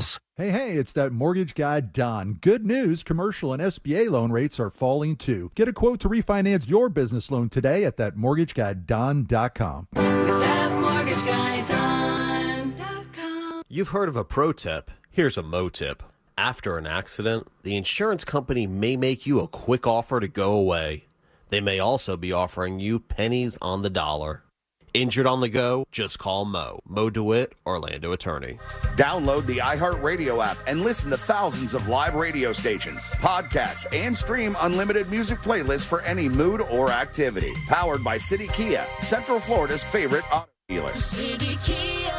rules. Hey, it's that mortgage guy, Don. Good news, commercial and SBA loan rates are falling too. Get a quote to refinance your business loan today at thatmortgageguyDon.com. With thatmortgageguyDon.com. You've heard of a pro tip. Here's a mo tip. After an accident, the insurance company may make you a quick offer to go away. They may also be offering you pennies on the dollar. Injured on the go? Just call Mo. Mo DeWitt, Orlando attorney. Download the iHeartRadio app and listen to thousands of live radio stations, podcasts, and stream unlimited music playlists for any mood or activity. Powered by City Kia, Central Florida's favorite auto dealer. City Kia.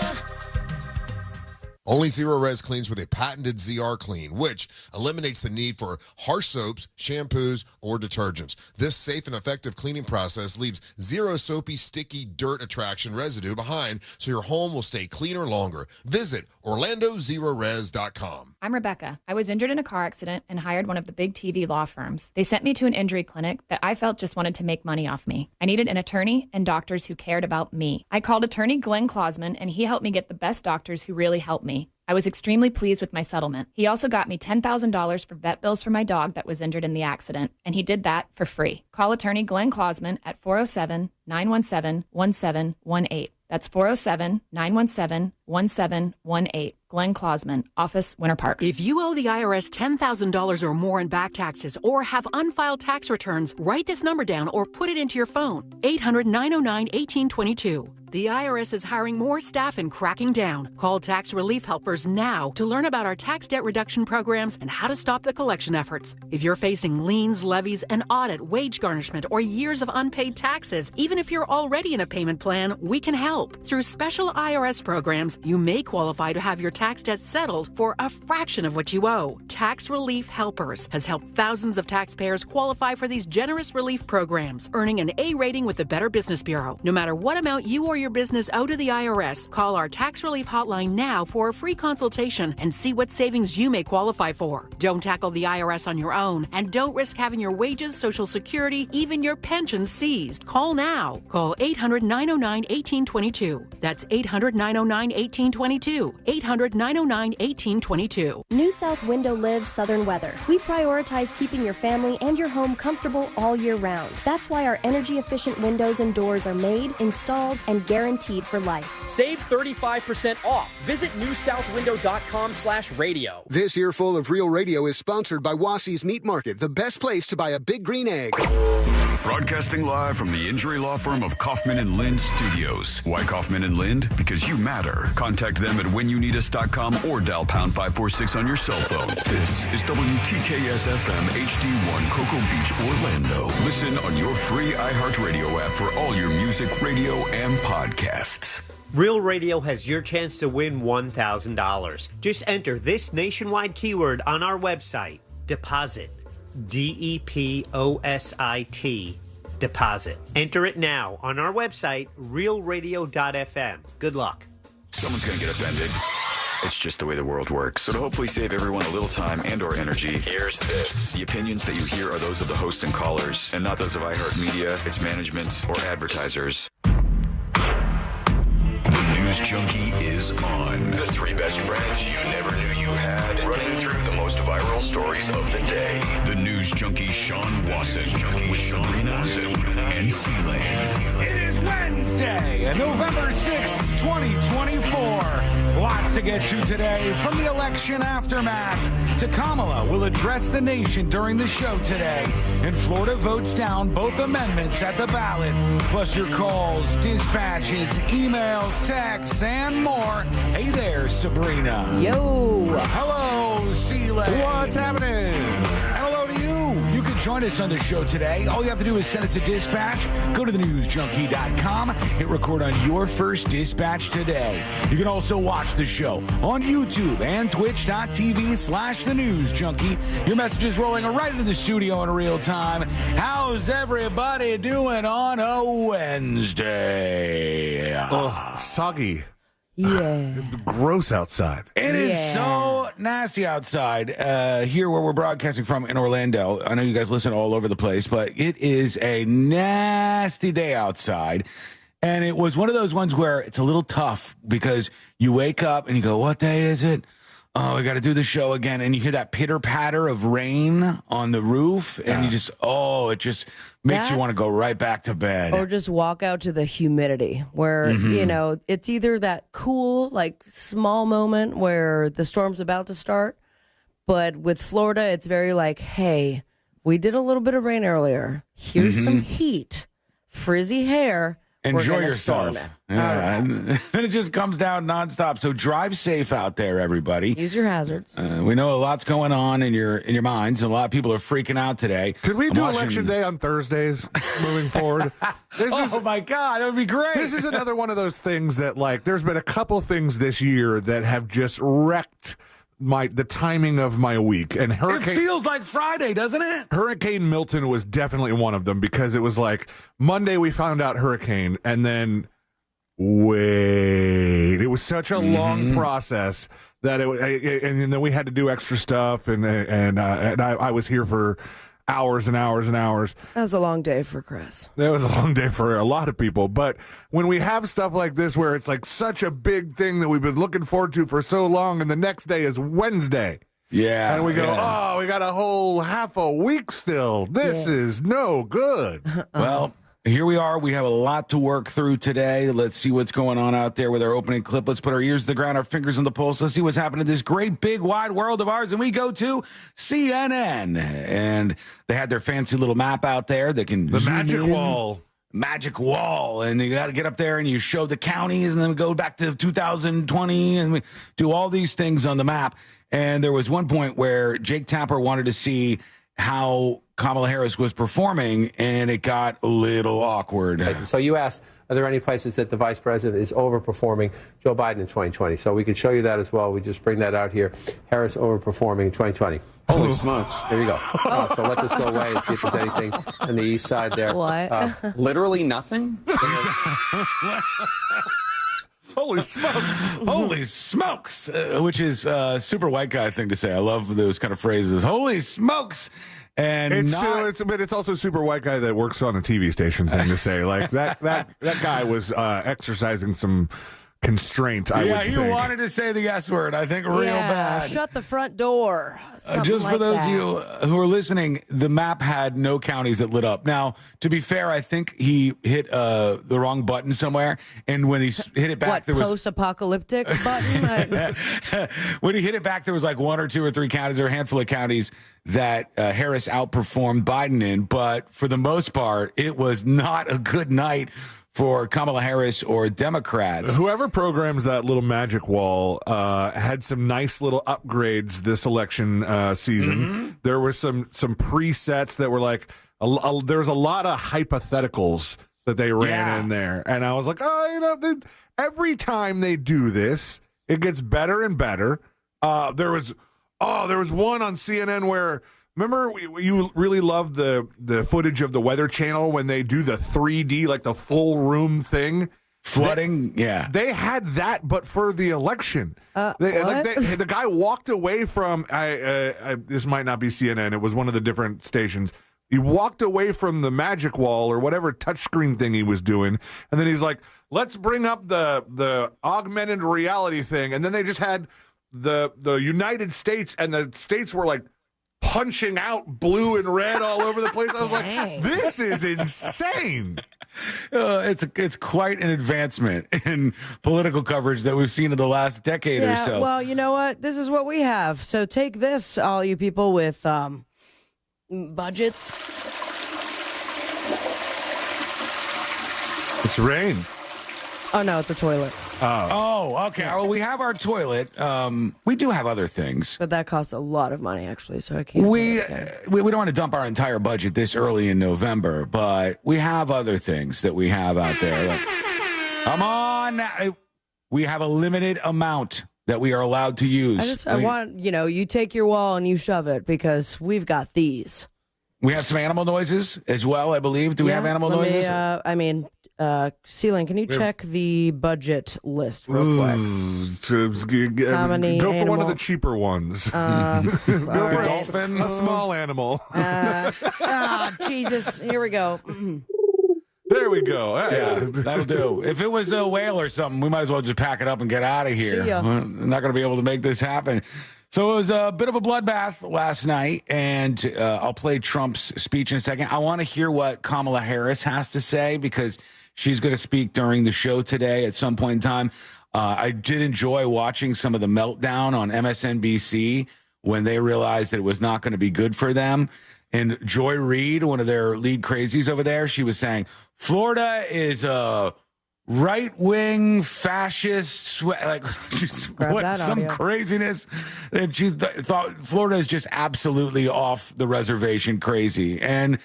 Only Zero Res cleans with a patented ZR Clean, which eliminates the need for harsh soaps, shampoos, or detergents. This safe and effective cleaning process leaves zero soapy, sticky dirt attraction residue behind, so your home will stay cleaner longer. Visit OrlandoZeroRes.com. I'm Rebecca. I was injured in a car accident and hired one of the big TV law firms. They sent me to an injury clinic that I felt just wanted to make money off me. I needed an attorney and doctors who cared about me. I called attorney Glenn Klausman, and he helped me get the best doctors who really helped me. I was extremely pleased with my settlement. He also got me $10,000 for vet bills for my dog that was injured in the accident, and he did that for free. Call attorney Glenn Klausman at 407-917-1718. That's 407-917-1718. Glenn Klausman, Office, Winter Park. If you owe the IRS $10,000 or more in back taxes or have unfiled tax returns, write this number down or put it into your phone. 800-909-1822. The IRS is hiring more staff and cracking down. Call Tax Relief Helpers now to learn about our tax debt reduction programs and how to stop the collection efforts. If you're facing liens, levies, an audit, wage garnishment, or years of unpaid taxes, even if you're already in a payment plan, we can help. Through special IRS programs, you may qualify to have your tax debt settled for a fraction of what you owe. Tax Relief Helpers has helped thousands of taxpayers qualify for these generous relief programs, earning an A rating with the Better Business Bureau. No matter what amount you or your business owe to the IRS, call our tax relief hotline now for a free consultation and see what savings you may qualify for. Don't tackle the IRS on your own, and don't risk having your wages, Social Security, even your pension seized. Call now. Call 800-909-1822. That's 800-909-1822. 800-909-1822. New South Window lives Southern weather. We prioritize keeping your family and your home comfortable all year round. That's why our energy-efficient windows and doors are made, installed, and guaranteed for life. Save 35% off. Visit newsouthwindow.com/radio. This earful of Real Radio is sponsored by Wassey's Meat Market, the best place to buy a big green egg. Broadcasting live from the injury law firm of Kaufman and Lind Studios. Why Kaufman and Lind? Because you matter. Contact them at whenyouneedus.com or dial pound 546 on your cell phone. This is WTKS FM HD1 Cocoa Beach, Orlando. Listen on your free iHeartRadio app for all your music, radio, and podcasts. Real Radio has your chance to win $1,000. Just enter this nationwide keyword on our website, deposit. DEPOSIT. Deposit. Enter it now on our website, realradio.fm. Good luck. Someone's going to get offended. It's just the way the world works. So to hopefully save everyone a little time and or energy, here's this. The opinions that you hear are those of the host and callers, and not those of iHeartMedia, its management, or advertisers. The News Junkie is on. The three best friends you never knew you had, running through the most viral stories of the day. The News Junkie Sean Wasson with Sabrina and Sealand. It is Wednesday, November 6th, 2024. Lots to get to today, from the election aftermath to Kamala will address the nation during the show today, and Florida votes down both amendments at the ballot, plus your calls, dispatches, emails, texts, and more. Hey there, Sabrina. Yo. Hello, Sealand. What's happening? And hello to you. You can join us on the show today. All you have to do is send us a dispatch. Go to thenewsjunkie.com. Hit record on your first dispatch today. You can also watch the show on YouTube and twitch.tv/thenewsjunkie. Your message is rolling right into the studio in real time. How's everybody doing on a Wednesday? Oh, soggy. Yeah. Gross outside. It is so nasty outside here where we're broadcasting from in Orlando. I know you guys listen all over the place, but it is a nasty day outside. And it was one of those ones where it's a little tough because you wake up and you go, what day is it? oh, we got to do the show again. And you hear that pitter patter of rain on the roof. And you just, it just makes you want to go right back to bed. Or just walk out to the humidity where, it's either that cool, like small moment where the storm's about to start. But with Florida, it's very like, hey, we did a little bit of rain earlier. Here's some heat, frizzy hair. Enjoy yourself. Yeah, and then it just comes down nonstop. So drive safe out there, everybody. Use your hazards. We know a lot's going on in your minds. A lot of people are freaking out today. Could we do Election Day on Thursdays moving forward? My God, that would be great. This is another one of those things that, like, there's been a couple things this year that have just wrecked the timing of my week. And it feels like Friday, doesn't it? Hurricane Milton was definitely one of them because it was like Monday we found out hurricane, and then it was such a long process that and then we had to do extra stuff, and I was here for hours and hours and hours. That was a long day for Chris. That was a long day for a lot of people. But when we have stuff like this where it's like such a big thing that we've been looking forward to for so long, and the next day is Wednesday. Yeah. And we go, we got a whole half a week still. This is no good. Well, here we are. We have a lot to work through today. Let's see what's going on out there with our opening clip. Let's put our ears to the ground, our fingers on the pulse. Let's see what's happening in this great, big, wide world of ours. And we go to CNN. And they had their fancy little map out there that can The magic wall. Magic wall. And you got to get up there and you show the counties and then we go back to 2020 and we do all these things on the map. And there was one point where Jake Tapper wanted to see how Kamala Harris was performing, and it got a little awkward. So you asked, are there any places that the vice president is overperforming Joe Biden in 2020? So we could show you that as well. We just bring that out here. Harris overperforming in 2020. Holy smokes. There you go. So let this go away and see if there's anything on the east side there. What? Literally nothing? Holy smokes. Holy smokes, which is a super white guy thing to say. I love those kind of phrases. Holy smokes. And but it's also super white guy that works on a TV station thing to say. Like that guy was exercising some constraint, I would think. Yeah, he wanted to say the S word, I think, real bad. Shut the front door. Just for those of you who are listening, the map had no counties that lit up. Now, to be fair, I think he hit the wrong button somewhere, and when he hit it back, there was post-apocalyptic button. When he hit it back, there was like one or two or three counties, or a handful of counties that Harris outperformed Biden in. But for the most part, it was not a good night for Kamala Harris or Democrats. Whoever programs that little magic wall had some nice little upgrades this election season. There were some presets that were like, there's a lot of hypotheticals that they ran in there. And I was like, every time they do this, it gets better and better. There was one on CNN where, remember, you really loved the footage of the Weather Channel when they do the 3D, like the full room thing? Flooding? They had that, but for the election. The guy walked away from, this might not be CNN, it was one of the different stations. He walked away from the magic wall or whatever touchscreen thing he was doing, and then he's like, let's bring up the augmented reality thing. And then they just had the United States, and the states were like, punching out blue and red all over the place. I was like, this is insane. It's quite an advancement in political coverage that we've seen in the last decade or so. Well, you know what? This is what we have. So take this, all you people with budgets. It's rain. Oh, no, it's a toilet. Oh, okay. Well, we have our toilet. We do have other things. But that costs a lot of money, actually, so I can't. We don't want to dump our entire budget this early in November, but we have other things that we have out there. Like, come on. We have a limited amount that we are allowed to use. I want, you take your wall and you shove it because we've got these. We have some animal noises as well, I believe. Do we have animal noises? Celine, can you check the budget list real quick? How many Go for one of the cheaper ones. Go for a dolphin, a small animal. Jesus, here we go. There we go. Yeah, that'll do. If it was a whale or something, we might as well just pack it up and get out of here. See ya. We're not going to be able to make this happen. So it was a bit of a bloodbath last night, and I'll play Trump's speech in a second. I want to hear what Kamala Harris has to say because she's going to speak during the show today at some point in time. I did enjoy watching some of the meltdown on MSNBC when they realized that it was not going to be good for them. And Joy Reid, one of their lead crazies over there, she was saying, Florida is a right-wing fascist, like some craziness. And she thought Florida is just absolutely off the reservation crazy. And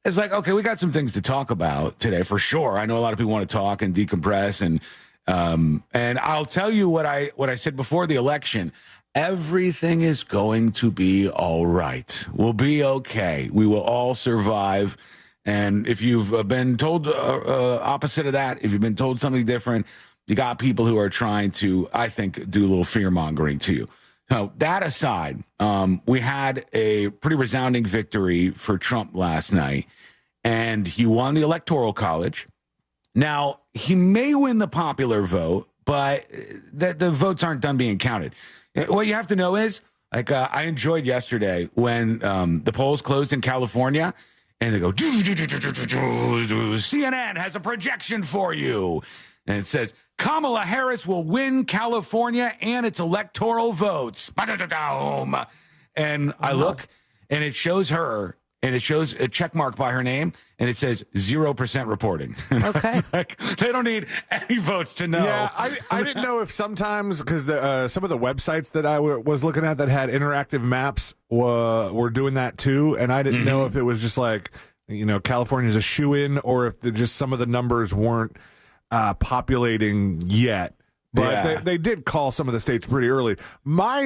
it's like, okay, we got some things to talk about today for sure. I know a lot of people want to talk and decompress. And I'll tell you what I said before the election. Everything is going to be all right. We'll be okay. We will all survive. And if you've been told opposite of that, if you've been told something different, you got people who are trying to, I think, do a little fear-mongering to you. So that aside, we had a pretty resounding victory for Trump last night, and he won the Electoral College. Now, he may win the popular vote, but the votes aren't done being counted. What you have to know is, like, I enjoyed yesterday when the polls closed in California, and they go, CNN has a projection for you. And it says, Kamala Harris will win California and its electoral votes. And I look, and it shows her, and it shows a check mark by her name, and it says 0% reporting. Okay. Like, they don't need any votes to know. Yeah, I didn't know if sometimes, because some of the websites that I was looking at that had interactive maps were doing that too, and I didn't know if it was just like, California's a shoo-in, or if just some of the numbers weren't populating yet. But they did call some of the states pretty early. My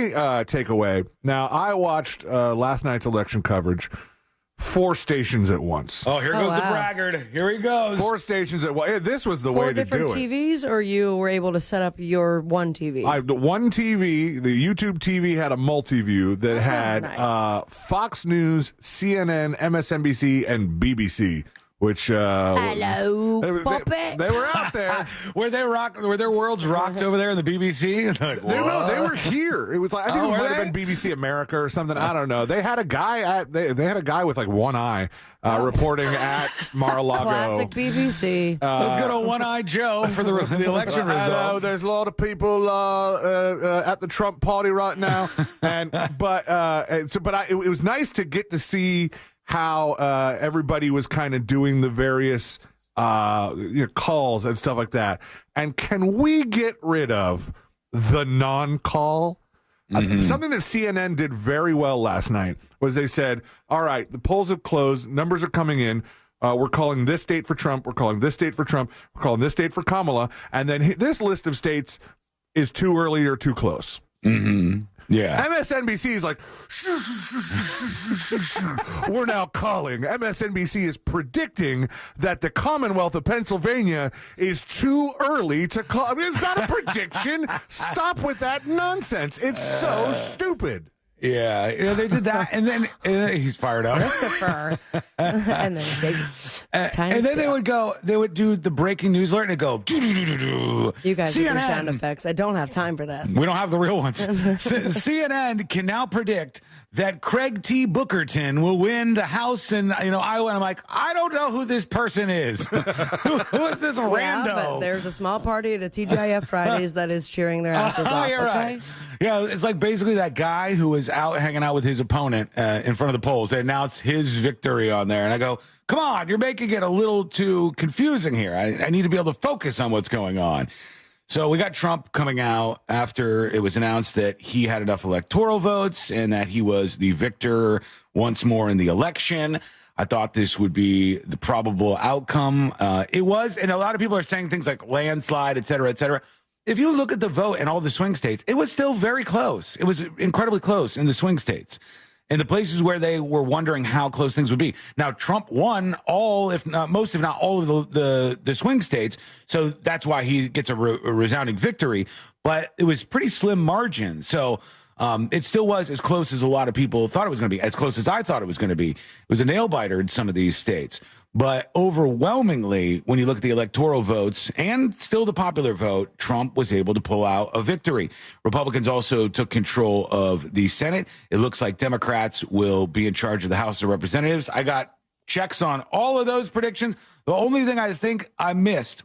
takeaway, now I watched last night's election coverage, 4 stations at once. Oh, here goes the braggart. Here he goes. 4 stations at once. This was the way to do it. 4 different TVs, or you were able to set up your one TV? The one TV, the YouTube TV had a multi-view that had Fox News, CNN, MSNBC, and BBC. Which hello, they were out there. Were their worlds rocked over there in the BBC? Like, they were here. It was like, I think it might have been BBC America or something. I don't know. They had a guy they had a guy with like one eye reporting at Mar-a-Lago. Classic BBC. Let's go to One-Eye Joe for the election results. There's a lot of people at the Trump party right now, but it was nice to get to see how everybody was kind of doing the various calls and stuff like that. And can we get rid of the non-call? Something that CNN did very well last night was they said, all right, the polls have closed, numbers are coming in, we're calling this state for Trump, we're calling this state for Trump, we're calling this state for Kamala, and then this list of states is too early or too close. Yeah. MSNBC is like, we're now calling. MSNBC is predicting that the Commonwealth of Pennsylvania is too early to call. I mean, it's not a prediction. Stop with that nonsense. It's so stupid. Yeah, they did that, and then he's fired up. Christopher. And then they would do the breaking news alert, and it'd go, you guys CNN. with your sound effects. I don't have time for this. We don't have the real ones. CNN can now predict that Craig T. Bookerton will win the House in Iowa. And I'm like, I don't know who this person is. Who is this rando? But there's a small party at a TGIF Fridays that is cheering their asses off. You're right. Yeah, it's like basically that guy who was out hanging out with his opponent in front of the polls. They announced his victory on there. And I go, come on, you're making it a little too confusing here. I need to be able to focus on what's going on. So we got Trump coming out after it was announced that he had enough electoral votes and that he was the victor once more in the election. I thought this would be the probable outcome. It was, and a lot of people are saying things like landslide, et cetera, et cetera. If you look at the vote in all the swing states, it was still very close. It was incredibly close in the swing states. In the places where they were wondering how close things would be. Now, Trump won all, if not most, if not all of the swing states, so that's why he gets a resounding victory. But it was pretty slim margin. So It still was as close as a lot of people thought it was going to be, as close as I thought it was going to be. It was a nail-biter in some of these states. But overwhelmingly, when you look at the electoral votes and still the popular vote, Trump was able to pull out a victory. Republicans also took control of the Senate. It looks like Democrats will be in charge of the House of Representatives. I got checks on all of those predictions. The only thing I think I missed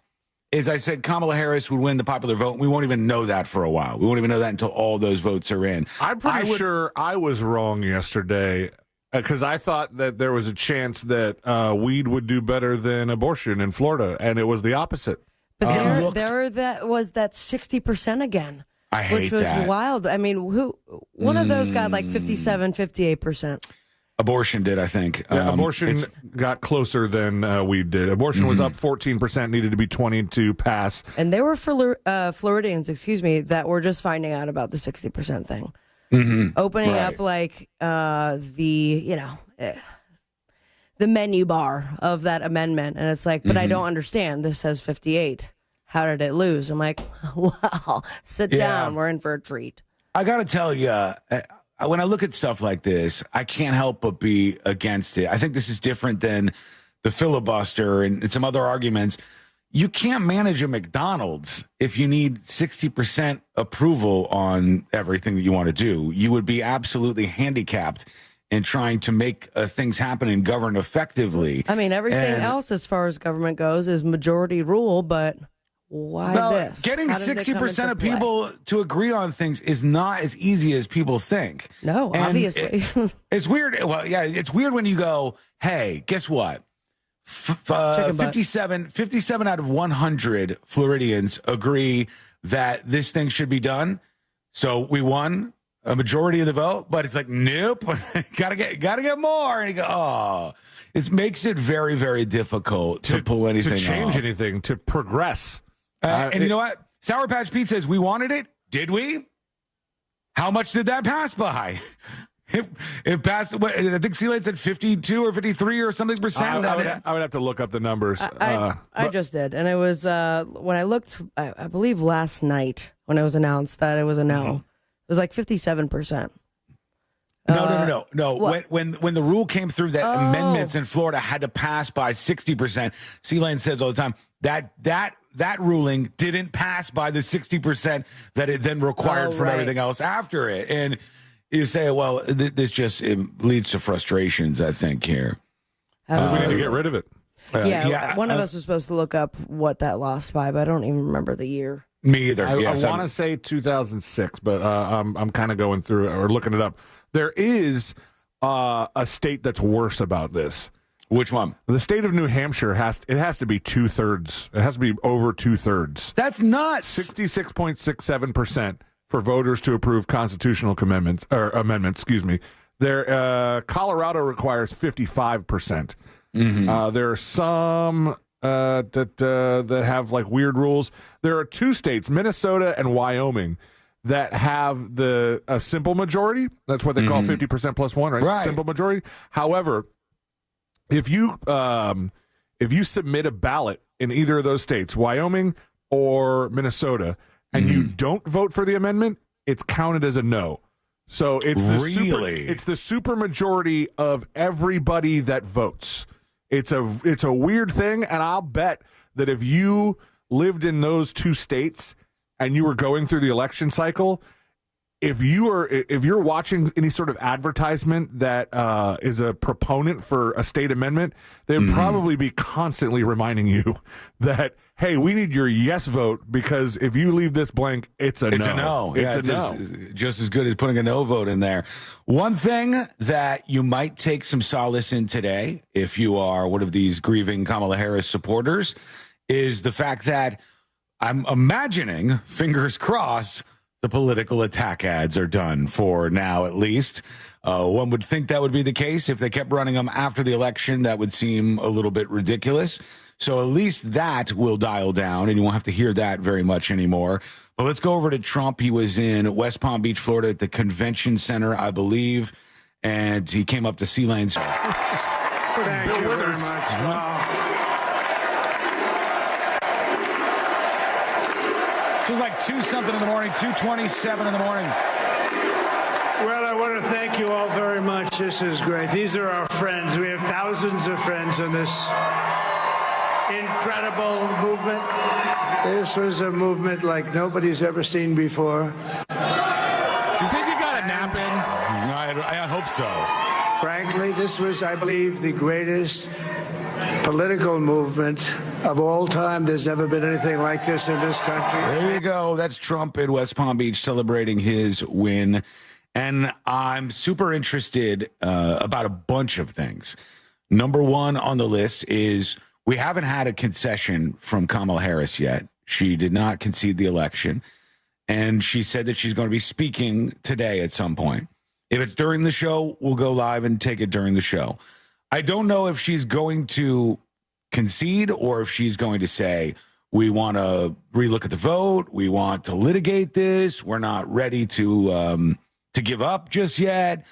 is I said Kamala Harris would win the popular vote. We won't even know that for a while. We won't even know that until all those votes are in. I'm pretty sure I was wrong yesterday because I thought that there was a chance that weed would do better than abortion in Florida, and it was the opposite. But that was that 60% again. I hate which was that. wild. I mean, one of those got like 57, 58%. Abortion did, I think. Yeah, abortion got closer than weed did. Abortion was up 14%, needed to be 20 to pass. And there were Floridians, that were just finding out about the 60% thing. Opening up like the menu bar of that amendment. And it's like, but I don't understand. This says 58. How did it lose? I'm like, wow, sit down. We're in for a treat. I got to tell you, when I look at stuff like this, I can't help but be against it. I think this is different than the filibuster and some other arguments. You can't manage a McDonald's if you need 60% approval on everything that you want to do. You would be absolutely handicapped in trying to make things happen and govern effectively. I mean, everything else as far as government goes is majority rule, but why this? Getting 60% of people to agree on things is not as easy as people think. No, and obviously. It's weird. Well, yeah, it's weird when you go, hey, guess what? 57 out of 100 Floridians agree that this thing should be done. So we won a majority of the vote, but it's like, nope, gotta get more. And you go, oh, it makes it very, very difficult to pull anything to change off. anything, to progress. And you know what? Sour Patch Pete says, we wanted it. Did we? How much did that pass by? It passed, I think Sealand said 52 or 53 or something percent. I would have to look up the numbers. I just did. And it was, when I looked, I believe last night when it was announced that it was a no, it was like 57%. No. When the rule came through that amendments in Florida had to pass by 60%, Sealand says all the time that ruling didn't pass by the 60% that it then required from everything else after it. And you say, well, this just leads to frustrations, I think, here. We need to get rid of it. One of us was supposed to look up what that lost by, but I don't even remember the year. Me either. I want to say 2006, but I'm kind of going through or looking it up. There is a state that's worse about this. Which one? The state of New Hampshire has to be 2/3. It has to be over 2/3. That's nuts. 66.67% for voters to approve constitutional amendments. Colorado requires 55%. There are some that have like weird rules. There are two states, Minnesota and Wyoming, that have a simple majority. That's what they call 50% plus one, right? Simple majority. However, if you submit a ballot in either of those states, Wyoming or Minnesota, and you don't vote for the amendment, it's counted as a no. So it's the super majority of everybody that votes. It's a weird thing, and I'll bet that if you lived in those two states and you were going through the election cycle, if you're watching any sort of advertisement that is a proponent for a state amendment, they'd probably be constantly reminding you that, hey, we need your yes vote, because if you leave this blank, it's a no. It's a no. It's a no. Just as good as putting a no vote in there. One thing that you might take some solace in today, if you are one of these grieving Kamala Harris supporters, is the fact that I'm imagining, fingers crossed, the political attack ads are done for now, at least. One would think that would be the case. If they kept running them after the election, that would seem a little bit ridiculous. So at least that will dial down, and you won't have to hear that very much anymore. But let's go over to Trump. He was in West Palm Beach, Florida, at the convention center, I believe, and he came up to Sealane's. Thank you very much. Wow. It was like 2-something in the morning, 2:27 in the morning. Thank you all very much. This is great. These are our friends. We have thousands of friends in this incredible movement. This was a movement like nobody's ever seen before. You think you got a nap in? I hope so. Frankly, this was, I believe, the greatest political movement of all time. There's never been anything like this in this country. There you go. That's Trump in West Palm Beach celebrating his win. And I'm super interested about a bunch of things. Number one on the list is we haven't had a concession from Kamala Harris yet. She did not concede the election. And she said that she's going to be speaking today at some point. If it's during the show, we'll go live and take it during the show. I don't know if she's going to concede or if she's going to say, we want to relook at the vote. We want to litigate this. We're not ready to give up just yet.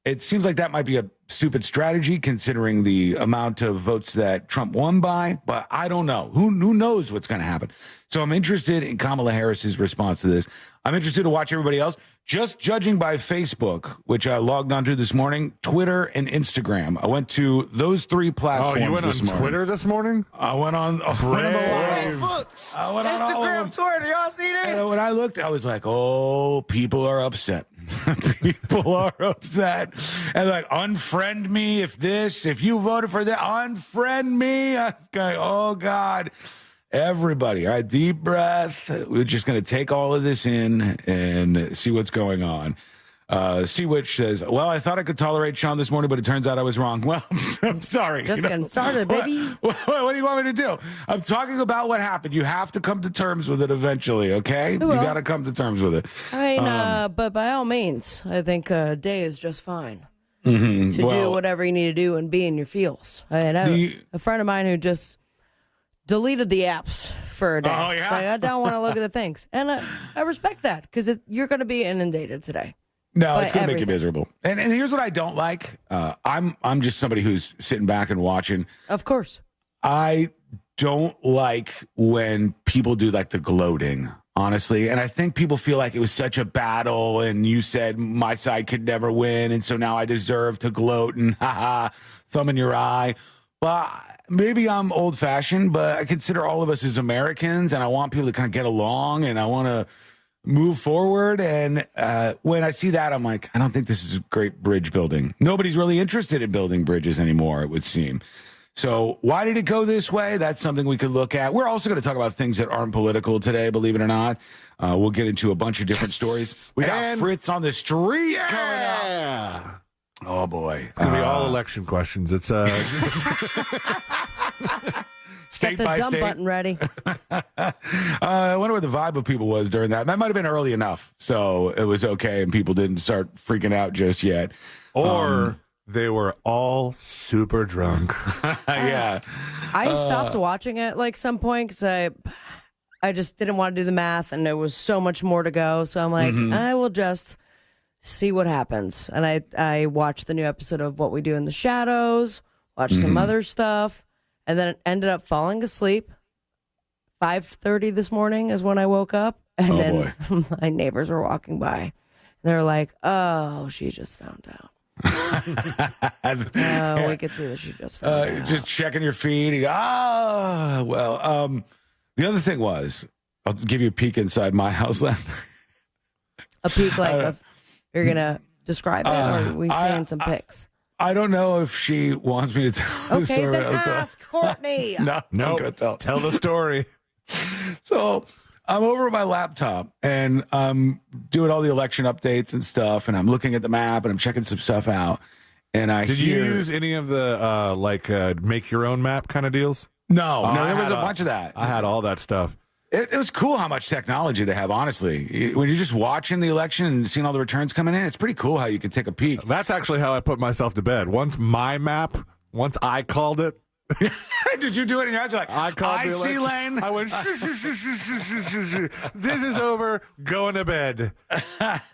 It seems like that might be a stupid strategy considering the amount of votes that Trump won by, but I don't know. Who knows what's going to happen? So I'm interested in Kamala Harris's response to this. I'm interested to watch everybody else. Just judging by Facebook, which I logged onto this morning, Twitter and Instagram. I went to those three platforms. Oh, you went on Twitter this morning? I went on Brave. I went on all of them. Twitter, y'all see that? And when I looked, I was like, oh, people are upset. People are upset. And like, unfriend me if you voted for that, unfriend me. I was going, oh, God. Everybody, all right, deep breath. We're just going to take all of this in and see what's going on. See Which says, well, I thought I could tolerate Sean this morning, but it turns out I was wrong. Well, I'm sorry. Just getting started, baby. What do you want me to do? I'm talking about what happened. You have to come to terms with it eventually, okay? You got to come to terms with it. I mean, but by all means, I think a day is just fine to do whatever you need to do and be in your feels. I mean, a friend of mine who just deleted the apps for a day. Oh, yeah? Like, I don't want to look at the things. And I respect that because you're going to be inundated today. No, it's going to make you miserable. And here's what I don't like. I'm just somebody who's sitting back and watching. Of course. I don't like when people do like the gloating, honestly. And I think people feel like it was such a battle and you said my side could never win. And so now I deserve to gloat and thumb in your eye. Well, maybe I'm old-fashioned, but I consider all of us as Americans, and I want people to kind of get along, and I want to move forward. And when I see that, I'm like, I don't think this is great bridge building. Nobody's really interested in building bridges anymore, it would seem. So why did it go this way? That's something we could look at. We're also going to talk about things that aren't political today, believe it or not. We'll get into a bunch of different stories. We got Fritz on the street coming up. Oh, boy. It's going to be all election questions. It's state by state. Button ready. I wonder what the vibe of people was during that. That might have been early enough, so it was okay, and people didn't start freaking out just yet. Or they were all super drunk. Yeah. I stopped watching it like some point because I just didn't want to do the math, and there was so much more to go. So I'm like, I will just see what happens. And I watched the new episode of What We Do in the Shadows, watched some other stuff, and then it ended up falling asleep. 5:30 this morning is when I woke up, and then my neighbors were walking by. And they were like, oh, she just found out. We could see that she just found out. Just checking your feed. You go, well, the other thing was, I'll give you a peek inside my house last night. A peek like you're going to describe it, or are we seeing some pics? I don't know if she wants me to tell the story. Okay, then ask Courtney. No, I'm gonna tell the story. So I'm over at my laptop, and I'm doing all the election updates and stuff, and I'm looking at the map, and I'm checking some stuff out. And Did you use any of the make your own map kind of deals? No, there was a bunch of that. I had all that stuff. It was cool how much technology they have, honestly. When you're just watching the election and seeing all the returns coming in, it's pretty cool how you can take a peek. That's actually how I put myself to bed. Once I called it. Did you do it in your eyes? You're like, I see Lane. I went, this is over, going to bed.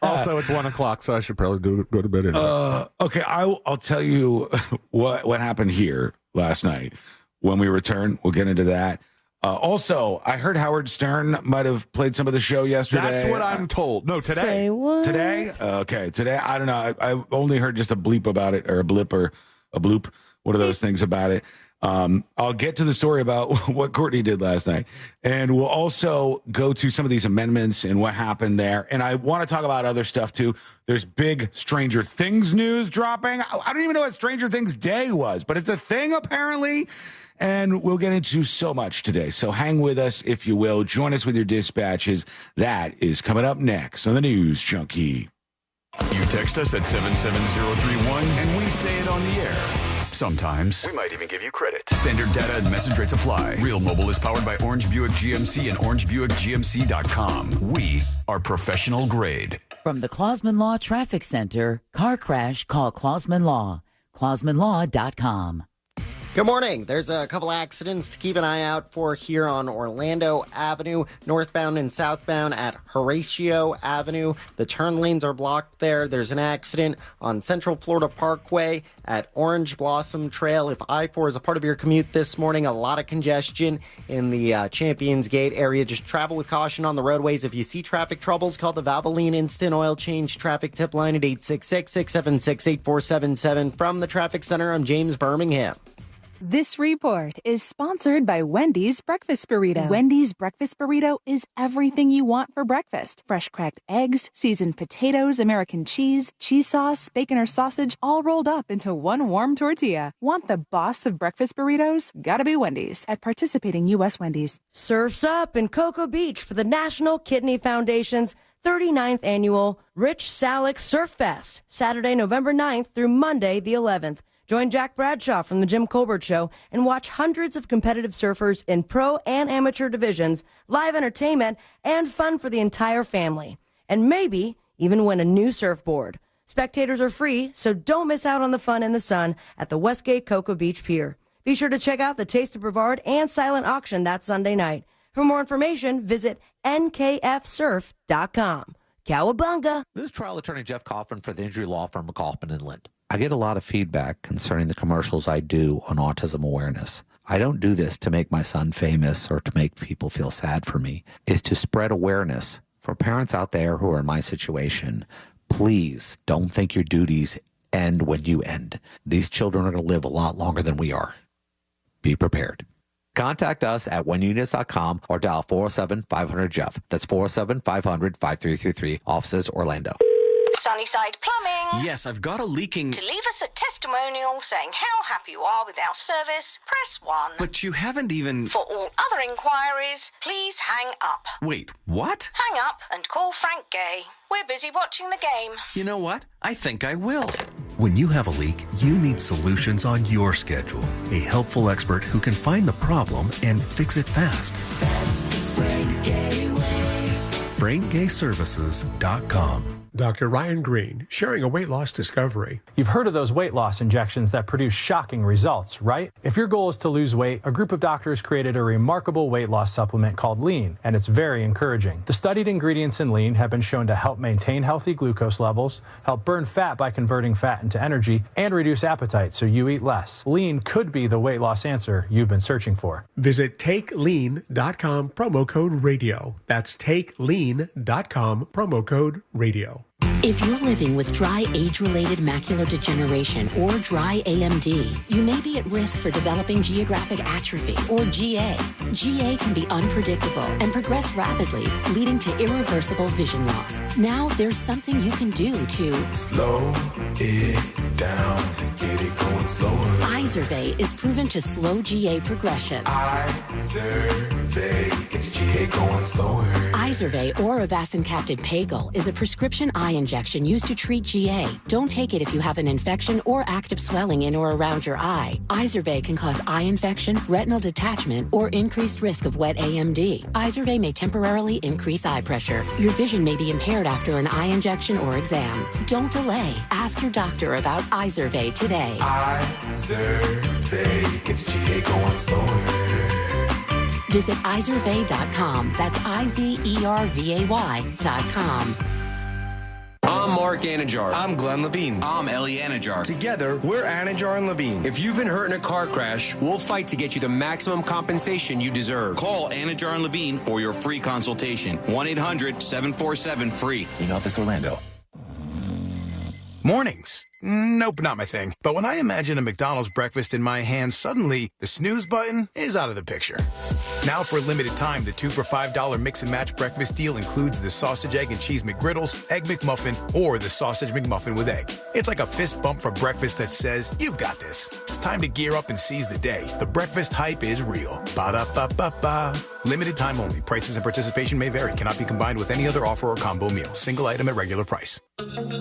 Also, it's 1 o'clock, so I should probably go to bed anyway. Okay, I'll tell you what happened here last night when we return. We'll get into that. Also, I heard Howard Stern might have played some of the show yesterday. That's what I'm told. No, today. Say what? Today? Okay, today. I don't know. I only heard just a bleep about it, or a blip, or a bloop. One of those things about it. I'll get to the story about what Courtney did last night. And we'll also go to some of these amendments and what happened there. And I want to talk about other stuff, too. There's big Stranger Things news dropping. I don't even know what Stranger Things Day was, but it's a thing, apparently. And we'll get into so much today. So hang with us, if you will. Join us with your dispatches. That is coming up next on the News Junkie. You text us at 77031 and we say it on the air. Sometimes we might even give you credit. Standard data and message rates apply. Real Mobile is powered by Orange Buick GMC and OrangeBuickGMC.com. We are professional grade. From the Clausman Law Traffic Center, car crash, call Clausman Law. ClausmanLaw.com. Good morning. There's a couple accidents to keep an eye out for here on Orlando Avenue, northbound and southbound at Horatio Avenue. The turn lanes are blocked there. There's an accident on Central Florida Parkway at Orange Blossom Trail. If I-4 is a part of your commute this morning, a lot of congestion in the Champions Gate area. Just travel with caution on the roadways. If you see traffic troubles, call the Valvoline Instant Oil Change traffic tip line at 866-676-8477. From the Traffic Center, I'm James Birmingham. This report is sponsored by Wendy's Breakfast Burrito. Wendy's Breakfast Burrito is everything you want for breakfast. Fresh cracked eggs, seasoned potatoes, American cheese, cheese sauce, bacon or sausage, all rolled up into one warm tortilla. Want the boss of breakfast burritos? Gotta be Wendy's. At participating U.S. Wendy's. Surf's up in Cocoa Beach for the National Kidney Foundation's 39th annual Rich Salick Surf Fest, Saturday, November 9th through Monday, the 11th. Join Jack Bradshaw from The Jim Colbert Show and watch hundreds of competitive surfers in pro and amateur divisions, live entertainment, and fun for the entire family. And maybe even win a new surfboard. Spectators are free, so don't miss out on the fun in the sun at the Westgate Cocoa Beach Pier. Be sure to check out the Taste of Brevard and silent auction that Sunday night. For more information, visit nkfsurf.com. Cowabunga! This is trial attorney Jeff Kaufman for the injury law firm of Kaufman & Lind. I get a lot of feedback concerning the commercials I do on autism awareness. I don't do this to make my son famous or to make people feel sad for me. It's to spread awareness. For parents out there who are in my situation, please don't think your duties end when you end. These children are going to live a lot longer than we are. Be prepared. Contact us at whenunits.com or dial 407-500-JEFF. That's 407-500-5333. Offices, Orlando. Sunnyside Plumbing. Yes, I've got a leaking... To leave us a testimonial saying how happy you are with our service, press 1. But you haven't even... For all other inquiries, please hang up. Wait, what? Hang up and call Frank Gay. We're busy watching the game. You know what? I think I will. When you have a leak, you need solutions on your schedule. A helpful expert who can find the problem and fix it fast. That's the Frank Gay way. FrankGayServices.com. Dr. Ryan Green, sharing a weight loss discovery. You've heard of those weight loss injections that produce shocking results, right? If your goal is to lose weight, a group of doctors created a remarkable weight loss supplement called Lean, and it's very encouraging. The studied ingredients in Lean have been shown to help maintain healthy glucose levels, help burn fat by converting fat into energy, and reduce appetite so you eat less. Lean could be the weight loss answer you've been searching for. Visit takelean.com, promo code radio. That's takelean.com, promo code radio. If you're living with dry age-related macular degeneration or dry AMD, you may be at risk for developing geographic atrophy or GA. GA can be unpredictable and progress rapidly, leading to irreversible vision loss. Now there's something you can do to slow it down, get it going slower. Izervay is proven to slow GA progression. Izervay gets GA going slower. Izervay or avacincaptad pagel is a prescription eye injection used to treat GA. Don't take it if you have an infection or active swelling in or around your eye. Izervay can cause eye infection, retinal detachment, or increased risk of wet AMD. Izervay may temporarily increase eye pressure. Your vision may be impaired after an eye injection or exam. Don't delay. Ask your doctor about Izervay today. Izervay gets GA going slower. Visit Izervay.com. That's IZERVAY.com. I'm Mark Mark Anajar. I'm Glenn Levine. I'm Ellie Anajar. Together, we're Anajar and Levine. If you've been hurt in a car crash, we'll fight to get you the maximum compensation you deserve. Call Anajar and Levine for your free consultation. 1-800-747-FREE. In Office Orlando. Mornings. Nope, not my thing. But when I imagine a McDonald's breakfast in my hand, suddenly the snooze button is out of the picture. Now for a limited time, the 2 for $5 mix and match breakfast deal includes the sausage, egg, and cheese McGriddles, egg McMuffin, or the sausage McMuffin with egg. It's like a fist bump for breakfast that says, you've got this. It's time to gear up and seize the day. The breakfast hype is real. Ba-da-ba-ba-ba. Limited time only. Prices and participation may vary. Cannot be combined with any other offer or combo meal. Single item at regular price.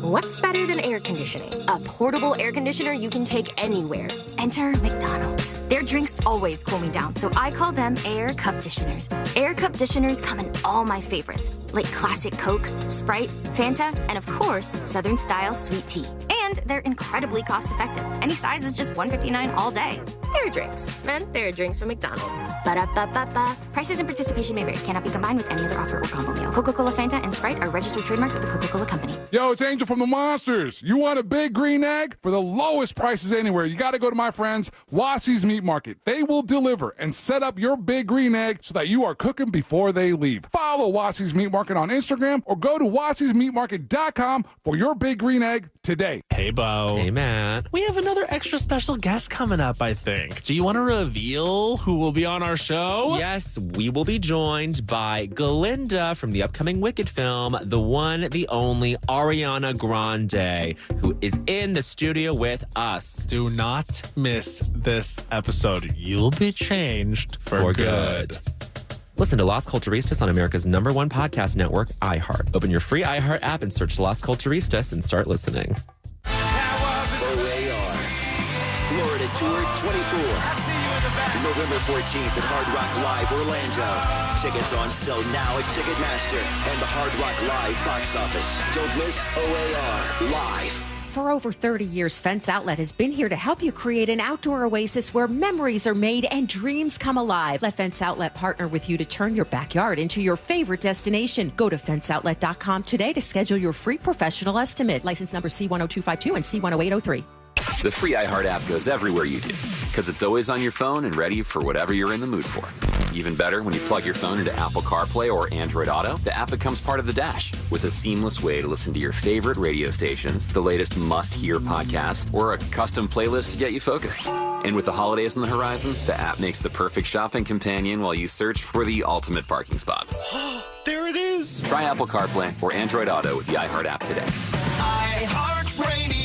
What's better than air conditioning? A portable air conditioner you can take anywhere. Enter McDonald's. Their drinks always cool me down, so I call them Air Cup Disheners. Air Cup Disheners come in all my favorites, like classic Coke, Sprite, Fanta, and of course, Southern Style Sweet Tea. And they're incredibly cost-effective. Any size is just $1.59 all day. Air drinks. And there are drinks from McDonald's. Ba-da-ba-ba-ba. Prices and participation may vary. Cannot be combined with any other offer or combo meal. Coca-Cola, Fanta, and Sprite are registered trademarks of the Coca-Cola Company. Yo, it's Angel from the Monsters. You want a big green egg? For the lowest prices anywhere, you got to go to my friends, Wassie's Meat Market. They will deliver and set up your big green egg so that you are cooking before they leave. Follow Wassie's Meat Market on Instagram or go to wassiesmeatmarket.com for your big green egg today. Hey, Bo. Hey, Matt. We have another extra special guest coming up, I think. Do you want to reveal who will be on our show? Yes, we will be joined by Glinda from the upcoming Wicked film, the one, the only Ariana Grande, who is in the studio with us. Do not miss this episode. You'll be changed for good. Listen to Las Culturistas on America's #1 podcast network, iHeart. Open your free iHeart app and search Las Culturistas and start listening. OAR Florida Tour 24. November 14th at Hard Rock Live Orlando. Tickets on sale now at Ticketmaster and the Hard Rock Live box office. Don't miss OAR Live. For over 30 years, Fence Outlet has been here to help you create an outdoor oasis where memories are made and dreams come alive. Let Fence Outlet partner with you to turn your backyard into your favorite destination. Go to fenceoutlet.com today to schedule your free professional estimate. License number C10252 and C10803. The free iHeart app goes everywhere you do, because it's always on your phone and ready for whatever you're in the mood for. Even better, when you plug your phone into Apple CarPlay or Android Auto, the app becomes part of the dash with a seamless way to listen to your favorite radio stations, the latest must-hear podcast, or a custom playlist to get you focused. And with the holidays on the horizon, the app makes the perfect shopping companion while you search for the ultimate parking spot. There it is! Try Apple CarPlay or Android Auto with the iHeart app today. iHeartRadio.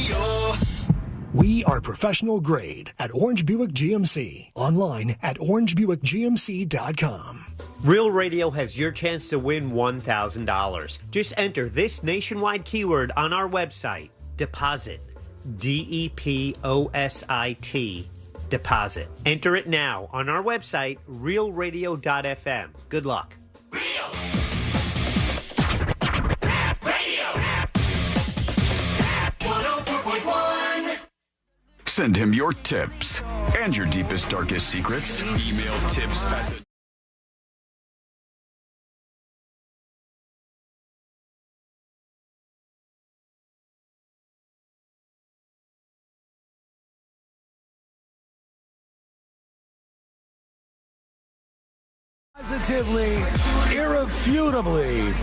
We are professional grade at Orange Buick GMC. Online at orangebuickgmc.com. Real Radio has your chance to win $1,000. Just enter this nationwide keyword on our website, deposit, DEPOSIT, deposit. Enter it now on our website, realradio.fm. Good luck. Send him your tips and your deepest, darkest secrets. Email tips at the... Positively, irrefutably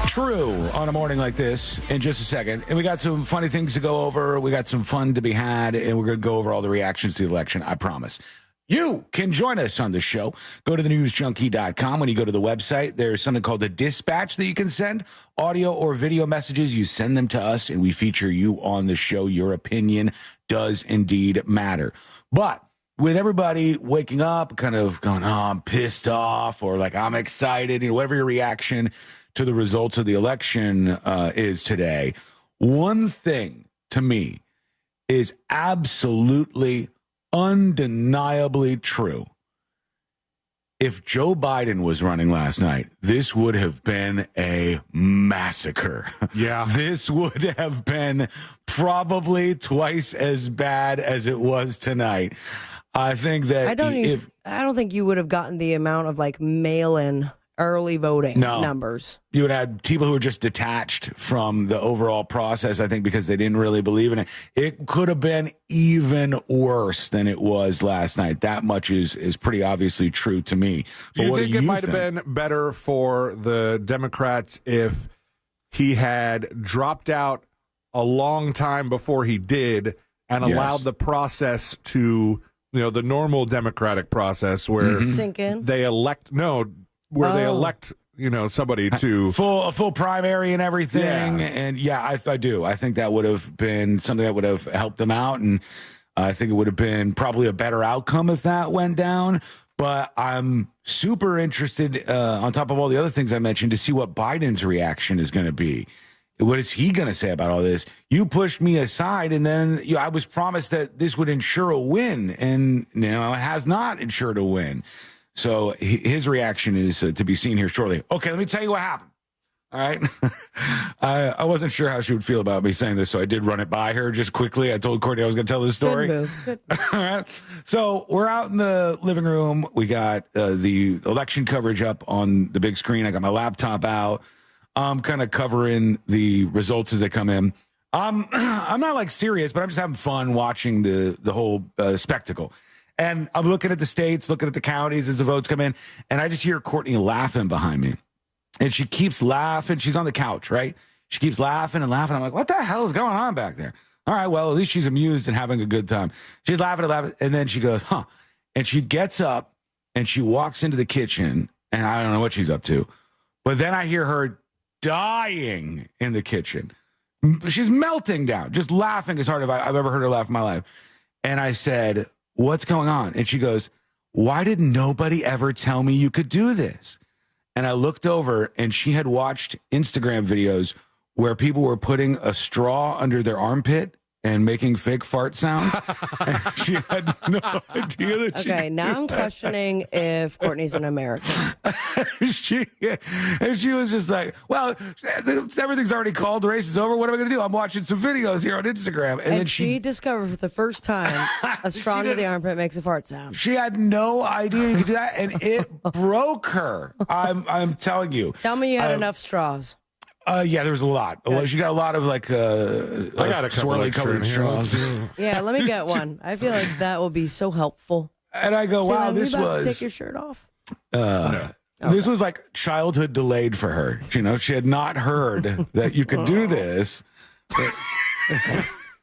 true on a morning like this in just a second. And we got some funny things to go over. We got some fun to be had, and we're going to go over all the reactions to the election, I promise. You can join us on the show. Go to thenewsjunkie.com. When you go to the website, there's something called the dispatch that you can send. Audio or video messages, you send them to us, and we feature you on the show. Your opinion does indeed matter. But with everybody waking up, kind of going, oh, I'm pissed off, or like, I'm excited, whatever your reaction to the results of the election is today, one thing to me is absolutely, undeniably true. If Joe Biden was running last night, this would have been a massacre. Yeah. This would have been probably twice as bad as it was tonight. I think that I don't think you would have gotten the amount of like mail-in early voting numbers. You would have people who were just detached from the overall process, I think, because they didn't really believe in it. It could have been even worse than it was last night. That much is pretty obviously true to me. Do you think it might have been better for the Democrats if he had dropped out a long time before he did and allowed the process to, the normal Democratic process where sink in? They elect they elect somebody to a full primary and everything. And I do. I think that would have been something that would have helped them out, and I think it would have been probably a better outcome if that went down. But I'm super interested, on top of all the other things I mentioned, to see what Biden's reaction is going to be. What is he going to say about all this? You pushed me aside, and then I was promised that this would ensure a win, and it has not ensured a win. So his reaction is to be seen here shortly. Okay, let me tell you what happened. All right. I wasn't sure how she would feel about me saying this, so I did run it by her just quickly. I told Courtney I was going to tell this story. Good move. Good. All right. So we're out in the living room. We got the election coverage up on the big screen. I got my laptop out. I'm kind of covering the results as they come in. I'm not like serious, but I'm just having fun watching the whole spectacle. And I'm looking at the states, looking at the counties as the votes come in, and I just hear Courtney laughing behind me. And she keeps laughing. She's on the couch, right? She keeps laughing and laughing. I'm like, what the hell is going on back there? All right, well, at least she's amused and having a good time. She's laughing and laughing, and then she goes, huh. And she gets up, and she walks into the kitchen, and I don't know what she's up to. But then I hear her dying in the kitchen. She's melting down, just laughing as hard as I've ever heard her laugh in my life. And I said, what's going on? And she goes, why did nobody ever tell me you could do this? And I looked over, and she had watched Instagram videos where people were putting a straw under their armpit and making fake fart sounds. And she had no idea that she could now I'm do questioning if Courtney's an American. she was just like, well, everything's already called. The race is over. What am I going to do? I'm watching some videos here on Instagram. And then she discovered for the first time a straw under the armpit makes a fart sound. She had no idea you could do that, and it broke her. I'm telling you. Tell me you had enough straws. Yeah, there was a lot. Good. She got a lot of I got a swirly colored straws. Yeah, let me get one. I feel like that will be so helpful. And I go, wow, this was. Take your shirt off. This was like childhood delayed for her. She had not heard that you could do this.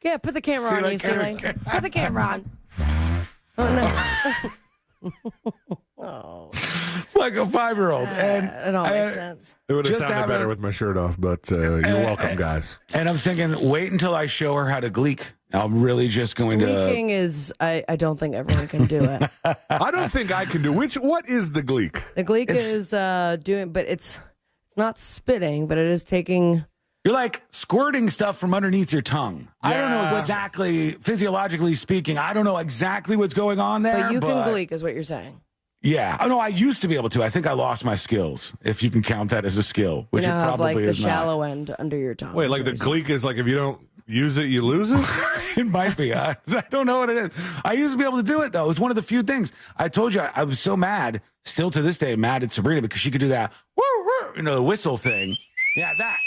Yeah, put the camera on you, Celine. Put the camera on. Oh, no. Oh. It's like a 5-year-old. And it all makes sense. It would have sounded better with my shirt off, but you're welcome, guys. And I'm thinking, wait until I show her how to gleek. I'm really just going Gleeking is, I don't think everyone can do it. I don't think I can do what is the gleek? The gleek is doing, but it's not spitting, but it is taking... You're like squirting stuff from underneath your tongue. Yeah. I don't know exactly, physiologically speaking, I don't know exactly what's going on there. But you can gleek is what you're saying. Yeah. Oh, no, I used to be able to. I think I lost my skills, if you can count that as a skill, which it probably is not. The shallow end under your tongue. Wait, like the gleek is like if you don't use it, you lose it? It might be. I don't know what it is. I used to be able to do it, though. It was one of the few things. I told you, I was so mad, still to this day, mad at Sabrina because she could do that, the whistle thing. Yeah, that.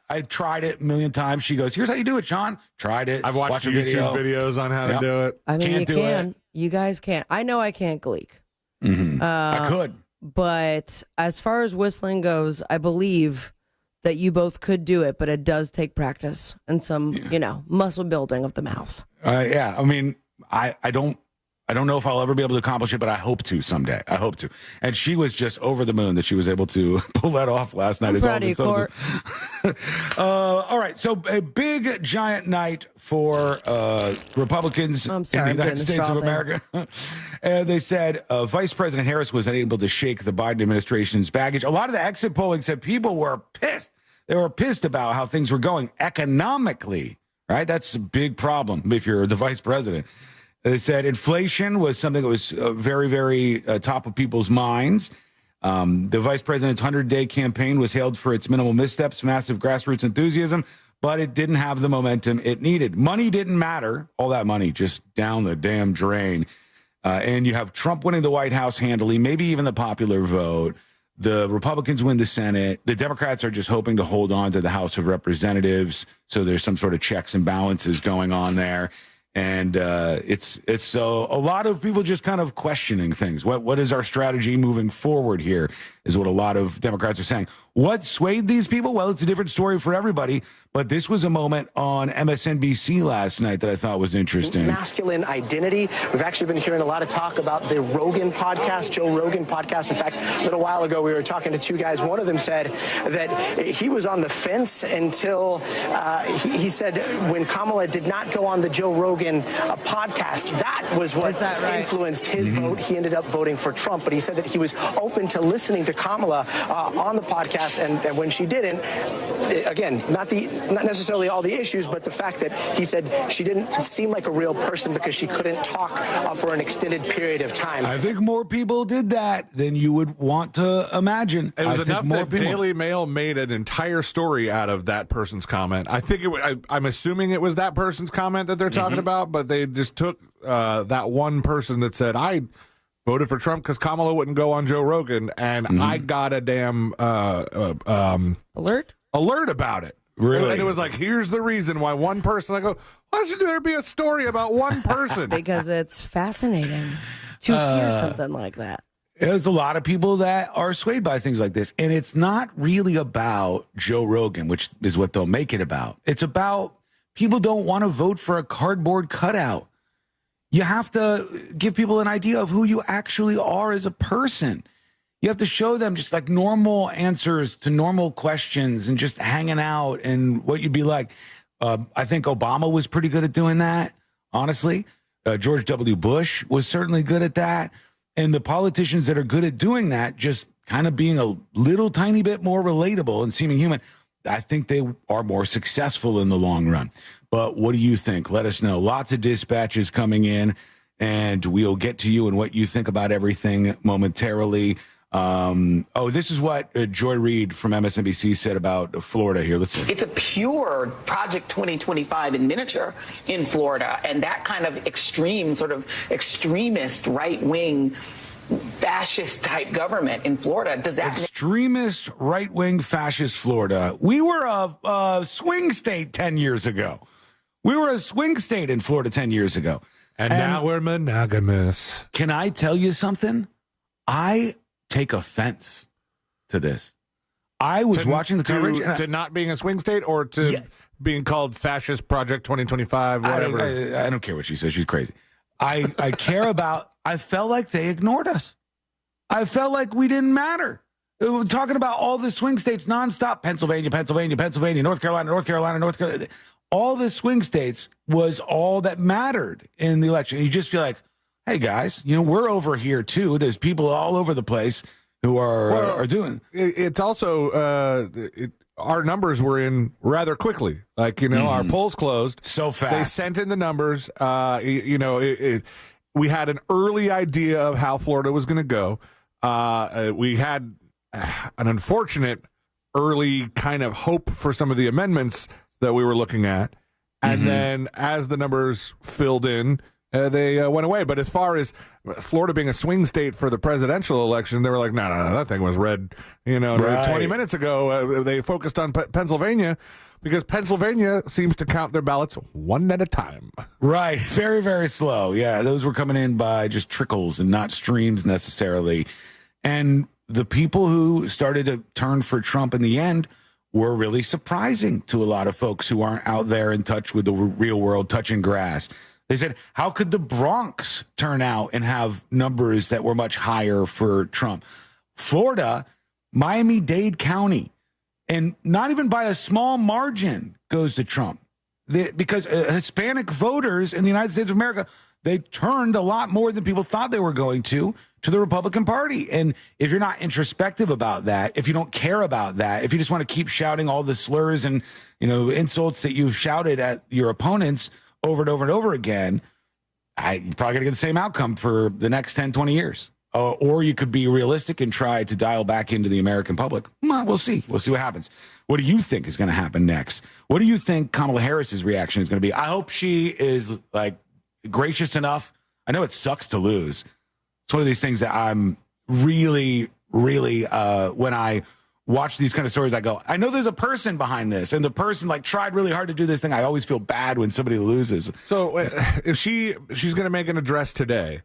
I tried it a million times. She goes, here's how you do it, Sean. Tried it. I've watched YouTube videos on how to do it. I mean, you can. You guys can't. I know I can't gleek. Mm-hmm. I could. But as far as whistling goes, I believe that you both could do it, but it does take practice and some, muscle building of the mouth. Yeah. I mean, I don't know if I'll ever be able to accomplish it, but I hope to someday. I hope to. And she was just over the moon that she was able to pull that off last night. I'm proud of you, Court. All right. So a big, giant night for Republicans in the United States of America. They said Vice President Harris was unable to shake the Biden administration's baggage. A lot of the exit polling said people were pissed. They were pissed about how things were going economically, right? That's a big problem if you're the vice president. They said inflation was something that was very, very top of people's minds. The vice president's 100-day campaign was hailed for its minimal missteps, massive grassroots enthusiasm, but it didn't have the momentum it needed. Money didn't matter. All that money just down the damn drain. And you have Trump winning the White House handily, maybe even the popular vote. The Republicans win the Senate. The Democrats are just hoping to hold on to the House of Representatives. So there's some sort of checks and balances going on there. And it's so a lot of people just kind of questioning things. What is our strategy moving forward here is what a lot of Democrats are saying. What swayed these people? Well, it's a different story for everybody. But this was a moment on MSNBC last night that I thought was interesting. Masculine identity. We've actually been hearing a lot of talk about the Rogan podcast, Joe Rogan podcast. In fact, a little while ago, we were talking to two guys. One of them said that he was on the fence until he said when Kamala did not go on the Joe Rogan podcast, that was what influenced his vote. He ended up voting for Trump, but he said that he was open to listening to Kamala on the podcast, and when she didn't, again, not necessarily all the issues, but the fact that he said she didn't seem like a real person because she couldn't talk for an extended period of time. I think more people did that than you would want to imagine. It was enough that Daily Mail made an entire story out of that person's comment. I think I'm assuming it was that person's comment that they're talking about, but they just took that one person that said, I voted for Trump because Kamala wouldn't go on Joe Rogan, and I got a damn alert about it. Really? And it was like, here's the reason why one person. I go, why should there be a story about one person? Because it's fascinating to hear something like that. There's a lot of people that are swayed by things like this. And it's not really about Joe Rogan, which is what they'll make it about. It's about people don't want to vote for a cardboard cutout. You have to give people an idea of who you actually are as a person. You have to show them just like normal answers to normal questions and just hanging out and what you'd be like. I think Obama was pretty good at doing that, honestly. George W. Bush was certainly good at that. And the politicians that are good at doing that, just kind of being a little tiny bit more relatable and seeming human, I think they are more successful in the long run. But what do you think? Let us know. Lots of dispatches coming in, and we'll get to you and what you think about everything momentarily. This is what Joy Reid from MSNBC said about Florida here. Let's see. It's a pure Project 2025 in miniature in Florida, and that kind of extreme, sort of extremist right-wing fascist type government in Florida. Does that extremist right-wing fascist Florida? We were a swing state 10 years ago. We were a swing state in Florida 10 years ago. And now we're monogamous. Can I tell you something? I take offense to this. I was watching the coverage. To not being a swing state or to being called fascist Project 2025, whatever. I don't care what she says. She's crazy. I care about, I felt like they ignored us. I felt like we didn't matter. We're talking about all the swing states nonstop. Pennsylvania, North Carolina. All the swing states was all that mattered in the election. You just feel like, hey, guys, we're over here, too. There's people all over the place who are doing. It's also, our numbers were in rather quickly. Like, our polls closed. So fast. They sent in the numbers. We had an early idea of how Florida was going to go. We had an unfortunate early kind of hope for some of the amendments that we were looking at. And then as the numbers filled in, they went away. But as far as Florida being a swing state for the presidential election, they were like, no, that thing was red. 20 minutes ago, they focused on Pennsylvania because Pennsylvania seems to count their ballots one at a time. Right. Very, very slow. Yeah, those were coming in by just trickles and not streams necessarily. And the people who started to turn for Trump in the end were really surprising to a lot of folks who aren't out there in touch with the real world, touching grass. They said, how could the Bronx turn out and have numbers that were much higher for Trump? Florida, Miami-Dade County, and not even by a small margin goes to Trump. Because Hispanic voters in the United States of America, they turned a lot more than people thought they were going to the Republican Party. And if you're not introspective about that, if you don't care about that, if you just want to keep shouting all the slurs and insults that you've shouted at your opponents over and over and over again, you're probably going to get the same outcome for the next 10, 20 years. Or you could be realistic and try to dial back into the American public. Well, we'll see. We'll see what happens. What do you think is going to happen next? What do you think Kamala Harris's reaction is going to be? I hope she is gracious enough. I know it sucks to lose. It's one of these things that I'm really, really, when I watch these kind of stories, I go, I know there's a person behind this, and the person like tried really hard to do this thing. I always feel bad when somebody loses. So if she's going to make an address today,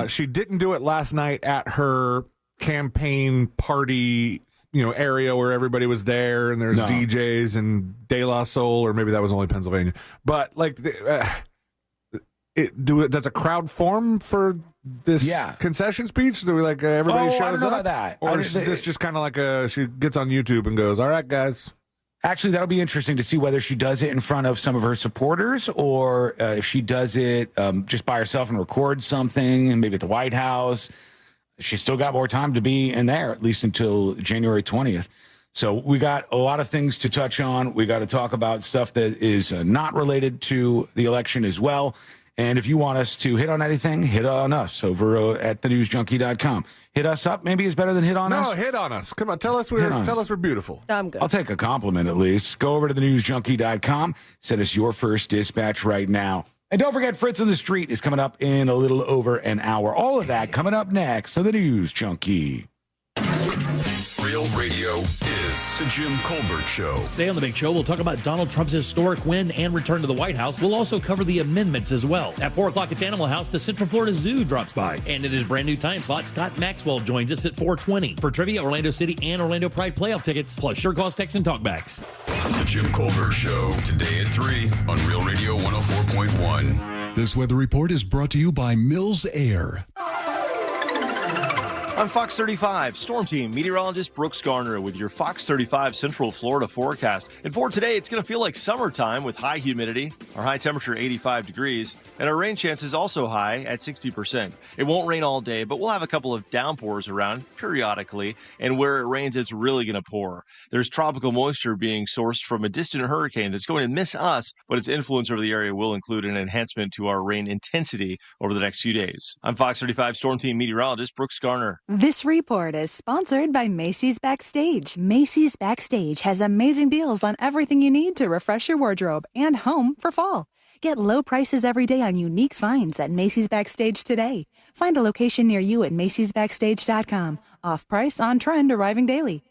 she didn't do it last night at her campaign party, area where everybody was there and there's DJs and De La Soul, or maybe that was only Pennsylvania. But like, does a crowd form for this concession speech? Do we like everybody shows I don't know up? About that. Or is this just kind of like she gets on YouTube and goes, all right, guys. Actually, that'll be interesting to see whether she does it in front of some of her supporters, or if she does it just by herself and records something, and maybe at the White House. She's still got more time to be in there, at least until January 20th. So we got a lot of things to touch on. We got to talk about stuff that is not related to the election as well. And if you want us to hit on anything, hit on us over at thenewsjunkie.com. Hit us up maybe is better than hit on us. No, hit on us. Come on, tell us we're beautiful. I'm good. I'll take a compliment at least. Go over to thenewsjunkie.com. Send us your first dispatch right now. And don't forget, Fritz on the Street is coming up in a little over an hour. All of that coming up next on the News Junkie. Real radio is the Jim Colbert Show. Today on The Big Show, we'll talk about Donald Trump's historic win and return to the White House. We'll also cover the amendments as well. At 4 o'clock, it's Animal House. The Central Florida Zoo drops by. And in his brand new time slot, Scott Maxwell joins us at 4:20. For trivia, Orlando City and Orlando Pride playoff tickets, plus sure cost text and talkbacks. The Jim Colbert Show, today at 3 on Real Radio 104.1. This weather report is brought to you by Mills Air. I'm Fox 35 Storm Team meteorologist Brooks Garner with your Fox 35 Central Florida forecast. And for today, it's going to feel like summertime with high humidity, our high temperature 85 degrees, and our rain chances also high at 60%. It won't rain all day, but we'll have a couple of downpours around periodically, and where it rains, it's really going to pour. There's tropical moisture being sourced from a distant hurricane that's going to miss us, but its influence over the area will include an enhancement to our rain intensity over the next few days. I'm Fox 35 Storm Team meteorologist Brooks Garner. This report is sponsored by Macy's Backstage. Macy's Backstage has amazing deals on everything you need to refresh your wardrobe and home for fall. Get low prices every day on unique finds at Macy's Backstage today. Find a location near you at macy'sbackstage.com. Off price, on trend, arriving daily.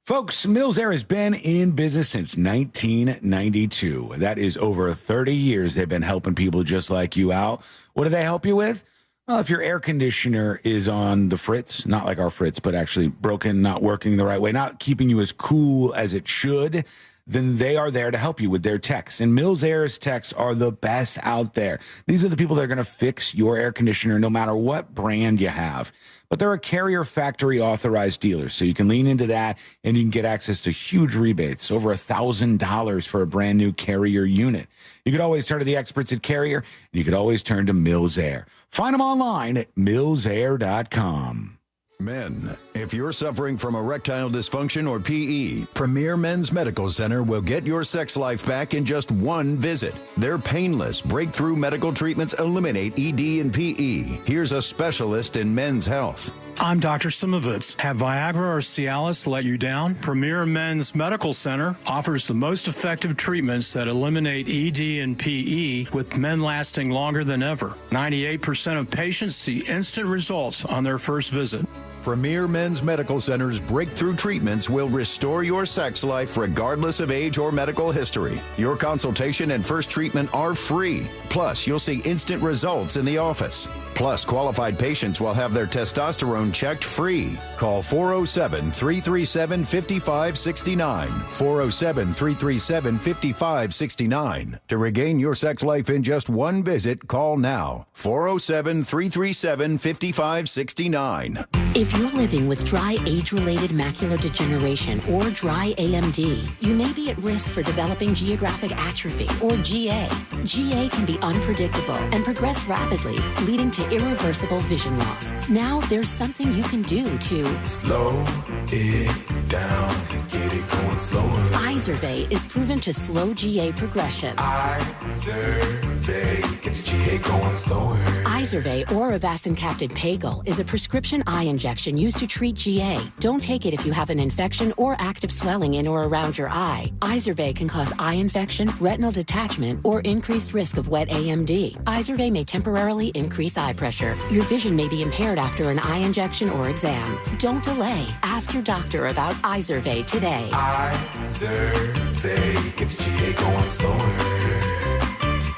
Folks, Mills Air has been in business since 1992. That is over 30 years they've been helping people just like you out. What do they help you with? Well, if your air conditioner is on the Fritz, not like our Fritz, but actually broken, not working the right way, not keeping you as cool as it should, then they are there to help you with their techs. And Mills Air's techs are the best out there. These are the people that are going to fix your air conditioner no matter what brand you have. But they're a Carrier factory authorized dealer, so you can lean into that and you can get access to huge rebates, over $1,000 for a brand new Carrier unit. You could always turn to the experts at Carrier, and you could always turn to Mills Air. Find them online at millsair.com. Men, if you're suffering from erectile dysfunction or PE, Premier Men's Medical Center will get your sex life back in just one visit. Their painless, breakthrough medical treatments eliminate ED and PE. Here's a specialist in men's health. I'm Dr. Simovitz. Have Viagra or Cialis let you down? Premier Men's Medical Center offers the most effective treatments that eliminate ED and PE, with men lasting longer than ever. 98% of patients see instant results on their first visit. Premier Men's Medical Center's breakthrough treatments will restore your sex life regardless of age or medical history. Your consultation and first treatment are free. Plus, you'll see instant results in the office. Plus, qualified patients will have their testosterone checked free. Call 407-337-5569. 407-337-5569. To regain your sex life in just one visit, call now. 407-337-5569. If you're living with dry age-related macular degeneration or dry AMD, you may be at risk for developing geographic atrophy or GA. GA can be unpredictable and progress rapidly, leading to irreversible vision loss. Now there's something you can do to slow it down and get it going slower. Izervay is proven to slow GA progression. Izervay gets GA going slower. Izervay or avacincaptad Pagel is a prescription eye injection used to treat GA. Don't take it if you have an infection or active swelling in or around your eye. Izervay can cause eye infection, retinal detachment, or increased risk of wet AMD. Izervay may temporarily increase eye pressure. Your vision may be impaired after an eye injection or exam. Don't delay. Ask your doctor about Izervay today. Izervay gets GA going slower.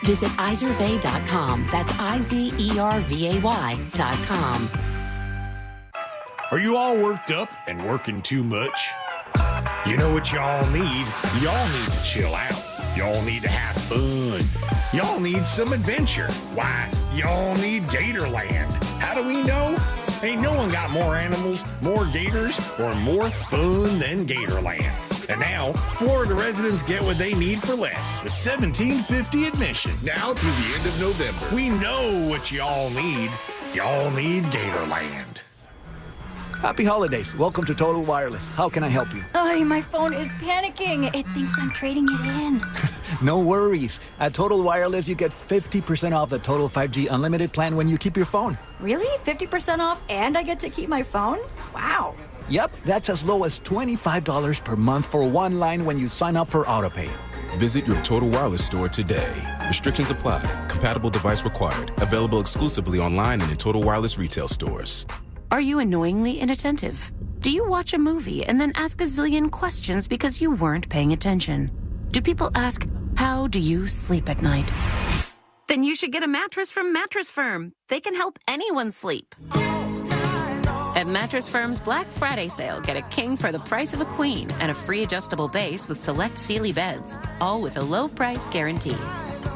Visit Izervay.com. That's IZERVAY.com. Are you all worked up and working too much? You know what y'all need? Y'all need to chill out. Y'all need to have fun. Y'all need some adventure. Why? Y'all need Gatorland. How do we know? Ain't no one got more animals, more gators, or more fun than Gatorland. And now, Florida residents get what they need for less with $17.50 admission. Now through the end of November. We know what y'all need. Y'all need Gatorland. Happy holidays. Welcome to Total Wireless. How can I help you? Oh, my phone is panicking. It thinks I'm trading it in. No worries. At Total Wireless, you get 50% off the Total 5G Unlimited plan when you keep your phone. Really? 50% off and I get to keep my phone? Wow. Yep, that's as low as $25 per month for one line when you sign up for AutoPay. Visit your Total Wireless store today. Restrictions apply. Compatible device required. Available exclusively online and in Total Wireless retail stores. Are you annoyingly inattentive? Do you watch a movie and then ask a zillion questions because you weren't paying attention? Do people ask, how do you sleep at night? Then you should get a mattress from Mattress Firm. They can help anyone sleep. At Mattress Firm's Black Friday sale, get a king for the price of a queen and a free adjustable base with select Sealy beds, all with a low price guarantee.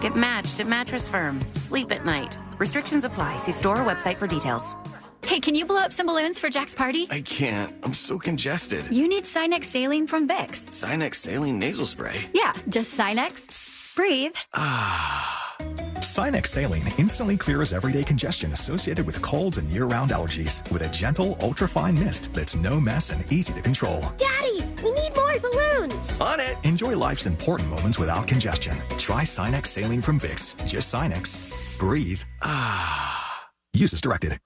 Get matched at Mattress Firm. Sleep at night. Restrictions apply. See store or website for details. Hey, can you blow up some balloons for Jack's party? I can't. I'm so congested. You need Sinex Saline from Vicks. Sinex Saline nasal spray. Yeah, just Sinex. Breathe. Sinex Saline instantly clears everyday congestion associated with colds and year-round allergies with a gentle, ultra-fine mist that's no mess and easy to control. Daddy, we need more balloons. On it. Enjoy life's important moments without congestion. Try Sinex Saline from Vicks. Just Sinex. Breathe. Use as directed.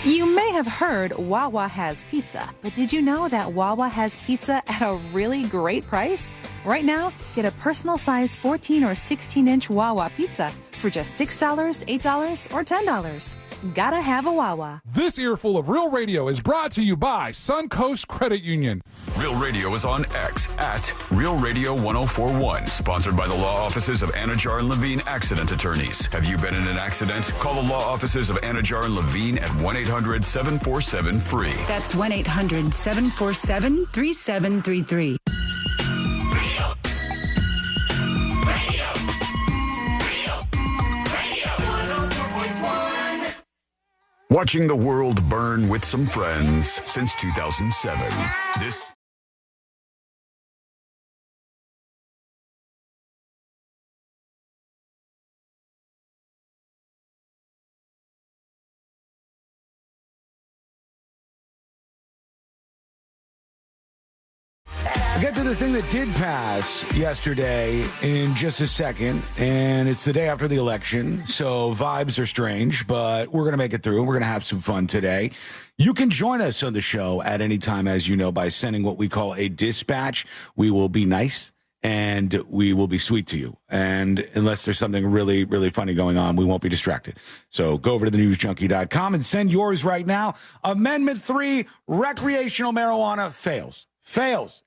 You may have heard Wawa has pizza, but did you know that Wawa has pizza at a really great price? Right now, get a personal size 14 or 16-inch Wawa pizza for just $6, $8, or $10. Gotta have a Wawa. This earful of Real Radio is brought to you by Suncoast Credit Union. Real Radio is on X at Real Radio 1041. Sponsored by the law offices of Anajar and Levine Accident Attorneys. Have you been in an accident? Call the law offices of Anajar and Levine at 1-800-747-FREE. That's 1-800-747-3733. Watching the world burn with some friends since 2007. This We'll get to the thing that did pass yesterday in just a second, and it's the day after the election, so vibes are strange, but we're going to make it through. We're going to have some fun today. You can join us on the show at any time, as you know, by sending what we call a dispatch. We will be nice, and we will be sweet to you. And unless there's something really, really funny going on, we won't be distracted. So go over to thenewsjunkie.com and send yours right now. Amendment 3, recreational marijuana fails.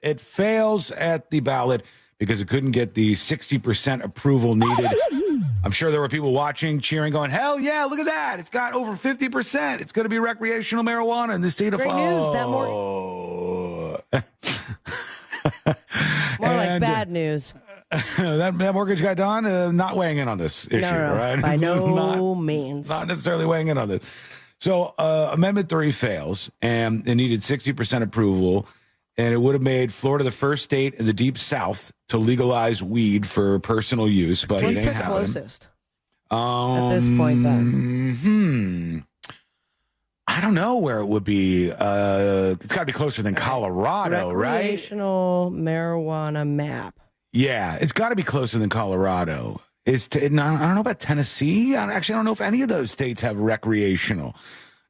It fails at the ballot because it couldn't get the 60% approval needed. I'm sure there were people watching, cheering, going, hell yeah, look at that. It's got over 50%. It's going to be recreational marijuana in the state of Florida. Great news that more like bad news. that mortgage guy, Don, not weighing in on this issue, no, right? By no means. Not necessarily weighing in on this. So Amendment 3 fails, and it needed 60% approval. And it would have made Florida the first state in the deep South to legalize weed for personal use, but it ain't happening. What's the closest at this point, then? I don't know where it would be. It's got to be closer than Colorado, right? Recreational marijuana map. Yeah, it's got to be closer than Colorado. I don't know about Tennessee. I don't know if any of those states have recreational.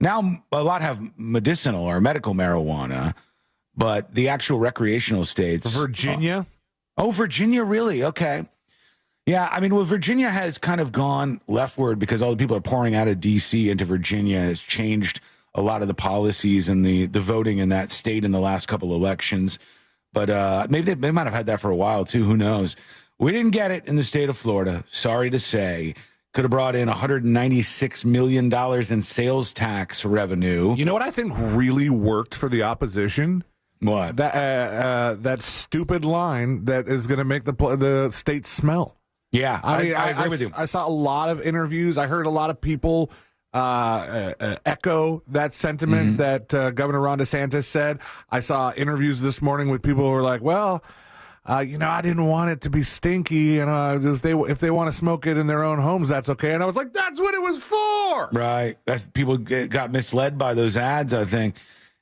Now, a lot have medicinal or medical marijuana, but the actual recreational states. Virginia? Virginia, really? Okay. Yeah, I mean, Virginia has kind of gone leftward because all the people are pouring out of D.C. into Virginia. Has changed a lot of the policies and the voting in that state in the last couple elections. But maybe they might have had that for a while, too. Who knows? We didn't get it in the state of Florida. Sorry to say. Could have brought in $196 million in sales tax revenue. You know what I think really worked for the opposition? What? That stupid line that is going to make the state smell. Yeah, I agree with you. I saw a lot of interviews. I heard a lot of people echo that sentiment that Governor Ron DeSantis said. I saw interviews this morning with people who were like, well, I didn't want it to be stinky, and if they want to smoke it in their own homes, that's okay. And I was like, that's what it was for. Right. People got misled by those ads, I think.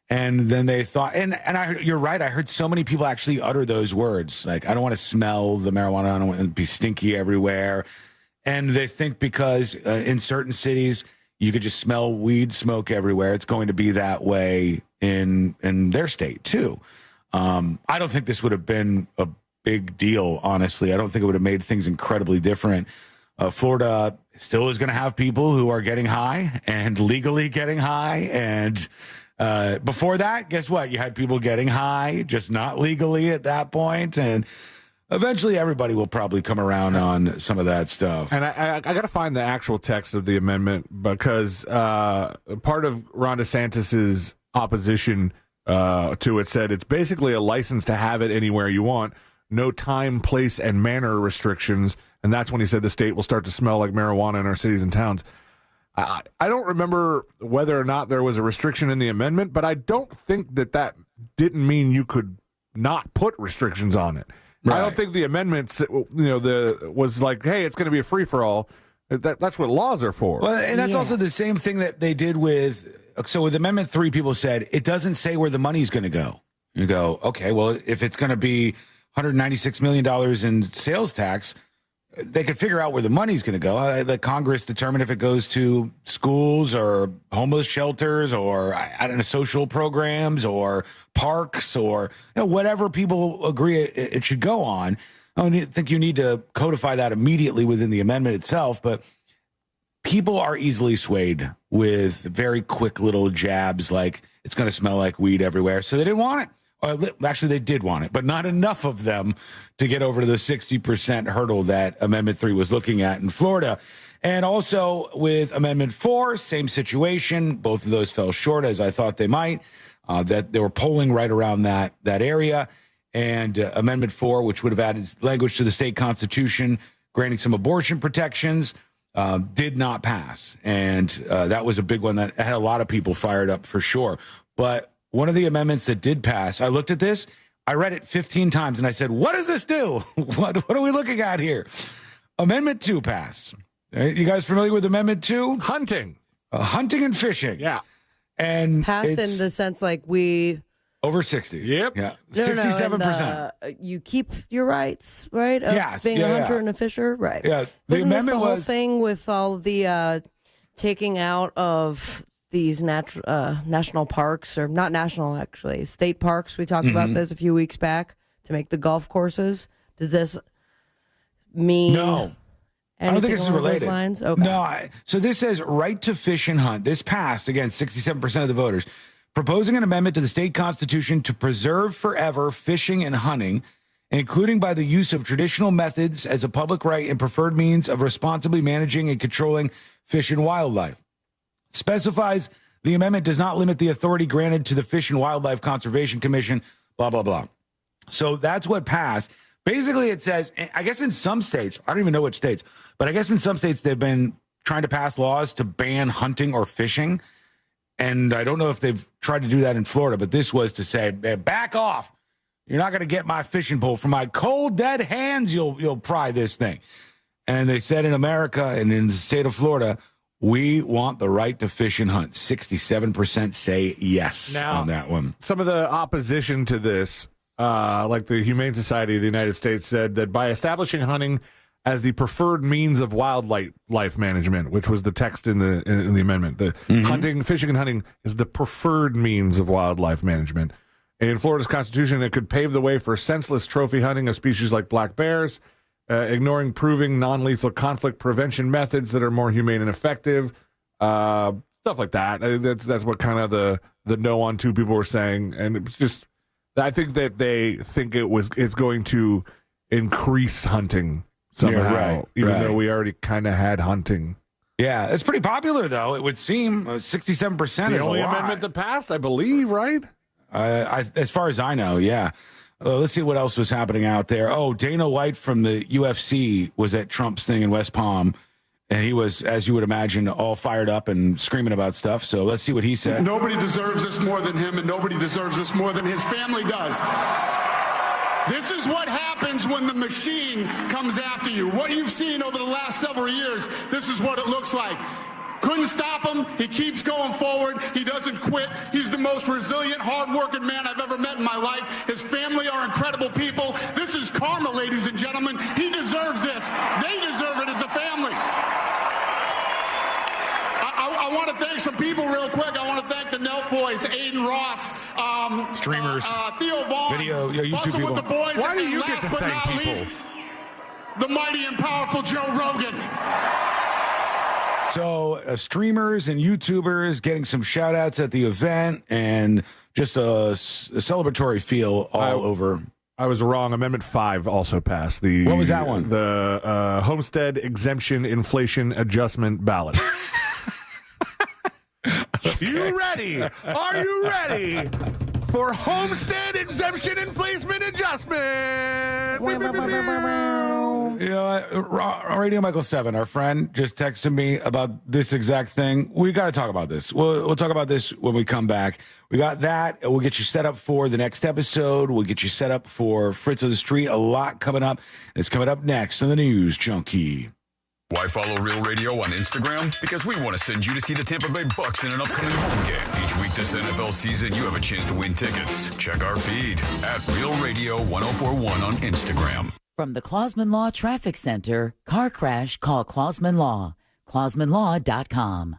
And then they thought, you're right. I heard so many people actually utter those words. Like, I don't want to smell the marijuana. I don't want it to be stinky everywhere. And they think because in certain cities, you could just smell weed smoke everywhere. It's going to be that way in their state, too. I don't think this would have been a big deal, honestly. I don't think it would have made things incredibly different. Florida still is going to have people who are getting high and legally getting high. And before that, guess what? You had people getting high, just not legally at that point. And eventually everybody will probably come around on some of that stuff. And I got to find the actual text of the amendment because part of Ron DeSantis's opposition to it said it's basically a license to have it anywhere you want, no time, place, and manner restrictions. And that's when he said the state will start to smell like marijuana in our cities and towns. I don't remember whether or not there was a restriction in the amendment, but I don't think that didn't mean you could not put restrictions on it. Right. I don't think the amendments, was like, hey, it's going to be a free for all. That's what laws are for. Well, and that's also the same thing that they did with. So with Amendment 3, people said it doesn't say where the money's going to go. You go, okay, well, if it's going to be $196 million in sales tax, they could figure out where the money's going to go. Let Congress determine if it goes to schools or homeless shelters or, I don't know, social programs or parks or whatever people agree it should go on. I don't think you need to codify that immediately within the amendment itself, but people are easily swayed with very quick little jabs like it's going to smell like weed everywhere. So they didn't want it. Actually, they did want it, but not enough of them to get over the 60% hurdle that Amendment 3 was looking at in Florida. And also with Amendment 4, same situation. Both of those fell short, as I thought they might. That they were polling right around that area. And Amendment 4, which would have added language to the state constitution, granting some abortion protections, did not pass. And that was a big one that had a lot of people fired up for sure. But one of the amendments that did pass, I looked at this, I read it 15 times, and I said, what does this do? What are we looking at here? Amendment 2 passed. You guys familiar with Amendment 2? Hunting. Hunting and fishing. Yeah. And passed in the sense like we... Over 60. Yep. Yeah. 67%. You keep your rights, right? Of being a hunter and a fisher, right? Yeah. The amendment was the whole thing with all the taking out of these national parks, or not national, actually, state parks. We talked about this a few weeks back to make the golf courses. Does this mean? No. I don't think this is related. Lines? Okay. No. So this says right to fish and hunt. This passed, again, 67% of the voters. Proposing an amendment to the state constitution to preserve forever fishing and hunting, including by the use of traditional methods as a public right and preferred means of responsibly managing and controlling fish and wildlife. Specifies the amendment does not limit the authority granted to the Fish and Wildlife Conservation Commission, blah, blah, blah. So that's what passed. Basically, it says, I guess in some states, I don't even know which states, but I guess in some states they've been trying to pass laws to ban hunting or fishing. And I don't know if they've tried to do that in Florida, but this was to say, back off. You're not going to get my fishing pole. From my cold, dead hands, you'll pry this thing. And they said in America and in the state of Florida, we want the right to fish and hunt. 67% say yes on that one. Some of the opposition to this, like the Humane Society of the United States, said that by establishing hunting as the preferred means of wildlife management, which was the text in the amendment. The hunting, fishing, and hunting is the preferred means of wildlife management. In Florida's constitution, it could pave the way for senseless trophy hunting of species like black bears, ignoring proving non-lethal conflict prevention methods that are more humane and effective, stuff like that. That's what kind of the no on two people were saying, and it's just, I think that they think it's going to increase hunting somehow, even though we already kind of had hunting. Yeah, it's pretty popular, though. It would seem 67% is the only amendment that passed, I believe, right? As far as I know, yeah. Let's see what else was happening out there. Oh, Dana White from the UFC was at Trump's thing in West Palm, and he was, as you would imagine, all fired up and screaming about stuff. So let's see what he said. Nobody deserves this more than him, and nobody deserves this more than his family does. This is what happens when the machine comes after you. What you've seen over the last several years, this is what it looks like. Couldn't stop him. He keeps going forward. He doesn't quit. He's the most resilient, hard-working man I've ever met in my life. His family are incredible people. This is karma, ladies and gentlemen. He deserves this. They deserve it as a family. I want to thank some people real quick. I want to thank the Nelk Boys, Aiden Ross, streamers, Theo Vaughn, YouTube people. With the boys. Why do you get to thank people? Least, the mighty and powerful Joe Rogan. So streamers and YouTubers getting some shout outs at the event, and just a celebratory feel all over. I was wrong. Amendment 5 also passed. What was that one? The Homestead Exemption Inflation Adjustment Ballot. Yes. You ready? Are you ready for Homestead Exemption Inflation Adjustment? You know, Radio Michael 7, our friend, just texted me about this exact thing. We got to talk about this. We'll talk about this when we come back. We got that. We'll get you set up for the next episode. We'll get you set up for Fritz of the Street. A lot coming up. It's coming up next in the News Junkie. Why follow Real Radio on Instagram? Because we want to send you to see the Tampa Bay Bucks in an upcoming home game. Each week this NFL season, you have a chance to win tickets. Check our feed at Real Radio 1041 on Instagram. From the Clausman Law Traffic Center, car crash, call Clausman Law. ClausmanLaw.com.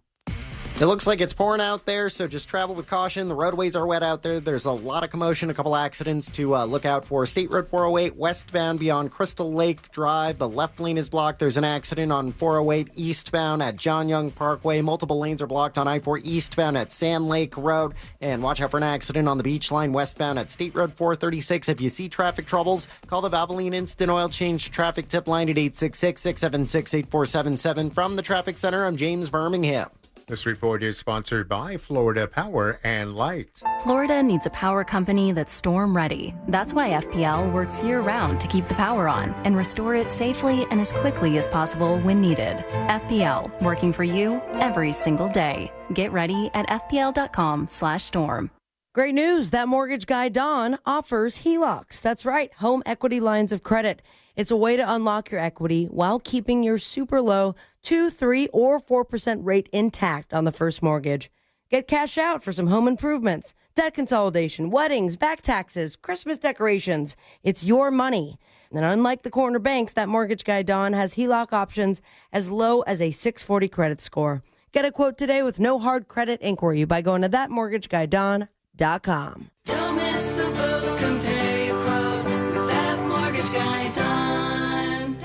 It looks like it's pouring out there, so just travel with caution. The roadways are wet out there. There's a lot of commotion, a couple accidents to look out for. State Road 408 westbound beyond Crystal Lake Drive. The left lane is blocked. There's an accident on 408 eastbound at John Young Parkway. Multiple lanes are blocked on I-4 eastbound at Sand Lake Road. And watch out for an accident on the Beach Line westbound at State Road 436. If you see traffic troubles, call the Valvoline Instant Oil Change traffic tip line at 866-676-8477. From the Traffic Center, I'm James Birmingham. This report is sponsored by Florida Power and Light. Florida needs a power company that's storm ready. That's why FPL works year-round to keep the power on and restore it safely and as quickly as possible when needed. FPL, working for you every single day. Get ready at fpl.com/storm. Great news. That mortgage guy, Don, offers HELOCs. That's right, home equity lines of credit. It's a way to unlock your equity while keeping your super low 2%, 3%, or 4% rate intact on the first mortgage. Get cash out for some home improvements, debt consolidation, weddings, back taxes, Christmas decorations. It's your money. And unlike the corner banks, that mortgage guy, Don, has HELOC options as low as a 640 credit score. Get a quote today with no hard credit inquiry by going to thatmortgageguyDon.com. Don't miss the boat, compare your quote with thatmortgageguyDon.com.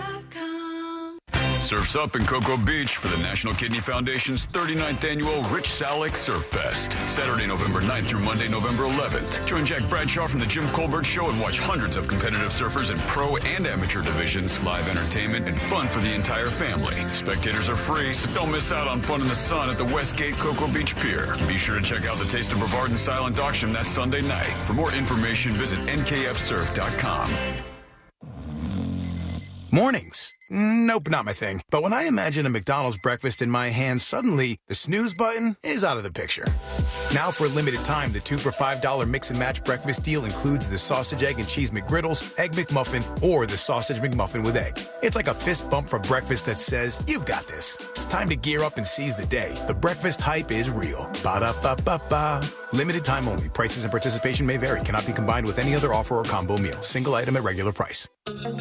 Surf's up in Cocoa Beach for the National Kidney Foundation's 39th annual Rich Salick Surf Fest. Saturday, November 9th through Monday, November 11th. Join Jack Bradshaw from the Jim Colbert Show and watch hundreds of competitive surfers in pro and amateur divisions, live entertainment, and fun for the entire family. Spectators are free, so don't miss out on fun in the sun at the Westgate Cocoa Beach Pier. Be sure to check out the Taste of Brevard and silent auction that Sunday night. For more information, visit nkfsurf.com. Mornings. Nope, not my thing. But when I imagine a McDonald's breakfast in my hand, suddenly the snooze button is out of the picture. Now for a limited time, the 2 for $5 mix and match breakfast deal includes the sausage, egg, and cheese McGriddles, egg McMuffin, or the sausage McMuffin with egg. It's like a fist bump for breakfast that says, you've got this. It's time to gear up and seize the day. The breakfast hype is real. Ba-da-ba-ba-ba. Limited time only. Prices and participation may vary. Cannot be combined with any other offer or combo meal. Single item at regular price.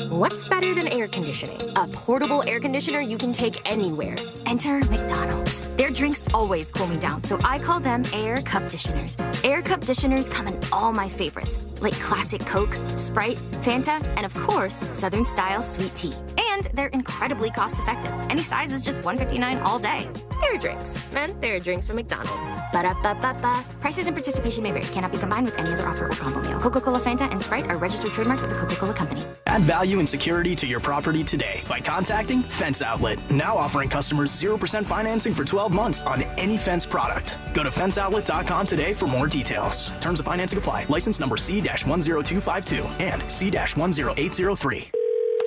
What's better than air conditioning? A portable air conditioner you can take anywhere. Enter McDonald's. Their drinks always cool me down, so I call them Air Cup Disheners. Air Cup Disheners come in all my favorites, like classic Coke, Sprite, Fanta, and of course, Southern Style Sweet Tea. And they're incredibly cost-effective. Any size is just $1.59 all day. Air drinks. And they're drinks from McDonald's. Ba-da-ba-ba-ba. Prices and participation may vary. Cannot be combined with any other offer or combo meal. Coca-Cola, Fanta, and Sprite are registered trademarks of the Coca-Cola Company. Add value and security to your property today by contacting Fence Outlet. Now offering customers 0% financing for 12 months on any Fence product. Go to fenceoutlet.com today for more details. Terms of financing apply. License number C-10252 and C-10803.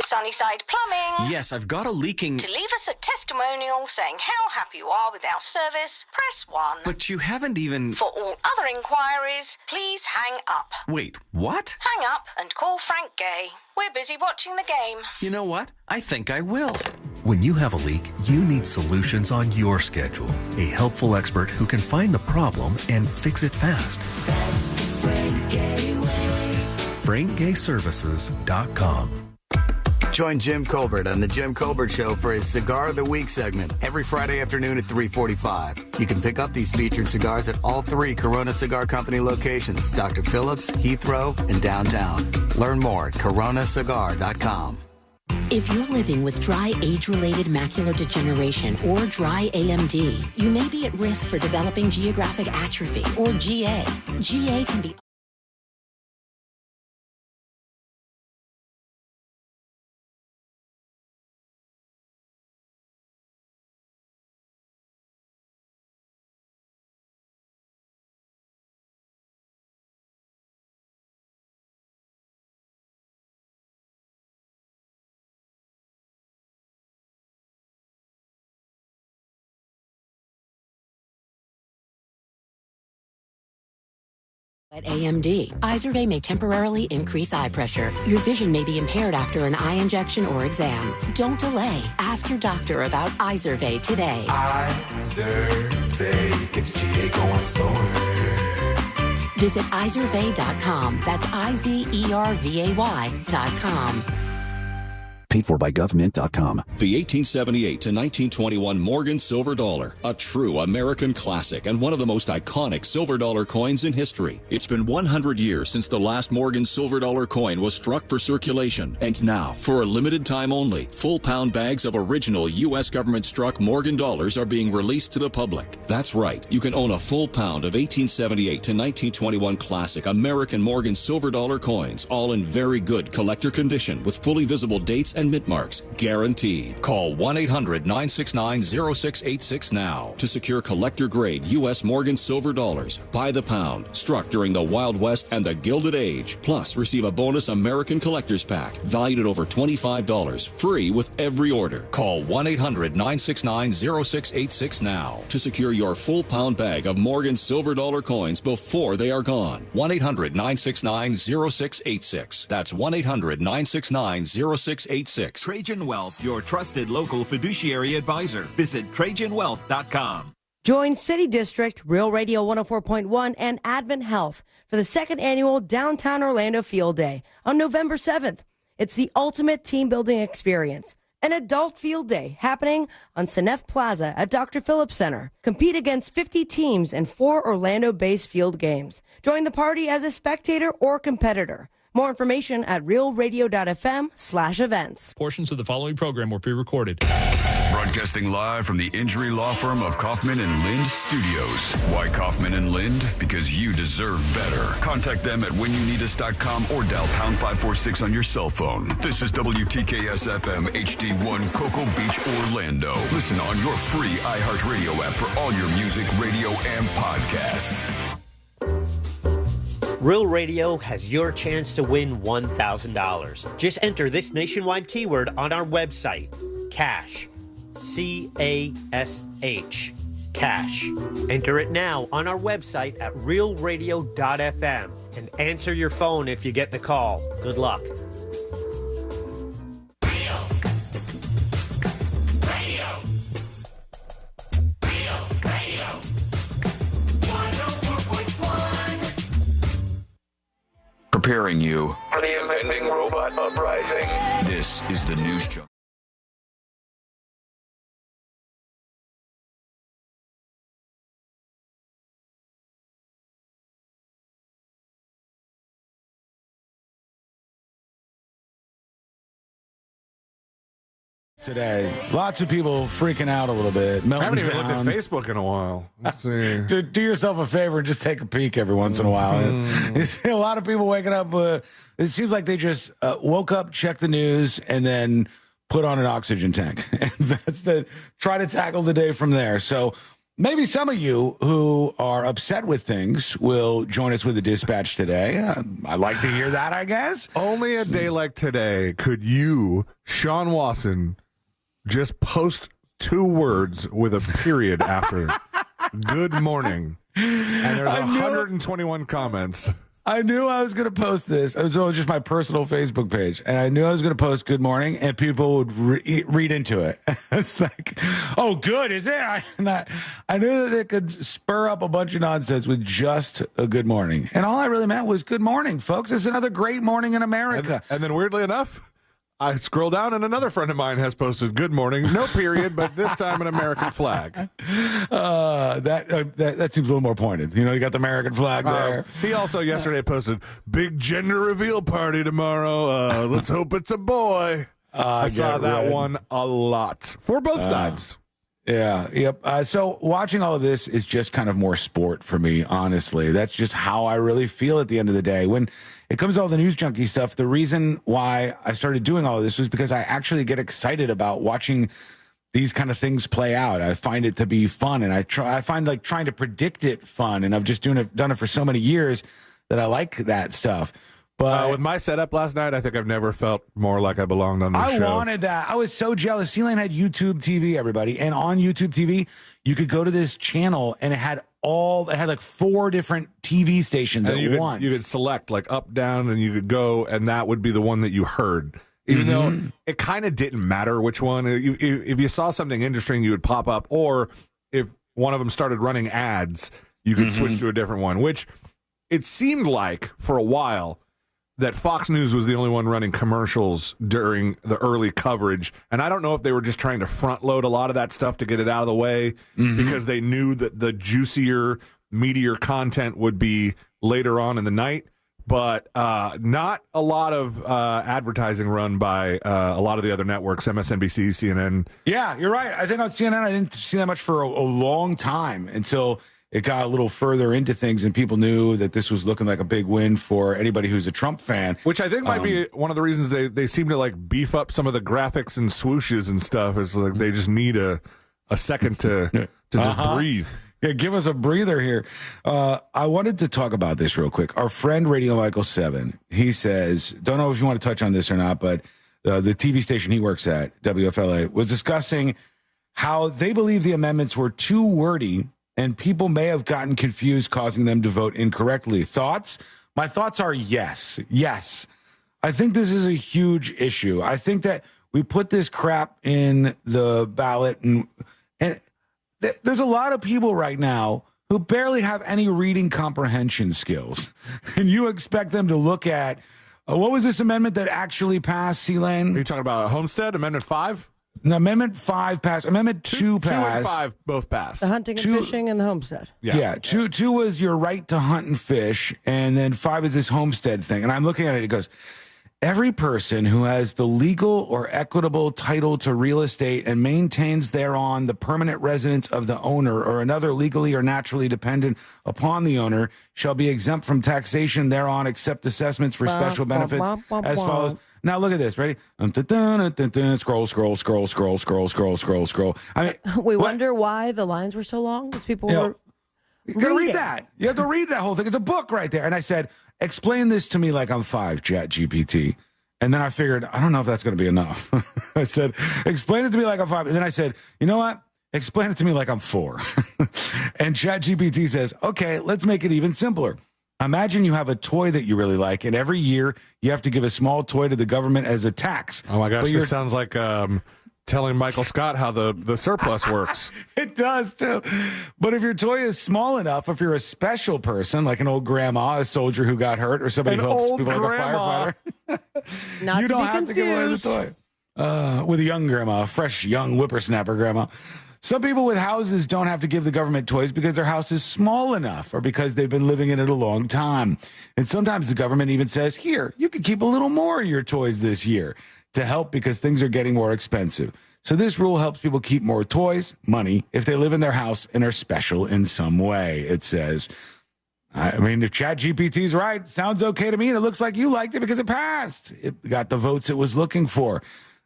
Sunnyside Plumbing. Yes, I've got a leaking... To leave us a testimonial saying how happy you are with our service, press 1. But you haven't even... For all other inquiries, please hang up. Wait, what? Hang up and call Frank Gay. We're busy watching the game. You know what? I think I will. When you have a leak, you need solutions on your schedule. A helpful expert who can find the problem and fix it fast. That's the Frank Gay way. FrankGayServices.com. Join Jim Colbert on The Jim Colbert Show for his Cigar of the Week segment every Friday afternoon at 3:45. You can pick up these featured cigars at all 3 Corona Cigar Company locations, Dr. Phillips, Heathrow, and downtown. Learn more at coronacigar.com. If you're living with dry age-related macular degeneration or dry AMD, you may be at risk for developing geographic atrophy or GA. GA can be... At AMD, Izervay may temporarily increase eye pressure. Your vision may be impaired after an eye injection or exam. Don't delay. Ask your doctor about Izervay today. Izervay gets GA going slower. Visit Izervay.com. That's IZERVAY.com. Paid for by GovMint.com. The 1878 to 1921 Morgan Silver Dollar, a true American classic and one of the most iconic silver dollar coins in history. It's been 100 years since the last Morgan Silver Dollar coin was struck for circulation, and now, for a limited time only, full pound bags of original U.S. government-struck Morgan dollars are being released to the public. That's right, you can own a full pound of 1878 to 1921 classic American Morgan Silver Dollar coins, all in very good collector condition with fully visible dates and mint marks, guaranteed. Call 1-800-969-0686 now to secure collector-grade U.S. Morgan Silver Dollars by the pound, struck during the Wild West and the Gilded Age. Plus, receive a bonus American Collector's Pack valued at over $25, free with every order. Call 1-800-969-0686 now to secure your full pound bag of Morgan Silver Dollar coins before they are gone. 1-800-969-0686. That's 1-800-969-0686. Trajan Wealth, your trusted local fiduciary advisor. Visit TrajanWealth.com. Join City District, Real Radio 104.1, and Advent Health for the second annual Downtown Orlando Field Day on November 7th. It's the ultimate team building experience. An adult field day happening on Senef Plaza at Dr. Phillips Center. Compete against 50 teams and 4 Orlando-based field games. Join the party as a spectator or competitor. More information at realradio.fm/events. Portions of the following program were pre-recorded. Broadcasting live from the injury law firm of Kaufman and Lind Studios. Why Kaufman and Lind? Because you deserve better. Contact them at whenyouneedus.com or dial pound 546 on your cell phone. This is WTKS-FM HD1 Cocoa Beach, Orlando. Listen on your free iHeartRadio app for all your music, radio, and podcasts. Real Radio has your chance to win $1,000. Just enter this nationwide keyword on our website, CASH. C-A-S-H. Cash. Enter it now on our website at realradio.fm and answer your phone if you get the call. Good luck. Preparing you For the impending robot uprising. This is the News Jump. today. Lots of people freaking out a little bit. I haven't even looked at Facebook in a while. Let's see. Do yourself a favor and just take a peek every once in a while. A lot of people waking up. It seems like they just woke up, checked the news, and then put on an oxygen tank. And that's try to tackle the day from there. So maybe some of you who are upset with things will join us with the dispatch today. I'd like to hear that, I guess. Only a day like today could you, Sean Wasson, just post 2 words with a period after good morning. And there's 121 comments. I knew I was going to post this. It was just my personal Facebook page. And I knew I was going to post good morning, and people would read into it. It's like, oh, good, is it? I knew that it could spur up a bunch of nonsense with just a good morning. And all I really meant was good morning, folks. It's another great morning in America. And then weirdly enough, I scroll down and another friend of mine has posted good morning, no period, but this time an American flag. That seems a little more pointed. You got the American flag there. He also yesterday posted big gender reveal party tomorrow. Let's hope it's a boy. I saw that one a lot for both sides. Yeah, yep. So watching all of this is just kind of more sport for me, honestly. That's just how I really feel at the end of the day. When it comes to all the news junkie stuff, the reason why I started doing all of this was because I actually get excited about watching these kind of things play out. I find it to be fun, and I find like trying to predict it fun, and I've just done it for so many years that I like that stuff. But with my setup last night, I think I've never felt more like I belonged on this show. I wanted that. I was so jealous. C-Lane had YouTube TV, everybody. And on YouTube TV, you could go to this channel, and it had like 4 different TV stations at once. You could select like up, down, and you could go, and that would be the one that you heard. Even though it kind of didn't matter which one. If you saw something interesting, you would pop up. Or if one of them started running ads, you could switch to a different one, which it seemed like for a while that Fox News was the only one running commercials during the early coverage. And I don't know if they were just trying to front load a lot of that stuff to get it out of the way because they knew that the juicier, meatier content would be later on in the night. But not a lot of advertising run by a lot of the other networks, MSNBC, CNN. Yeah, you're right. I think on CNN, I didn't see that much for a long time until it got a little further into things, and people knew that this was looking like a big win for anybody who's a Trump fan. Which I think might be one of the reasons they seem to like beef up some of the graphics and swooshes and stuff. It's like they just need a second to just breathe. Yeah, give us a breather here. I wanted to talk about this real quick. Our friend Radio Michael 7, he says, don't know if you want to touch on this or not, but the TV station he works at, WFLA, was discussing how they believe the amendments were too wordy and people may have gotten confused, causing them to vote incorrectly. Thoughts? My thoughts are yes. Yes. I think this is a huge issue. I think that we put this crap in the ballot, and there's a lot of people right now who barely have any reading comprehension skills. And you expect them to look at, what was this amendment that actually passed, C-Lane? Are you talking about Homestead, Amendment 5? No, Amendment 5 passed. Amendment 2 passed. 2 and 5 both passed. The hunting and fishing and the homestead. Yeah. Two was your right to hunt and fish, and then 5 is this homestead thing. And I'm looking at it, it goes, every person who has the legal or equitable title to real estate and maintains thereon the permanent residence of the owner or another legally or naturally dependent upon the owner shall be exempt from taxation thereon except assessments for special benefits as follows. Now look at this. Ready? Scroll, scroll, scroll, scroll, scroll, scroll, scroll, scroll. I mean, we wonder why the lines were so long because people were. You gotta read that. You have to read that whole thing. It's a book right there. And I said, explain this to me like I'm 5, ChatGPT. And then I figured, I don't know if that's going to be enough. I said, explain it to me like I'm 5. And then I said, you know what? Explain it to me like I'm 4. And ChatGPT says, okay, let's make it even simpler. Imagine you have a toy that you really like, and every year you have to give a small toy to the government as a tax. Oh, my gosh, this sounds like telling Michael Scott how the surplus works. It does, too. But if your toy is small enough, if you're a special person, like an old grandma, a soldier who got hurt, or somebody who helps people like a firefighter, Not you to don't be have confused. to give away the toy. With a young grandma, a fresh, young whippersnapper grandma. Some people with houses don't have to give the government toys because their house is small enough or because they've been living in it a long time. And sometimes the government even says, here, you can keep a little more of your toys this year to help because things are getting more expensive. So this rule helps people keep more toys, money, if they live in their house and are special in some way, it says. I mean, if ChatGPT's right, sounds okay to me, and it looks like you liked it because it passed. It got the votes it was looking for.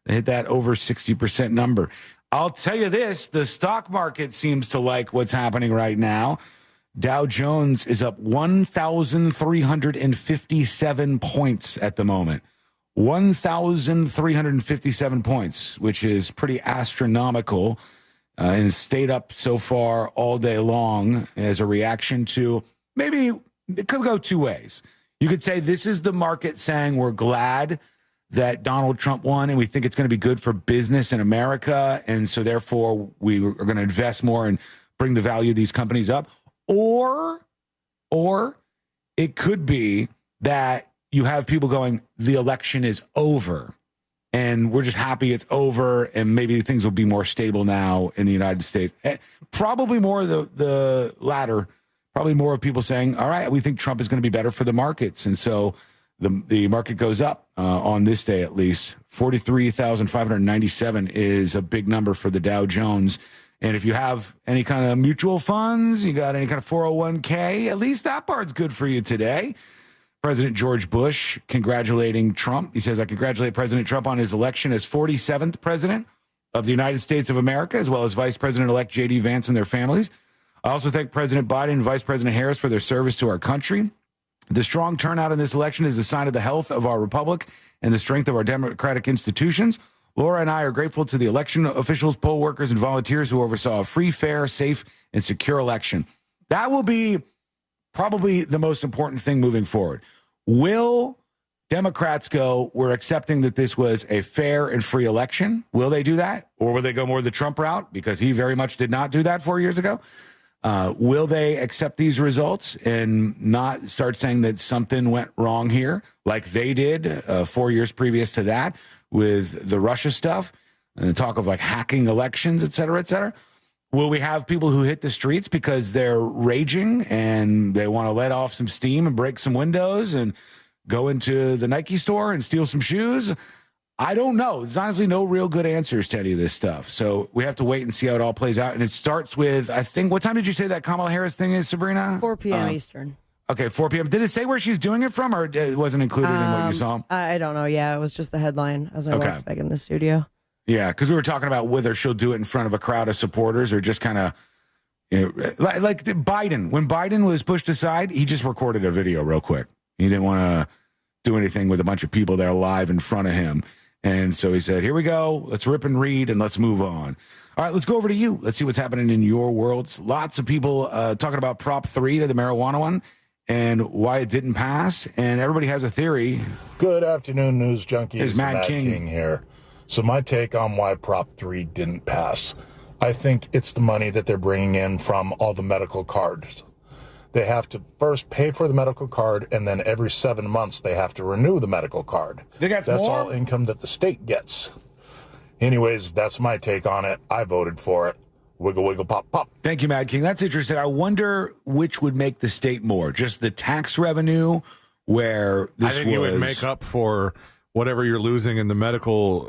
They hit that over 60% number. I'll tell you this, the stock market seems to like what's happening right now. Dow Jones is up 1,357 points at the moment. 1,357 points, which is pretty astronomical, and stayed up so far all day long as a reaction to, maybe it could go two ways. You could say this is the market saying we're glad that Donald Trump won and we think it's going to be good for business in America, and so therefore we are going to invest more and bring the value of these companies up. Or it could be that you have people going, the election is over and we're just happy it's over and maybe things will be more stable now in the United States. Probably more the latter, probably more of people saying, all right, we think Trump is going to be better for the markets. And so the market goes up on this day at least. 43,597 is a big number for the Dow Jones. And if you have any kind of mutual funds, you got any kind of 401k, at least that part's good for you today. President George Bush congratulating Trump. He says, I congratulate President Trump on his election as 47th president of the United States of America, as well as Vice President-elect J.D. Vance and their families. I also thank President Biden and Vice President Harris for their service to our country. The strong turnout in this election is a sign of the health of our republic and the strength of our democratic institutions. Laura and I are grateful to the election officials, poll workers, and volunteers who oversaw a free, fair, safe, and secure election. That will be probably the most important thing moving forward. Will Democrats go, we're accepting that this was a fair and free election? Will they do that? Or will they go more the Trump route? Because he very much did not do that 4 years ago. Will they accept these results and not start saying that something went wrong here like they did 4 years previous to that with the Russia stuff and the talk of like hacking elections, et cetera, et cetera? Will we have people who hit the streets because they're raging and they want to let off some steam and break some windows and go into the Nike store and steal some shoes? I don't know. There's honestly no real good answers to any of this stuff. So we have to wait and see how it all plays out. And it starts with, I think, what time did you say that Kamala Harris thing is, Sabrina? 4 p.m. Eastern. Okay, 4 p.m. Did it say where she's doing it from, or it wasn't included in what you saw? I don't know. Yeah, it was just the headline as I walked back in the studio. Yeah, because we were talking about whether she'll do it in front of a crowd of supporters or just kind of, like Biden. When Biden was pushed aside, he just recorded a video real quick. He didn't want to do anything with a bunch of people there live in front of him. And so he said, here we go. Let's rip and read and let's move on. All right, let's go over to you. Let's see what's happening in your worlds. Lots of people talking about Prop 3, the marijuana one, and why it didn't pass. And everybody has a theory. Good afternoon, News Junkies. It's Matt King here. So my take on why Prop 3 didn't pass. I think it's the money that they're bringing in from all the medical cards. They have to first pay for the medical card, and then every 7 months they have to renew the medical card. That's more? All income that the state gets. Anyways, that's my take on it. I voted for it. Wiggle, wiggle, pop, pop. Thank you, Mad King. That's interesting. I wonder which would make the state more. Just the tax revenue, where this I think you would make up for whatever you're losing in the medical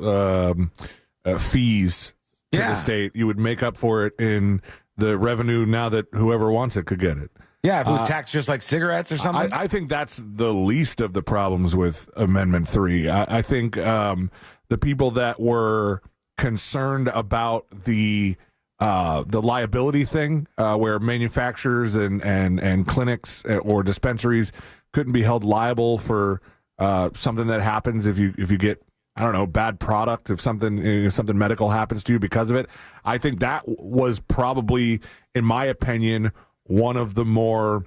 fees to the state. You would make up for it in the revenue now that whoever wants it could get it. Yeah, if it was taxed just like cigarettes or something. I think that's the least of the problems with Amendment 3. I think the people that were concerned about the liability thing, where manufacturers and clinics or dispensaries couldn't be held liable for something that happens if you get, I don't know, bad product, if something medical happens to you because of it. I think that was probably, in my opinion, one of the more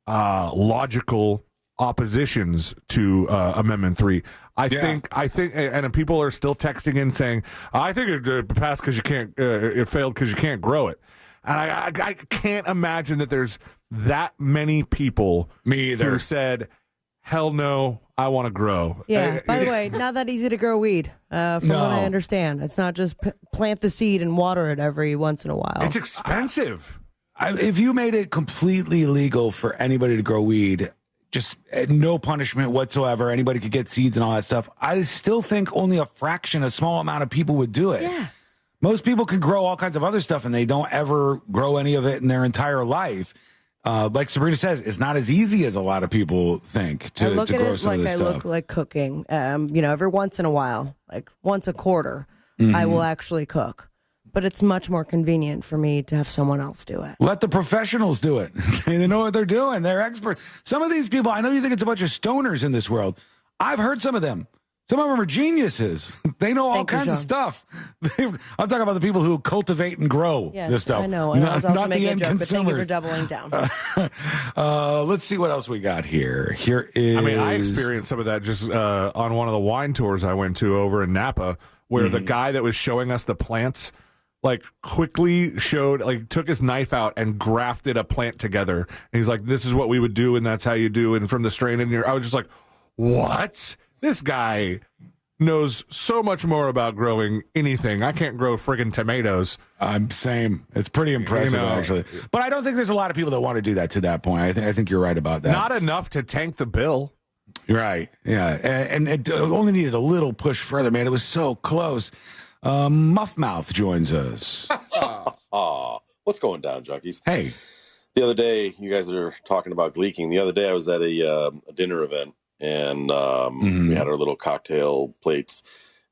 logical oppositions to Amendment 3. I think, and people are still texting in saying, I think it passed because you can't, it failed because you can't grow it. And I can't imagine that there's that many people who said, hell no, I want to grow. Yeah, by the way, not that easy to grow weed, from what I understand. It's not just plant the seed and water it every once in a while. It's expensive. If you made it completely illegal for anybody to grow weed, just no punishment whatsoever, anybody could get seeds and all that stuff, I still think only a small amount of people would do it. Yeah. Most people can grow all kinds of other stuff, and they don't ever grow any of it in their entire life. Like Sabrina says, it's not as easy as a lot of people think to grow some of this stuff. I look like cooking. Every once in a while, like once a quarter, I will actually cook. But it's much more convenient for me to have someone else do it. Let the professionals do it. They know what they're doing. They're experts. Some of these people, I know you think it's a bunch of stoners in this world. I've heard some of them. Some of them are geniuses. They know all kinds of stuff. I'm talking about the people who cultivate and grow this stuff. I know. And I was also making a joke, but thank you for consumers. doubling down. Let's see what else we got here. Here is... I experienced some of that just on one of the wine tours I went to over in Napa, where the guy that was showing us the plants quickly took his knife out and grafted a plant together. And he's like, this is what we would do, and that's how you do. And from the strain in here, I was just like, what? This guy knows so much more about growing anything. I can't grow friggin' tomatoes. Same. It's pretty impressive, actually. But I don't think there's a lot of people that want to do that to that point. I think you're right about that. Not enough to tank the bill. Right. Yeah. And it only needed a little push further, man. It was so close. Muffmouth joins us. What's going down, junkies? Hey. The other day, you guys are talking about gleeking. The other day, I was at a dinner event, and we had our little cocktail plates,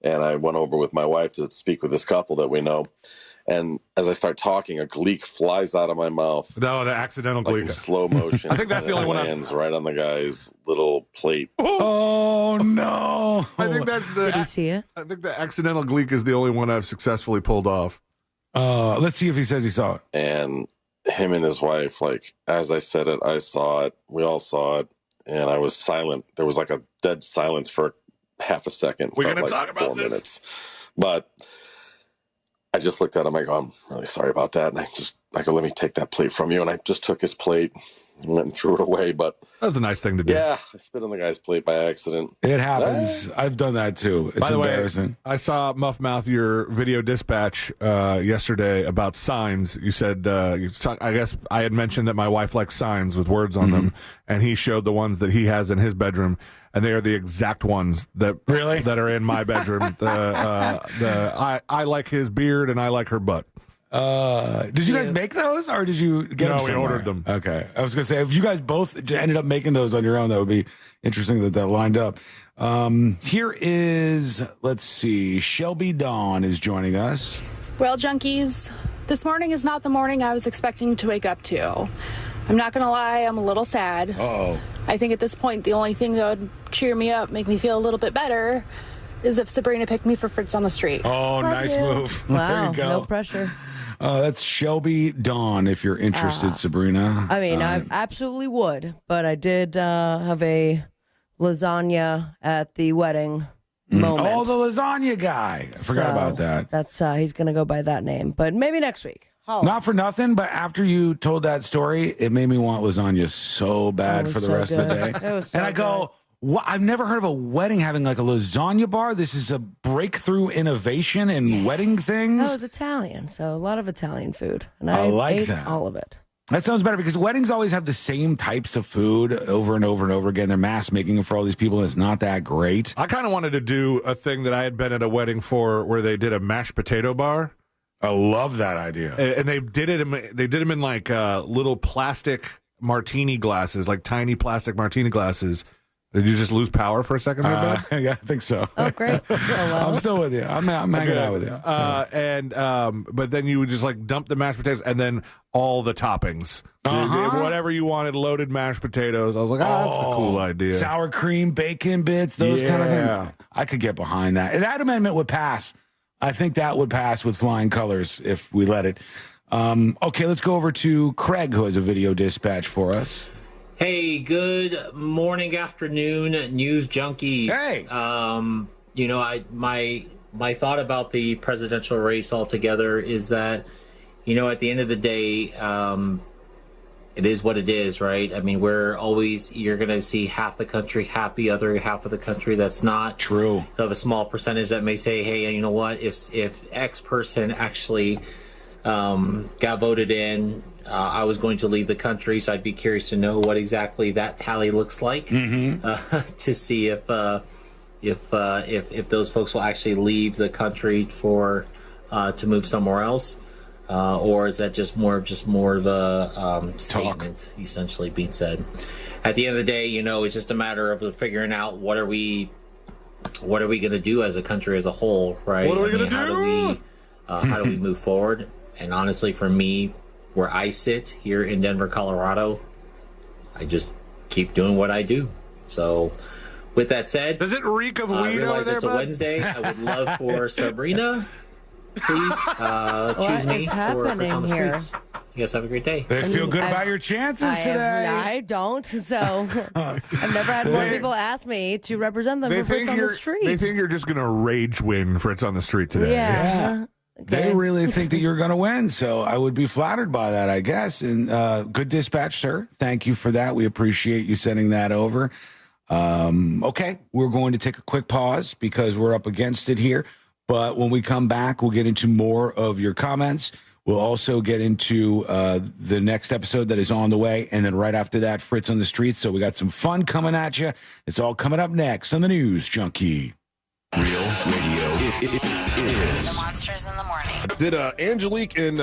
and I went over with my wife to speak with this couple that we know. And as I start talking, a gleek flies out of my mouth. No, the accidental gleek. In slow motion. I think that's the only one. Lands right on the guy's little plate. Oh, no. I think that's the... Did you see it? I think the accidental gleek is the only one I've successfully pulled off. Let's see if he says he saw it. And him and his wife, as I said it, I saw it. We all saw it. And I was silent. There was a dead silence for half a second. We're going to talk about 4 minutes. But I just looked at him. I go, I'm really sorry about that. And I go, let me take that plate from you. And I just took his plate and went and threw it away. But that was a nice thing to do. Yeah, I spit on the guy's plate by accident. It happens. I've done that too. It's embarrassing. Way, I saw Muffmouth, your video dispatch yesterday about signs. You said, I guess I had mentioned that my wife likes signs with words on them, and he showed the ones that he has in his bedroom, and they are the exact ones that are in my bedroom. I like his beard and I like her butt. Did you guys make those, or did you get them somewhere? We ordered them. Okay. I was going to say, if you guys both ended up making those on your own, that would be interesting that lined up. Here is, let's see, Shelby Dawn is joining us. Well, junkies, this morning is not the morning I was expecting to wake up to. I'm not going to lie, I'm a little sad. Uh-oh. I think at this point, the only thing that would cheer me up, make me feel a little bit better, is if Sabrina picked me for Fritz on the street. Oh, nice move. Wow, there you go. No pressure. That's Shelby Dawn, if you're interested, Sabrina. I mean, I absolutely would, but I did have a lasagna at the wedding moment. Oh, the lasagna guy. I forgot about that. That's he's going to go by that name, but maybe next week. Not for nothing, but after you told that story, it made me want lasagna so bad for the rest of the day. It was so and I go, what? I've never heard of a wedding having a lasagna bar. This is a breakthrough innovation in wedding things. I was Italian, so a lot of Italian food. And I like ate that. all of it. That sounds better because weddings always have the same types of food over and over and over again. They're mass making it for all these people, and it's not that great. I kind of wanted to do a thing that I had been at a wedding for where they did a mashed potato bar. I love that idea. And they did them in little plastic martini glasses, like tiny plastic martini glasses. Did you just lose power for a second there, bud? Yeah, I think so. Oh, great. I'm still with you. I'm hanging out with you. But then you would just dump the mashed potatoes and then all the toppings. Whatever you wanted, loaded mashed potatoes. I was like, that's a cool idea. Sour cream, bacon bits, those kind of things. I could get behind that. That amendment would pass. I think that would pass with flying colors if we let it. Okay, let's go over to Craig, who has a video dispatch for us. Hey, good morning, afternoon, news junkies. Hey. My thought about the presidential race altogether is that, at the end of the day, it is what it is, right? I mean, you're going to see half the country happy, other half of the country that's not. True. You have a small percentage that may say, hey, you know what, if X person actually got voted in, I was going to leave the country, so I'd be curious to know what exactly that tally looks like to see if those folks will actually leave the country for to move somewhere else, or is that just more of a statement essentially being said? At the end of the day, it's just a matter of figuring out what are we going to do as a country as a whole, right? What are we going to do? How do we move forward? And honestly, for me, where I sit here in Denver, Colorado, I just keep doing what I do. So, with that said, does it reek of weed I realize over there, it's a bud? Wednesday. I would love for Sabrina, please choose me for Fritz on the Streets. You guys have a great day. They feel good about your chances today. I don't. So I've never had more people ask me to represent them for Fritz on the Street. They think you're just going to rage win Fritz on the Street today. Yeah. They really think that you're going to win, so I would be flattered by that, I guess. And good dispatch, sir. Thank you for that. We appreciate you sending that over. Okay, we're going to take a quick pause because we're up against it here. But when we come back, we'll get into more of your comments. We'll also get into the next episode that is on the way. And then right after that, Fritz on the Streets. So we got some fun coming at you. It's all coming up next on the News Junkie. Real Radio. It is. The Monsters in the Morning. Did Angelique and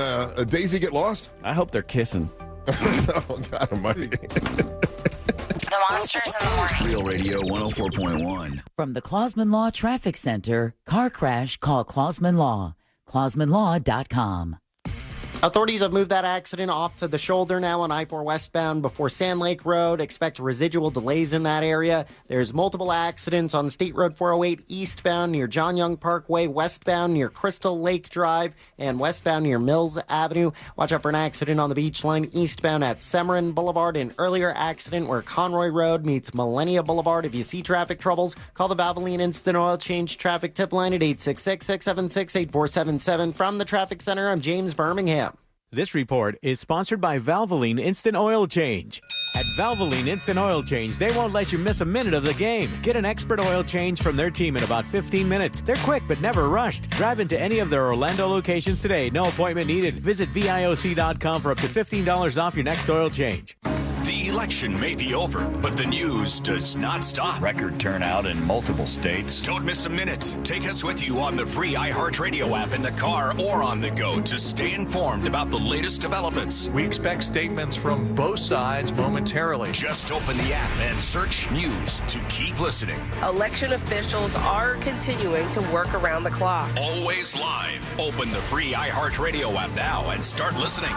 Daisy get lost? I hope they're kissing. Oh, God almighty. The Monsters in the Morning. Real Radio 104.1. From the Clausman Law Traffic Center, car crash, call Clausman Law. ClausmanLaw.com. Authorities have moved that accident off to the shoulder now on I-4 westbound before Sand Lake Road. Expect residual delays in that area. There's multiple accidents on State Road 408 eastbound near John Young Parkway, westbound near Crystal Lake Drive, and westbound near Mills Avenue. Watch out for an accident on the beach line eastbound at Semorin Boulevard. An earlier accident where Conroy Road meets Millennia Boulevard. If you see traffic troubles, call the Valvoline Instant Oil Change traffic tip line at 866-676-8477. From the Traffic Center, I'm James Birmingham. This report is sponsored by Valvoline Instant Oil Change. At Valvoline Instant Oil Change, they won't let you miss a minute of the game. Get an expert oil change from their team in about 15 minutes. They're quick but never rushed. Drive into any of their Orlando locations today. No appointment needed. Visit VIOC.com for up to $15 off your next oil change. The election may be over, but the news does not stop. Record turnout in multiple states. Don't miss a minute. Take us with you on the free iHeartRadio app in the car or on the go to stay informed about the latest developments. We expect statements from both sides momentarily. Just open the app and search news to keep listening. Election officials are continuing to work around the clock. Always live. Open the free iHeartRadio app now and start listening.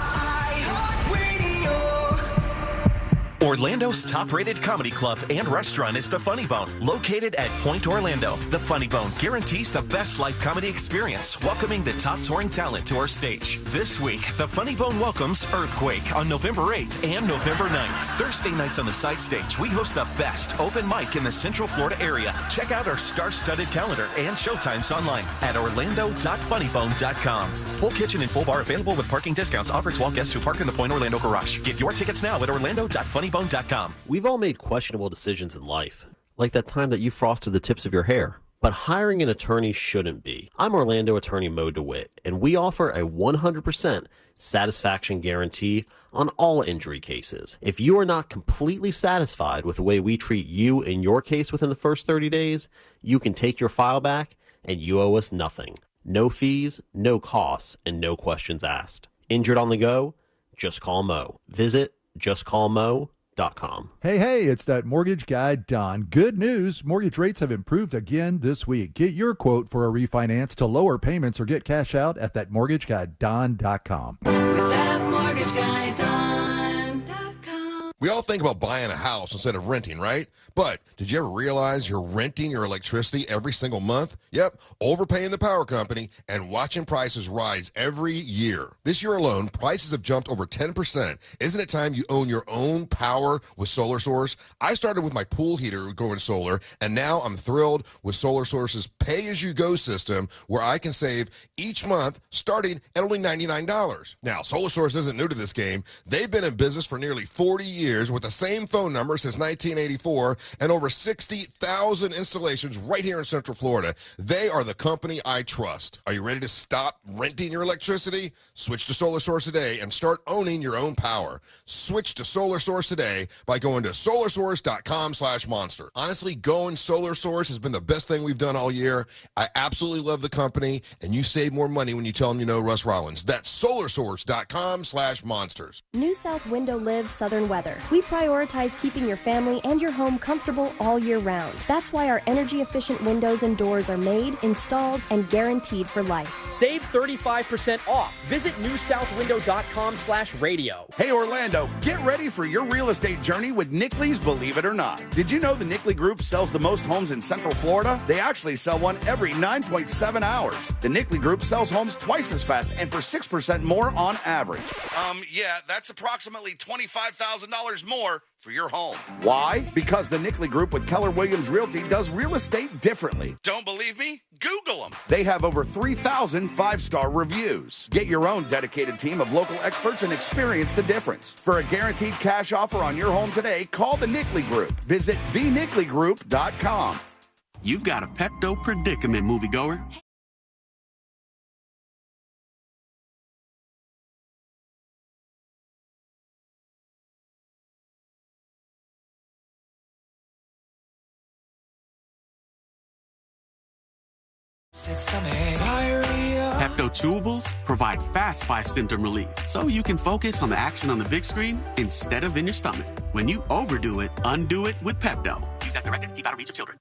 Orlando's top-rated comedy club and restaurant is The Funny Bone, located at Point Orlando. The Funny Bone guarantees the best live comedy experience, welcoming the top touring talent to our stage. This week, The Funny Bone welcomes Earthquake on November 8th and November 9th. Thursday nights on the side stage, we host the best open mic in the Central Florida area. Check out our star-studded calendar and showtimes online at orlando.funnybone.com. Full kitchen and full bar available with parking discounts offered to all guests who park in the Point Orlando garage. Get your tickets now at orlando.funnybone.com. We've all made questionable decisions in life, like that time that you frosted the tips of your hair. But hiring an attorney shouldn't be. I'm Orlando attorney Mo DeWitt, and we offer a 100% satisfaction guarantee on all injury cases. If you are not completely satisfied with the way we treat you in your case within the first 30 days, you can take your file back and you owe us nothing. No fees, no costs, and no questions asked. Injured on the go? Just call Mo. Visit justcallmo.com. Hey, it's that mortgage guy, Don. Good news. Mortgage rates have improved again this week. Get your quote for a refinance to lower payments or get cash out at thatmortgageguyDon.com. With that mortgage guy, Don.com. We all think about buying a house instead of renting, right? But did you ever realize you're renting your electricity every single month? Yep, overpaying the power company and watching prices rise every year. This year alone, prices have jumped over 10%. Isn't it time you own your own power with Solar Source? I started with my pool heater going solar, and now I'm thrilled with Solar Source's pay-as-you-go system where I can save each month starting at only $99. Now, Solar Source isn't new to this game. They've been in business for nearly 40 years. years with the same phone number since 1984 and over 60,000 installations right here in Central Florida. They are the company I trust. Are you ready to stop renting your electricity? Switch to Solar Source today and start owning your own power. Switch to Solar Source today by going to solarsource.com/monster. Honestly, going Solar Source has been the best thing we've done all year. I absolutely love the company, and you save more money when you tell them you know Russ Rollins. That's solarsource.com/monsters. New South Window lives southern weather. We prioritize keeping your family and your home comfortable all year round. That's why our energy-efficient windows and doors are made, installed, and guaranteed for life. Save 35% off. Visit newsouthwindow.com/radio. Hey Orlando, get ready for your real estate journey with Nickley's Believe It or Not. Did you know the Nickley Group sells the most homes in Central Florida? They actually sell one every 9.7 hours. The Nickley Group sells homes twice as fast and for 6% more on average. Yeah, that's approximately $25,000 more for your home. Why? Because the Nickley Group with Keller Williams Realty does real estate differently. Don't believe me? Google them. They have over 3,000 five-star reviews. Get your own dedicated team of local experts and experience the difference. For a guaranteed cash offer on your home today, call the Nickley Group. Visit thenickley.com. You've got a Pepto predicament, moviegoer. Pepto Chewables provide fast 5-symptom relief, so you can focus on the action on the big screen instead of in your stomach. When you overdo it, undo it with Pepto. Use as directed. Keep out of reach of children.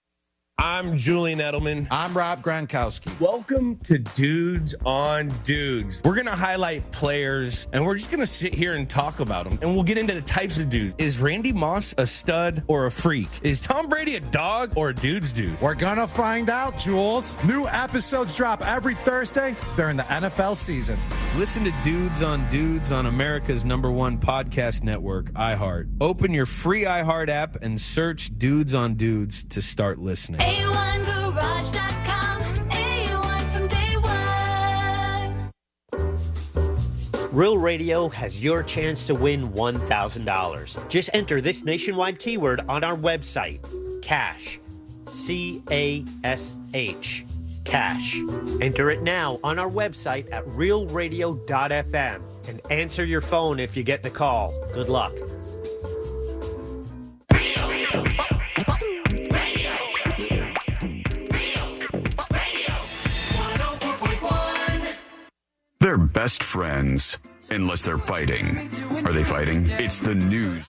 I'm Julian Edelman. I'm Rob Gronkowski. Welcome to Dudes on Dudes. We're going to highlight players, and we're just going to sit here and talk about them. And we'll get into the types of dudes. Is Randy Moss a stud or a freak? Is Tom Brady a dog or a dude's dude? We're going to find out, Jules. New episodes drop every Thursday during the NFL season. Listen to Dudes on America's #1 podcast network, iHeart. Open your free iHeart app and search Dudes on Dudes to start listening. A1Garage.com, A1 from day one. Real Radio has your chance to win $1,000. Just enter this nationwide keyword on our website, CASH, C-A-S-H, CASH. Enter it now on our website at realradio.fm and answer your phone if you get the call. Good luck. They're best friends, unless they're fighting. Are they fighting? It's the news.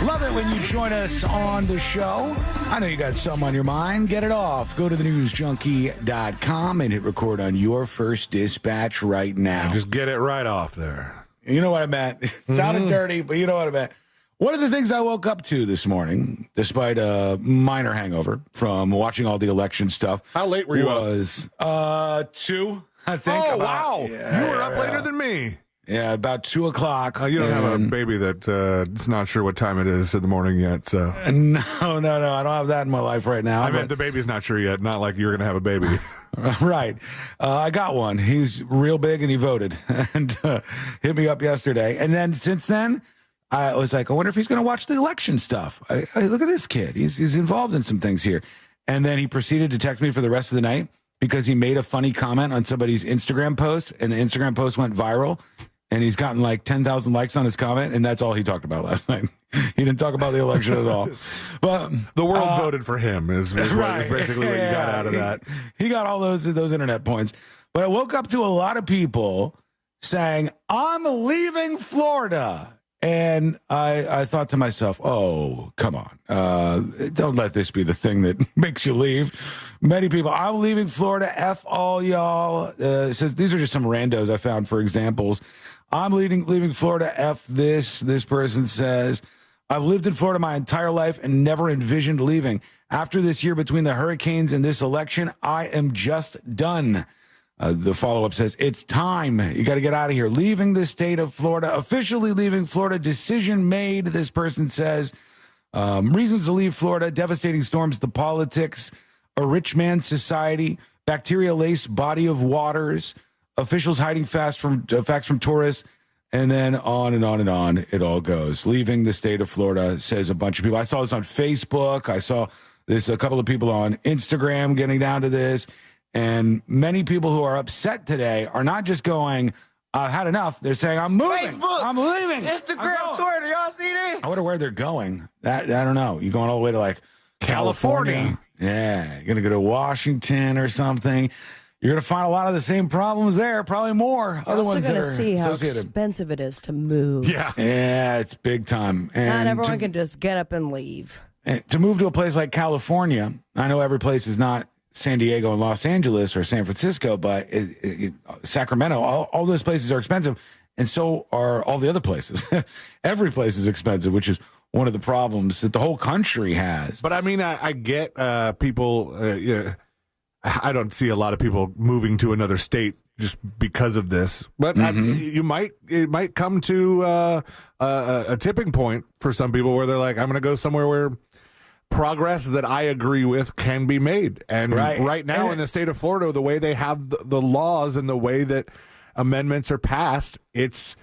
Love it when you join us on the show. I know you got something on your mind. Get it off. Go to thenewsjunkie.com and hit record on your first dispatch right now. Just get it right off there. You know what I meant. It sounded dirty, but you know what I meant. One of the things I woke up to this morning, despite a minor hangover from watching all the election stuff. How late were you was, up? 2, I think. Oh, wow. Yeah, you were up later than me. Yeah, about 2 o'clock. You don't have a baby that is not sure what time it is in the morning yet, so. No. I don't have that in my life right now. I meant the baby's not sure yet, not like you're going to have a baby. Right. I got one. He's real big and he voted and hit me up yesterday. And then since then, I was like, I wonder if he's going to watch the election stuff. I look at this kid. He's involved in some things here. And then he proceeded to text me for the rest of the night because he made a funny comment on somebody's Instagram post, and the Instagram post went viral. And he's gotten like 10,000 likes on his comment, and that's all he talked about last night. He didn't talk about the election at all. But the world voted for him is right. Basically what you got out of that. He got all those internet points. But I woke up to a lot of people saying, I'm leaving Florida. And I thought to myself, oh, come on. Don't let this be the thing that makes you leave. Many people, I'm leaving Florida. F all y'all. Says these are just some randos I found for examples. I'm leaving Florida. F this. This person says, I've lived in Florida my entire life and never envisioned leaving. After this year between the hurricanes and this election, I am just done. The follow-up says, it's time. You got to get out of here. Leaving the state of Florida, officially leaving Florida. Decision made, this person says. Reasons to leave Florida, devastating storms, the politics, a rich man's society, bacteria-laced body of waters, officials hiding facts from tourists, and then on and on and on it all goes. Leaving the state of Florida, says a bunch of people. I saw this on Facebook. I saw this a couple of people on Instagram getting down to this. And many people who are upset today are not just going, I've had enough. They're saying, I'm moving. Facebook, I'm leaving. Instagram, Twitter. Y'all see this? I wonder where they're going. I don't know. You going all the way to like California? Yeah. You're going to go to Washington or something. You're going to find a lot of the same problems there, probably more. You're other also ones going that to are see how associated. expensive it is to move. Yeah, it's big time. And Not everyone can just get up and leave. to move to a place like California, I know every place is not San Diego and Los Angeles or San Francisco, but Sacramento, all those places are expensive, and so are all the other places. Every place is expensive, which is one of the problems that the whole country has. But I mean, I get people. I don't see a lot of people moving to another state just because of this. But it might come to a tipping point for some people where they're like, I'm going to go somewhere where progress that I agree with can be made. And right now in the state of Florida, the way they have the laws and the way that amendments are passed, it's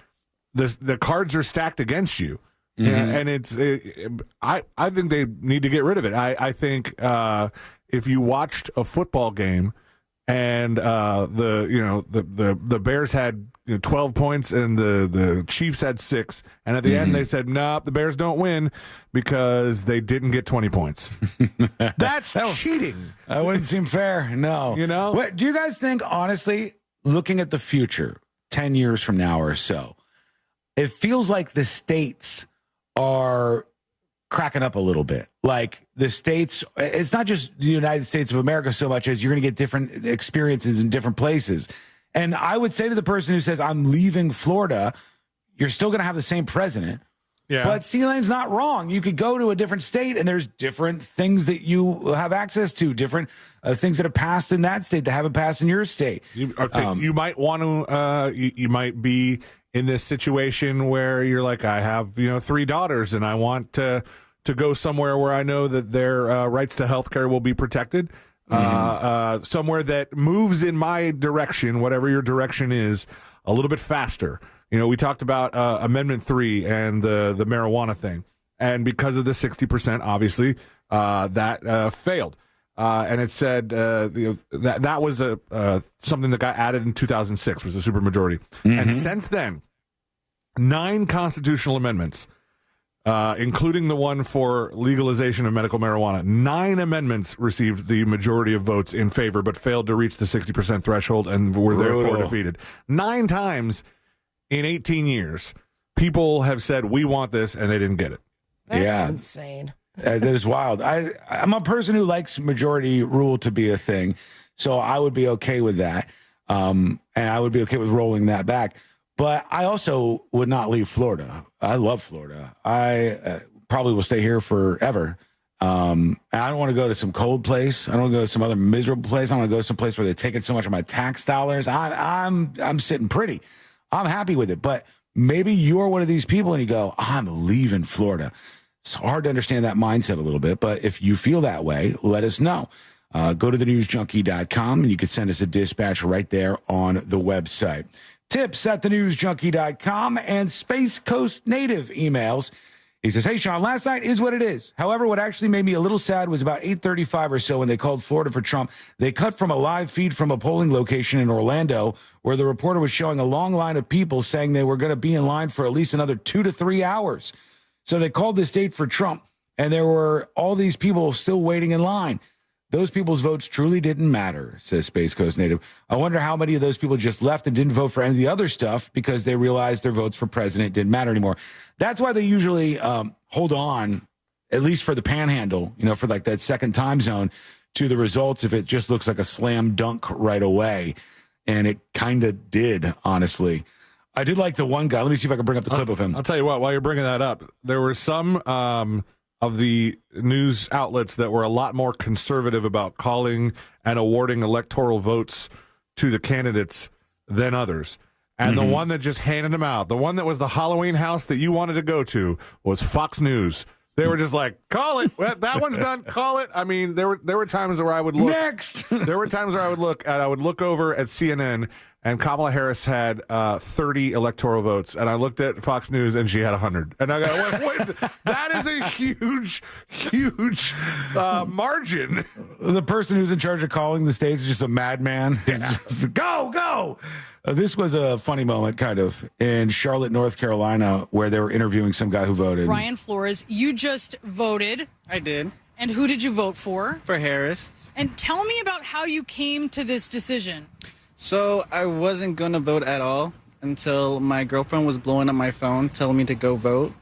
the cards are stacked against you. And I think they need to get rid of it. I think if you watched a football game and the Bears had 12 points and the Chiefs had 6, and at the end they said, nope, the Bears don't win because they didn't get 20 points. That's cheating. That wouldn't seem fair. No. What, do you guys think, honestly, looking at the future, 10 years from now or so, it feels like the states are cracking up a little bit. Like the states, it's not just the United States of America so much as you're going to get different experiences in different places. And I would say to the person who says, I'm leaving Florida, you're still going to have the same president. Yeah. But C-Lane's not wrong. You could go to a different state and there's different things that you have access to, different things that have passed in that state that haven't passed in your state. You might want to, you might be in this situation where you're like, I have, 3 daughters and I want to go somewhere where I know that their rights to health care will be protected. Somewhere that moves in my direction, whatever your direction is, a little bit faster. We talked about Amendment 3 and the marijuana thing. And because of the 60%, obviously, that failed. And it said that was something that got added in 2006, was a supermajority. And since then, 9 constitutional amendments, including the one for legalization of medical marijuana. 9 amendments received the majority of votes in favor, but failed to reach the 60% threshold and were therefore defeated. 9 times in 18 years, people have said, we want this, and they didn't get it. That's insane. That is wild. I'm a person who likes majority rule to be a thing, so I would be okay with that, and I would be okay with rolling that back. But I also would not leave Florida. I love Florida. I probably will stay here forever. And I don't want to go to some cold place. I don't want to go to some other miserable place. I want to go to some place where they're taking so much of my tax dollars. I'm sitting pretty. I'm happy with it. But maybe you're one of these people and you go, I'm leaving Florida. It's hard to understand that mindset a little bit. But if you feel that way, let us know. Go to thenewsjunkie.com and you can send us a dispatch right there on the website. Tips at thenewsjunkie.com and Space Coast Native emails. He says, hey, Sean, last night is what it is. However, what actually made me a little sad was about 8:35 or so when they called Florida for Trump. They cut from a live feed from a polling location in Orlando where the reporter was showing a long line of people saying they were going to be in line for at least another 2 to 3 hours. So they called this date for Trump, and there were all these people still waiting in line. Those people's votes truly didn't matter, says Space Coast Native. I wonder how many of those people just left and didn't vote for any of the other stuff because they realized their votes for president didn't matter anymore. That's why they usually hold on, at least for the panhandle, for like that second time zone, to the results if it just looks like a slam dunk right away. And it kind of did, honestly. I did like the one guy. Let me see if I can bring up the clip of him. I'll tell you what, while you're bringing that up, there were some of the news outlets that were a lot more conservative about calling and awarding electoral votes to the candidates than others. And the one that just handed them out, the one that was the Halloween house that you wanted to go to, was Fox News. They were just like, call it. That one's done. Call it. I mean, there were times where I would look. Next. There were times where I would look over at CNN, and Kamala Harris had 30 electoral votes, and I looked at Fox News, and she had 100. And I go, wait, that is a huge, huge margin. The person who's in charge of calling the states is just a madman. Just, go. This was a funny moment, kind of, in Charlotte, North Carolina, where they were interviewing some guy who voted. Brian Flores, you just voted. I did. And who did you vote for? For Harris. And tell me about how you came to this decision. So I wasn't going to vote at all until my girlfriend was blowing up my phone, telling me to go vote.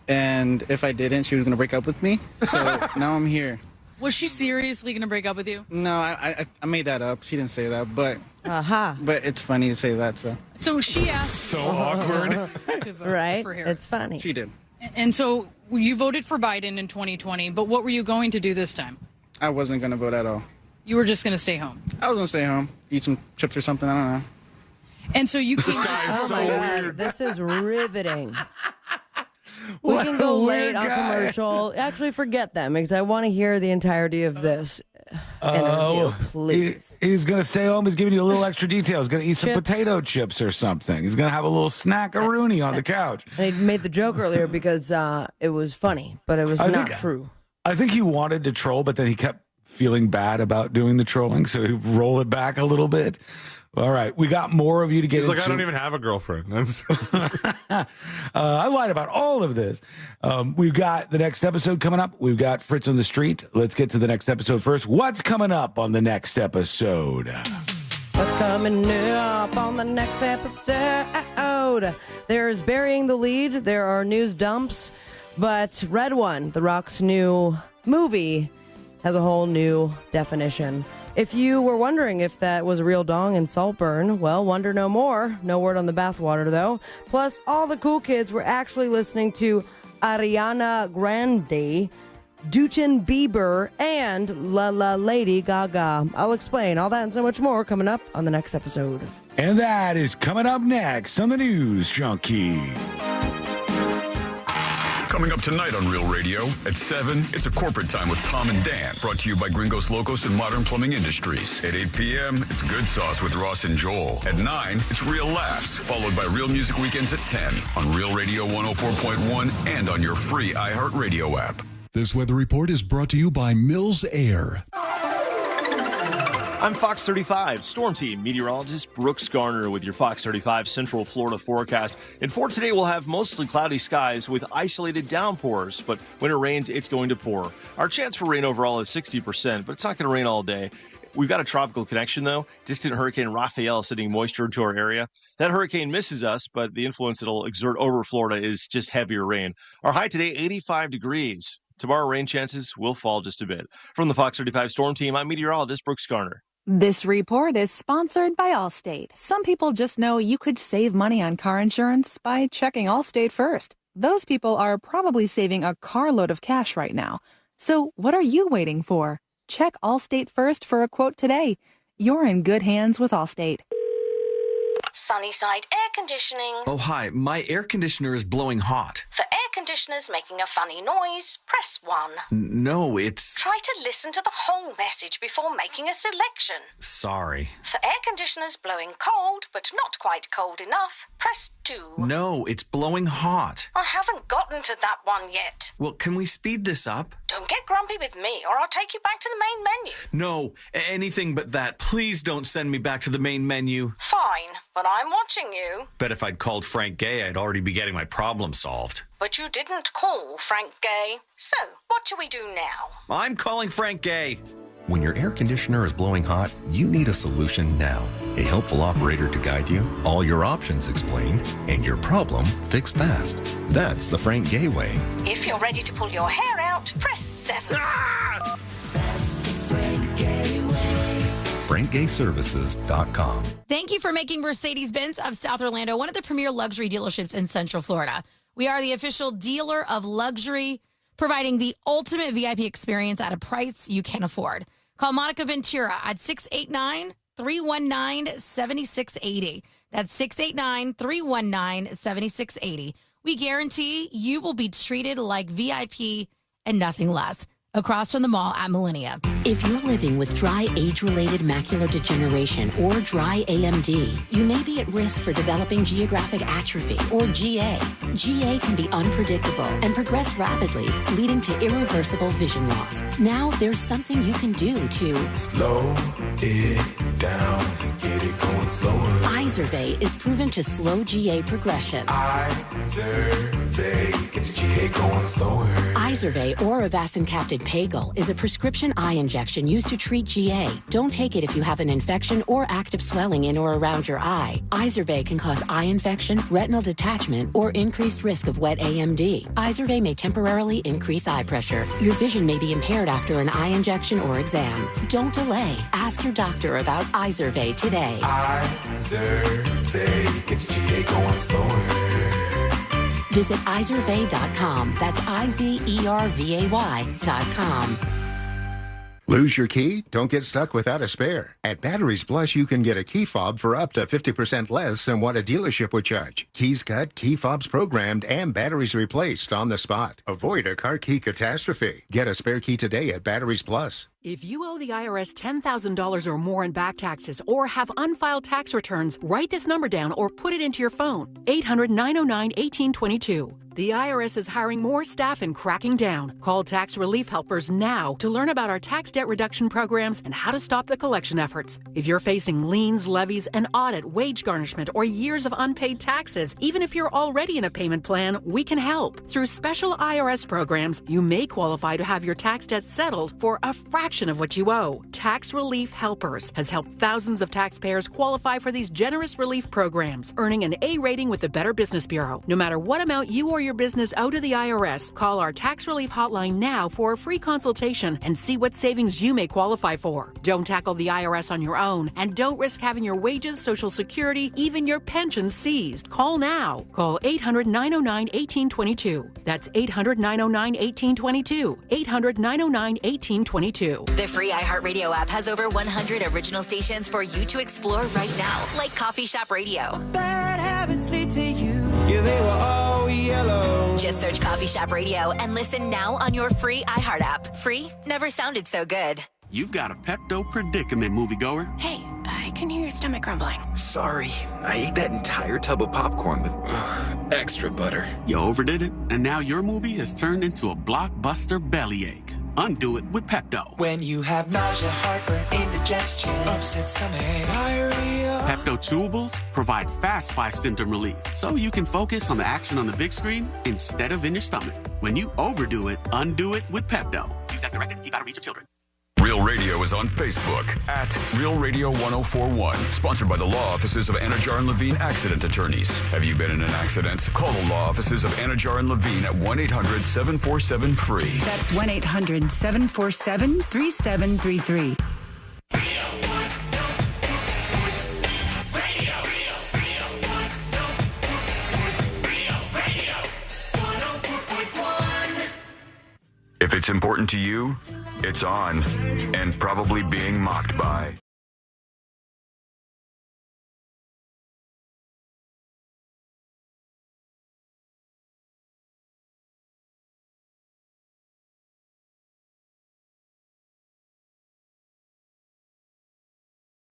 And if I didn't, she was going to break up with me. So now I'm here. Was she seriously going to break up with you? No, I made that up. She didn't say that, but but it's funny to say that. So she asked. So awkward, to vote right? For Harris. It's funny. She did. And so you voted for Biden in 2020, but what were you going to do this time? I wasn't going to vote at all. You were just going to stay home. I was going to stay home, eat some chips or something. I don't know. And so you. This guy is so weird. This is riveting. We can go late on commercial. Actually, forget them because I want to hear the entirety of this interview, please. He's going to stay home. He's giving you a little extra detail. He's going to eat some potato chips or something. He's going to have a little snack-a-rooney on the couch. And he made the joke earlier because it was funny, but it was not true. I think he wanted to troll, but then he kept feeling bad about doing the trolling, so he rolled it back a little bit. All right, we got more of you to get into. He's like, I don't even have a girlfriend. I lied about all of this. We've got the next episode coming up. We've got Fritz on the street. Let's get to the next episode first. What's coming up on the next episode? What's coming up on the next episode? There's Burying the Lead. There are news dumps. But Red One, The Rock's new movie, has a whole new definition. If you were wondering if that was a real dong in Saltburn, well, wonder no more. No word on the bathwater, though. Plus, all the cool kids were actually listening to Ariana Grande, Justin Bieber, and La Lady Gaga. I'll explain all that and so much more coming up on the next episode. And that is coming up next on the News Junkie. Coming up tonight on Real Radio at 7, it's a corporate time with Tom and Dan, brought to you by Gringos Locos and Modern Plumbing Industries. At 8 p.m., it's Good Sauce with Ross and Joel. At 9, it's Real Laughs, followed by Real Music Weekends at 10 on Real Radio 104.1 and on your free iHeartRadio app. This weather report is brought to you by Mills Air. I'm Fox 35 Storm Team meteorologist Brooks Garner with your Fox 35 Central Florida forecast. And for today, we'll have mostly cloudy skies with isolated downpours, but when it rains, it's going to pour. Our chance for rain overall is 60%, but it's not going to rain all day. We've got a tropical connection, though. Distant Hurricane Raphael sending moisture into our area. That hurricane misses us, but the influence it'll exert over Florida is just heavier rain. Our high today, 85 degrees. Tomorrow, rain chances will fall just a bit. From the Fox 35 Storm Team, I'm meteorologist Brooks Garner. This report is sponsored by Allstate. Some people just know you could save money on car insurance by checking Allstate first. Those people are probably saving a carload of cash right now. So what are you waiting for? Check Allstate first for a quote today. You're in good hands with Allstate. Sunnyside Air Conditioning. Oh, hi. My air conditioner is blowing hot. For air conditioners making a funny noise, press 1. No, it's... Try to listen to the whole message before making a selection. Sorry. For air conditioners blowing cold, but not quite cold enough, press 2. No, it's blowing hot. I haven't gotten to that one yet. Well, can we speed this up? Don't get grumpy with me, or I'll take you back to the main menu. No, anything but that. Please don't send me back to the main menu. Fine, but I'm watching you. Bet if I'd called Frank Gay, I'd already be getting my problem solved. But you didn't call Frank Gay. So, what do we do now? I'm calling Frank Gay. When your air conditioner is blowing hot, you need a solution now. A helpful operator to guide you, all your options explained, and your problem fixed fast. That's the Frank Gay way. If you're ready to pull your hair out, press 7. Ah! That's the Frank Gay way. FrankGayServices.com. Thank you for making Mercedes-Benz of South Orlando one of the premier luxury dealerships in Central Florida. We are the official dealer of luxury, providing the ultimate VIP experience at a price you can afford. Call Monica Ventura at 689-3400 689-319-7680. That's 689-319-7680. We guarantee you will be treated like VIP and nothing less. Across from the mall at Millennia. If you're living with dry age-related macular degeneration or dry AMD, you may be at risk for developing geographic atrophy or GA. GA can be unpredictable and progress rapidly, leading to irreversible vision loss. Now there's something you can do to slow it down and get it going slower. Izervay is proven to slow GA progression. Izervay gets GA going slower. Izervay or avacincaptad Pagel is a prescription eye injection used to treat GA. Don't take it if you have an infection or active swelling in or around your eye. Izervay can cause eye infection, retinal detachment, or increased risk of wet AMD. Izervay may temporarily increase eye pressure. Your vision may be impaired after an eye injection or exam. Don't delay. Ask your doctor about Izervay today. Izervay gets GA going slower. Visit Izervay.com. That's Izervay.com. Lose your key? Don't get stuck without a spare. At Batteries Plus, you can get a key fob for up to 50% less than what a dealership would charge. Keys cut, key fobs programmed, and batteries replaced on the spot. Avoid a car key catastrophe. Get a spare key today at Batteries Plus. If you owe the IRS $10,000 or more in back taxes or have unfiled tax returns, write this number down or put it into your phone. 800-909-1822. The IRS is hiring more staff and cracking down. Call Tax Relief Helpers now to learn about our tax debt reduction programs and how to stop the collection efforts. If you're facing liens, levies, an audit, wage garnishment, or years of unpaid taxes, even if you're already in a payment plan, we can help. Through special IRS programs, you may qualify to have your tax debt settled for a fraction of what you owe. Tax Relief Helpers has helped thousands of taxpayers qualify for these generous relief programs, earning an A rating with the Better Business Bureau. No matter what amount you or your business owe to the IRS, call our tax relief hotline now for a free consultation and see what savings you may qualify for. Don't tackle the IRS on your own, and don't risk having your wages, Social Security, even your pension seized. Call now. Call 800-909-1822. That's 800-909-1822. 800-909-1822. The free iHeartRadio app has over 100 original stations for you to explore right now, like Coffee Shop Radio. Bad habits lead to you. Yeah, they were all yellow. Just search Coffee Shop Radio and listen now on your free iHeart app. Free never sounded so good. You've got a Pepto predicament, moviegoer. Hey, I can hear your stomach grumbling. Sorry, I ate that entire tub of popcorn with extra butter. You overdid it, and now your movie has turned into a blockbuster bellyache. Undo it with Pepto. When you have nausea, heartburn, indigestion, upset stomach, diarrhea. Pepto chewables provide fast 5-symptom relief, so you can focus on the action on the big screen instead of in your stomach. When you overdo it, undo it with Pepto. Use as directed. Keep out of reach of children. Real Radio is on Facebook at Real Radio 1041. Sponsored by the law offices of Anajar and Levine Accident Attorneys. Have you been in an accident? Call the law offices of Anajar and Levine at 1-800-747-FREE. That's 1-800-747-3733. If it's important to you, it's on and probably being mocked by.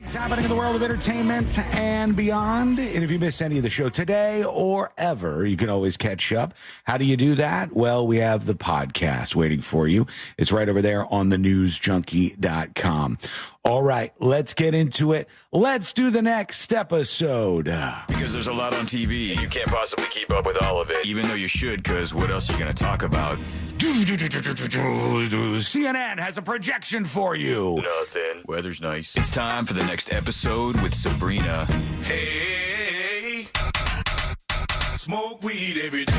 It's happening in the world of entertainment and beyond. And if you miss any of the show today or ever, you can always catch up. How do you do that? Well, we have the podcast waiting for you. It's right over there on thenewsjunkie.com. All right, let's get into it. Let's do the next episode. Because there's a lot on TV, you can't possibly keep up with all of it. Even though you should, because what else are you going to talk about? CNN has a projection for you. Nothing. Weather's nice. It's time for the next episode with Sabrina. Hey, smoke weed every day.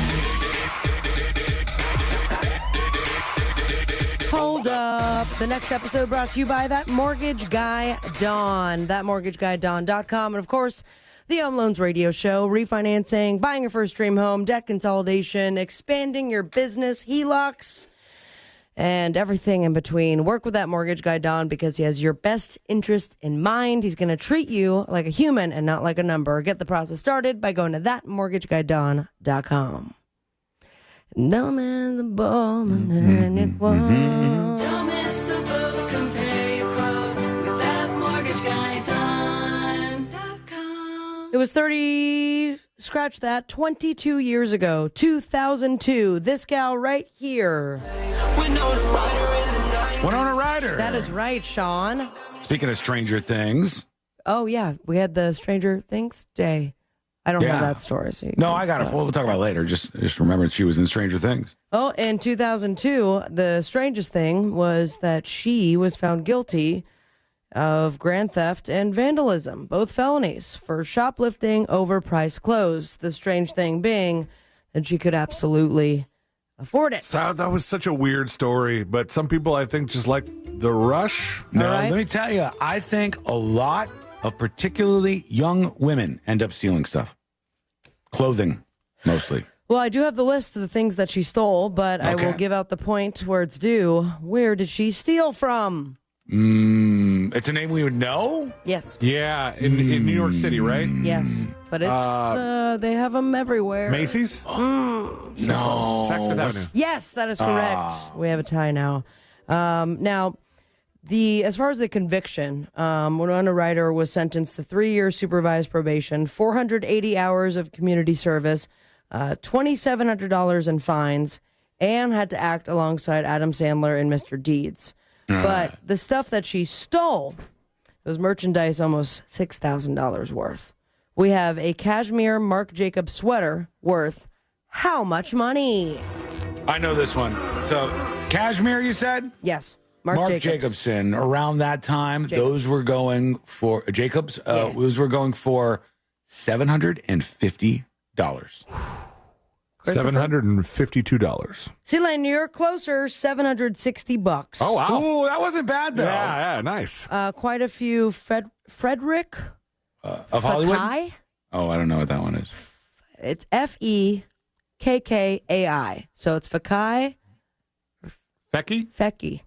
Hold up. The next episode brought to you by That Mortgage Guy Don. ThatMortgageGuyDon.com. And, of course, the Home Loans Radio Show. Refinancing, buying your first dream home, debt consolidation, expanding your business, HELOCs. and everything in between. Work with that mortgage guy, Don, because he has your best interest in mind. He's going to treat you like a human and not like a number. Get the process started by going to thatmortgageguyDon.com. Dumb as a ball, Don't miss the boat, compare your quote with thatmortgageguyDon.com. It was 22 years ago, 2002. This gal right here. Winona Ryder. That is right, Sean. Speaking of Stranger Things. Oh, yeah. We had the Stranger Things Day. I don't have that story. So I got it. We'll talk about it later. Just remember she was in Stranger Things. Oh, in 2002, the strangest thing was that she was found guilty of grand theft and vandalism, both felonies, for shoplifting overpriced clothes. The strange thing being that she could absolutely afford it. That was such a weird story, but some people, I think, just like the rush. No, let me tell you, I think a lot of particularly young women end up stealing stuff. Clothing, mostly. Well, I do have the list of the things that she stole, but I will give out the point where it's due. Where did she steal from? It's a name we would know? Yes. Yeah, in New York City, right? Yes, but it's they have them everywhere. Macy's? No. Saks Fifth Avenue. Yes, that is correct. We have a tie now. Now, as far as the conviction, Winona Ryder was sentenced to 3 years supervised probation, 480 hours of community service, $2,700 in fines, and had to act alongside Adam Sandler and Mr. Deeds. But the stuff that she stole was merchandise almost $6,000 worth. We have a cashmere Marc Jacobs sweater worth how much money? I know this one. So, cashmere, you said? Yes. Marc Jacobson. Around that time, those were going for those were going for $750. $752. See, Lane, you're closer. $760. Oh wow! Ooh, that wasn't bad though. Yeah, nice. Quite a few. Frederick of Hollywood. Oh, I don't know what that one is. It's Fekkai. So it's Fekkai. Fekkai.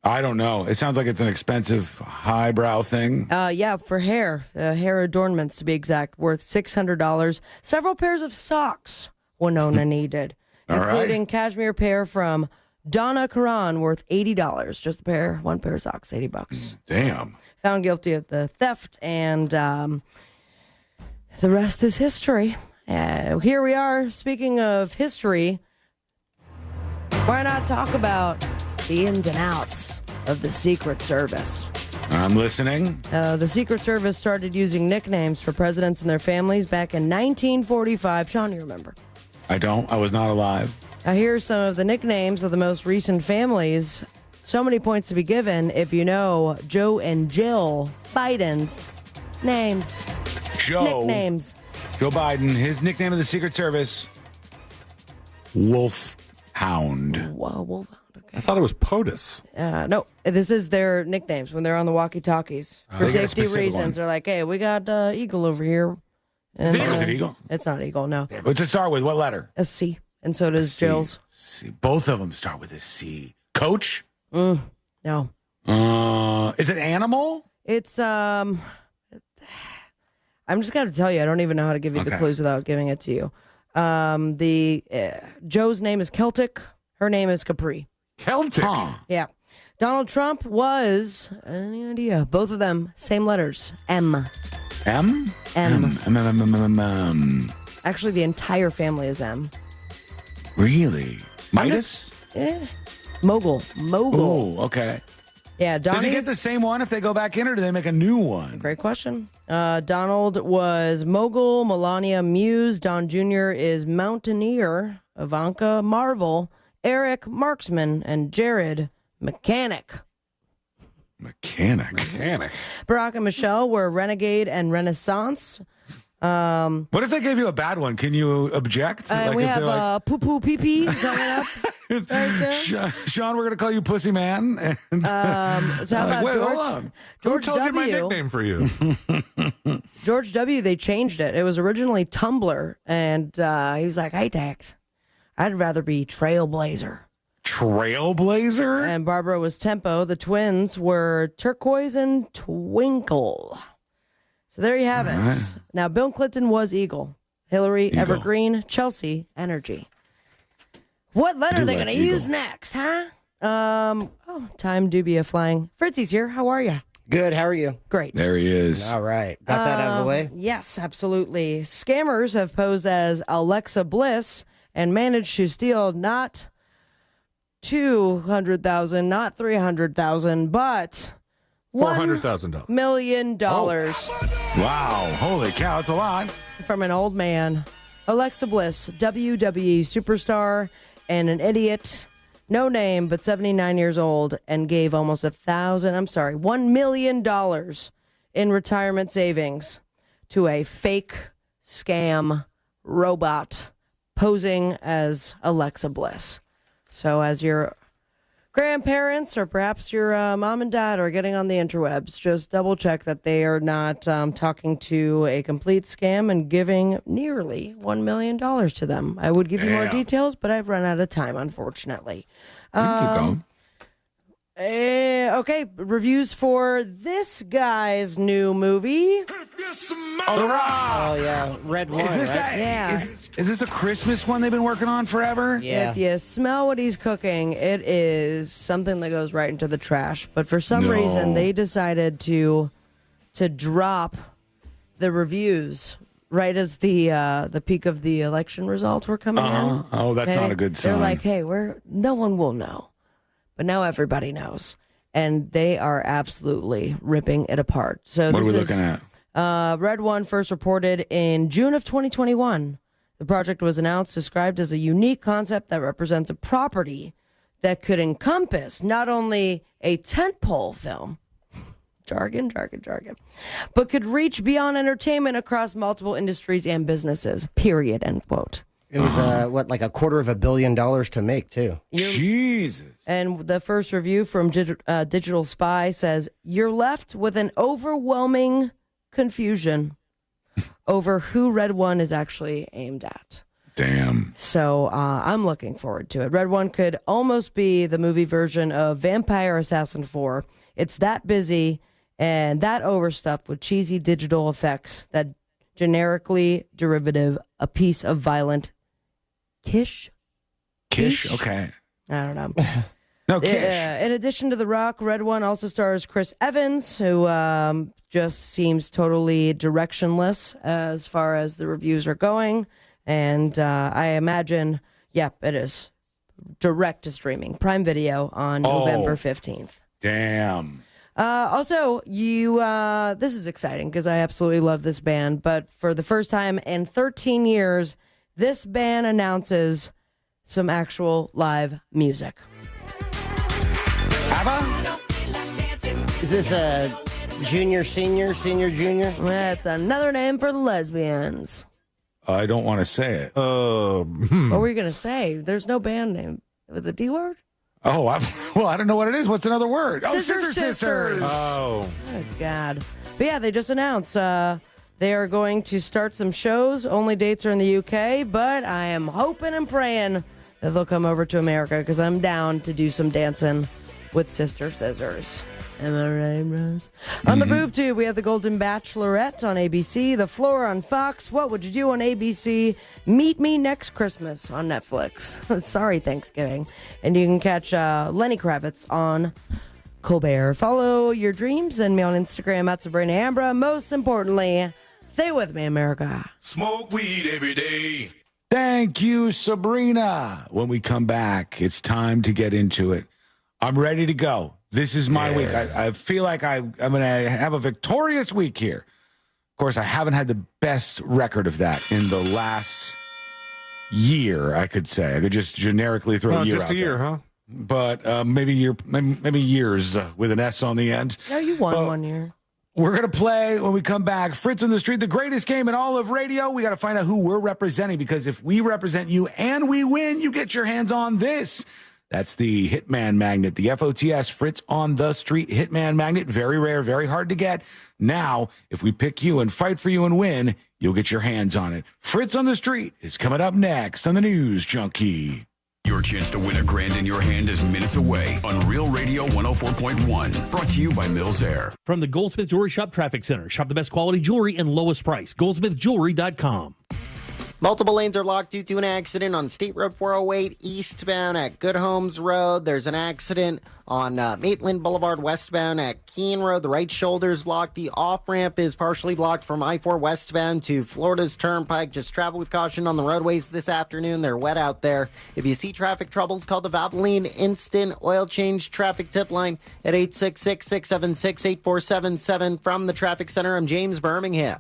I don't know. It sounds like it's an expensive highbrow thing. Yeah, for hair adornments to be exact, worth $600. Several pairs of socks Winona needed, including cashmere pair from Donna Karan, worth $80. Just a pair, one pair of socks, $80. Damn. Found guilty of the theft, and the rest is history. Here we are. Speaking of history, why not talk about the ins and outs of the Secret Service? I'm listening. The Secret Service started using nicknames for presidents and their families back in 1945. Sean, you remember? I don't. I was not alive. Here are some of the nicknames of the most recent families. So many points to be given if you know Joe and Jill Biden's names. Nicknames. Joe Biden, his nickname of the Secret Service, Wolfhound. Wolfhound. I thought it was POTUS. No, this is their nicknames when they're on the walkie-talkies. For safety reasons, they're like, hey, we got Eagle over here. And, is it Eagle? It's not Eagle, no. What's it start with? What letter? A C. And so does Jill's. C. Both of them start with a C. Coach? No. Is it animal? It's, I'm just going to tell you, I don't even know how to give you the clues without giving it to you. Joe's name is Celtic. Her name is Capri. Celtic? Huh. Yeah. Donald Trump was, any idea? Both of them, same letters. M. M? M. M. Actually, the entire family is M. Really? Midas? Mogul. Oh, okay. Yeah, Does he get the same one if they go back in, or do they make a new one? Great question. Donald was Mogul, Melania Muse, Don Jr. is Mountaineer, Ivanka Marvel, Eric Marksman, and Jared Mechanic. Barack and Michelle were Renegade and Renaissance. What if they gave you a bad one? Can you object? We have Poo Poo Pee Pee coming up. Sean, we're going to call you Pussy Man. And, so how about hold on. George Who told W? you my nickname for you? George W., they changed it. It was originally Tumblr, and he was like, hey, Dax, I'd rather be Trailblazer. Trailblazer? And Barbara was Tempo. The twins were Turquoise and Twinkle. So there you have it. Right. Now, Bill Clinton was Eagle. Hillary, Evergreen. Chelsea, Energy. What letter are they going to use next, huh? Time Dubia flying. Fritzie's here. How are you? Good. How are you? Great. There he is. All right. Got that out of the way? Yes, absolutely. Scammers have posed as Alexa Bliss and managed to steal not $200,000, not $300,000, but $400,000 million. Wow. Holy cow. It's a lot. From an old man. Alexa Bliss, WWE superstar and an idiot. No name, but 79 years old, and gave almost $1 million in retirement savings to a fake scam robot posing as Alexa Bliss. So as your grandparents or perhaps your mom and dad are getting on the interwebs, just double check that they are not talking to a complete scam and giving nearly $1 million to them. I would give you more details, but I've run out of time, unfortunately. You can keep going. Okay, reviews for this guy's new movie. The Rock. Oh, yeah. Red wine, Is this right? that? Yeah. Is this the Christmas one they've been working on forever? Yeah. If you smell what he's cooking, it is something that goes right into the trash. But for some reason, they decided to drop the reviews right as the peak of the election results were coming in. Oh, that's not a good sign. They're like, hey, no one will know. But now everybody knows. And they are absolutely ripping it apart. So what this are we is, looking at? Red One first reported in June of 2021. The project was announced, described as a unique concept that represents a property that could encompass not only a tentpole film, jargon, but could reach beyond entertainment across multiple industries and businesses, period, end quote. It was, like $250 million to make, too. Jesus. And the first review from Digital Spy says, you're left with an overwhelming confusion over who Red One is actually aimed at. Damn. So I'm looking forward to it. Red One could almost be the movie version of Vampire Assassin 4. It's that busy and that overstuffed with cheesy digital effects that generically derivative a piece of violent Kish? Okay. I don't know. No, Kish. In addition to The Rock, Red One also stars Chris Evans, who just seems totally directionless as far as the reviews are going. And I imagine, it is direct to streaming. Prime Video on November 15th. Damn. Also, this is exciting because I absolutely love this band. But for the first time in 13 years, this band announces some actual live music. ABBA? Is this a junior, senior, junior? That's another name for the lesbians. I don't want to say it. What were you going to say? There's no band name with the D word? Oh, I don't know what it is. What's another word? Scissor Sisters. Oh. Oh, God. But yeah, they just announced they are going to start some shows. Only dates are in the UK, but I am hoping and praying that they'll come over to America because I'm down to do some dancing with Sister Scissors. Am I right, Rose? On the Boob Tube, we have The Golden Bachelorette on ABC, The Floor on Fox, What Would You Do on ABC, Meet Me Next Christmas on Netflix. Sorry, Thanksgiving. And you can catch Lenny Kravitz on Colbert. Follow your dreams and me on Instagram at Sabrina Ambra. Most importantly, stay with me, America. Smoke weed every day. Thank you, Sabrina. When we come back, it's time to get into it. I'm ready to go. This is my week. I feel like I'm going to have a victorious week here. Of course, I haven't had the best record of that in the last year, I could say. I could just generically throw a year just out a year, there. huh? But maybe years with an S on the end. No, you won 1 year. We're going to play when we come back. Fritz on the Street, the greatest game in all of radio. We got to find out who we're representing, because if we represent you and we win, you get your hands on this. That's the Hitman Magnet, the FOTS Fritz on the Street Hitman Magnet. Very rare, very hard to get. Now, if we pick you and fight for you and win, you'll get your hands on it. Fritz on the Street is coming up next on the News Junkie. Your chance to win $1,000 in your hand is minutes away on Real Radio 104.1. Brought to you by Mills Air. From the Goldsmith Jewelry Shop Traffic Center. Shop the best quality jewelry and lowest price. GoldsmithJewelry.com. Multiple lanes are locked due to an accident on State Road 408 eastbound at Good Homes Road. There's an accident on Maitland Boulevard westbound at Keene Road. The right shoulder is blocked. The off-ramp is partially blocked from I-4 westbound to Florida's Turnpike. Just travel with caution on the roadways this afternoon. They're wet out there. If you see traffic troubles, call the Valvoline Instant Oil Change Traffic Tip Line at 866-676-8477. From the Traffic Center, I'm James Birmingham.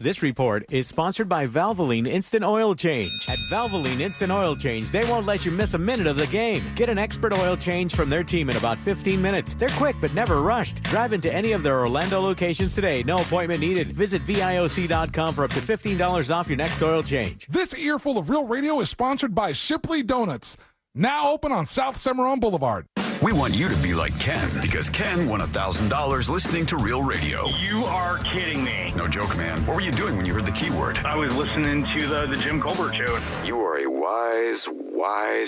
This report is sponsored by Valvoline Instant Oil Change. At Valvoline Instant Oil Change, they won't let you miss a minute of the game. Get an expert oil change from their team in about 15 minutes. They're quick but never rushed. Drive into any of their Orlando locations today. No appointment needed. Visit VIOC.com for up to $15 off your next oil change. This earful of Real Radio is sponsored by Shipley Donuts, now open on South Cimarron Boulevard. We want you to be like Ken, because Ken won $1,000 listening to Real Radio. You are kidding me. No joke, man. What were you doing when you heard the keyword? I was listening to the Jim Colbert show. You are a wise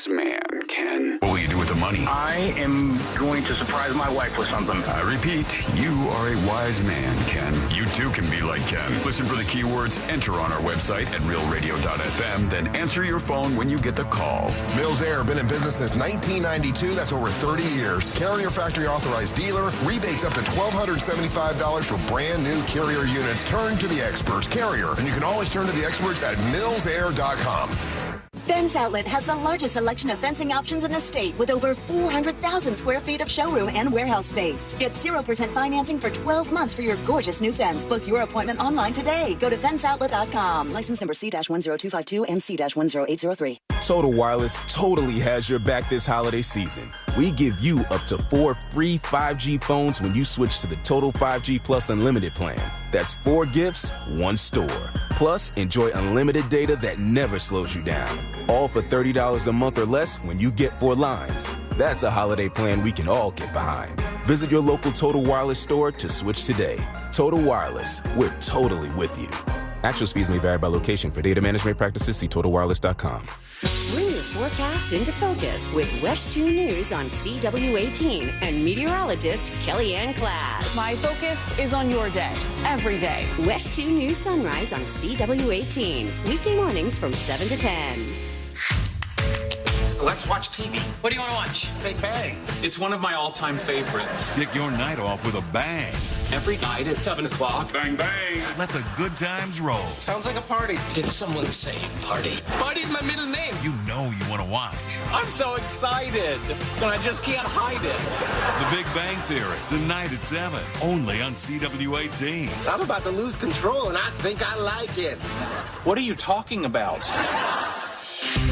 man, Ken. What will you do with the money? I am going to surprise my wife with something. I repeat, you are a wise man, Ken. You too can be like Ken. Listen for the keywords, enter on our website at realradio.fm, then answer your phone when you get the call. Mills Air, been in business since 1992. That's over 30 years. Carrier factory authorized dealer. Rebates up to $1,275 for brand new Carrier units. Turn to the experts. Carrier. And you can always turn to the experts at millsair.com. Fence Outlet has the largest selection of fencing options in the state with over 400,000 square feet of showroom and warehouse space. Get 0% financing for 12 months for your gorgeous new fence. Book your appointment online today. Go to fenceoutlet.com. License number C-10252 and C-10803. Total Wireless totally has your back this holiday season. We give you up to 4 free 5G phones when you switch to the Total 5G Plus Unlimited plan. That's 4 gifts, 1 store. Plus, enjoy unlimited data that never slows you down. All for $30 a month or less when you get 4 lines. That's a holiday plan we can all get behind. Visit your local Total Wireless store to switch today. Total Wireless, we're totally with you. Actual speeds may vary by location. For data management practices, see TotalWireless.com. Bring your forecast into focus with West 2 News on CW18 and meteorologist Kellyanne Class. My focus is on your day, every day. West 2 News Sunrise on CW18. Weekday mornings from 7 to 10. Let's watch TV. What do you want to watch? Big Bang. It's one of my all-time favorites. Kick your night off with a bang. Every night at 7 o'clock. Bang, bang. Let the good times roll. Sounds like a party. Did someone say party? Party's my middle name. You know you want to watch. I'm so excited, but I just can't hide it. The Big Bang Theory, tonight at 7, only on CW18. I'm about to lose control, and I think I like it. What are you talking about?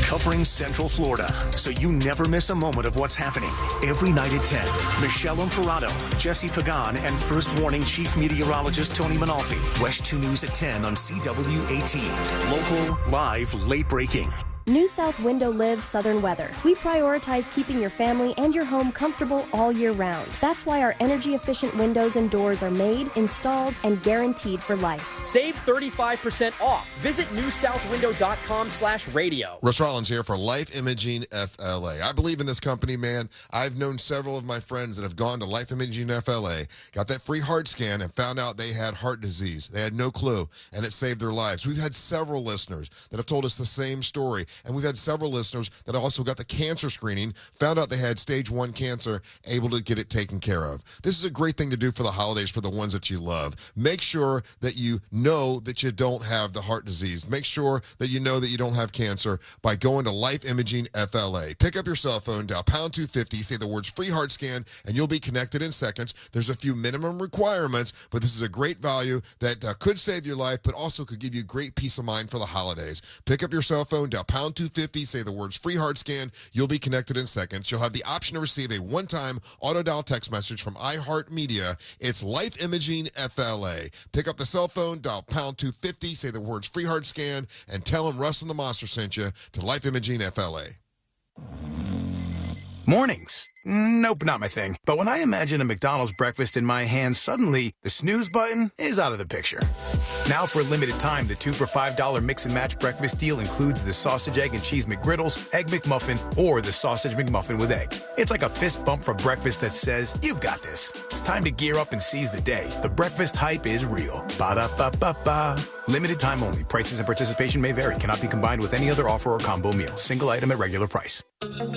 Covering Central Florida, so you never miss a moment of what's happening. Every night at 10, Michelle Imparato, Jesse Pagan, and First Warning Chief Meteorologist Tony Manalfi. West 2 News at 10 on CW18. Local, live, late breaking. New South Window lives Southern weather. We prioritize keeping your family and your home comfortable all year round. That's why our energy-efficient windows and doors are made, installed, and guaranteed for life. Save 35% off. Visit newsouthwindow.com/radio. Russ Rollins here for Life Imaging FLA. I believe in this company, man. I've known several of my friends that have gone to Life Imaging FLA, got that free heart scan, and found out they had heart disease. They had no clue, and it saved their lives. We've had several listeners that have told us the same story. And we've had several listeners that also got the cancer screening, found out they had stage 1 cancer, able to get it taken care of. This is a great thing to do for the holidays for the ones that you love. Make sure that you know that you don't have the heart disease. Make sure that you know that you don't have cancer by going to Life Imaging FLA. Pick up your cell phone, dial pound 250, say the words free heart scan, and you'll be connected in seconds. There's a few minimum requirements, but this is a great value that could save your life, but also could give you great peace of mind for the holidays. Pick up your cell phone, dial pound 250, say the words free heart scan. You'll be connected in seconds. You'll have the option to receive a one-time auto dial text message from iHeartMedia. It's Life Imaging FLA. Pick up the cell phone, dial pound 250, say the words free heart scan, and tell them Russ and the Monster sent you to Life Imaging FLA. Mornings. Nope, not my thing. But when I imagine a McDonald's breakfast in my hand, suddenly the snooze button is out of the picture. Now for a limited time, the 2 for $5 mix and match breakfast deal includes the sausage, egg, and cheese McGriddles, egg McMuffin, or the sausage McMuffin with egg. It's like a fist bump for breakfast that says, you've got this. It's time to gear up and seize the day. The breakfast hype is real. Ba-da-ba-ba-ba. Limited time only. Prices and participation may vary. Cannot be combined with any other offer or combo meal. Single item at regular price.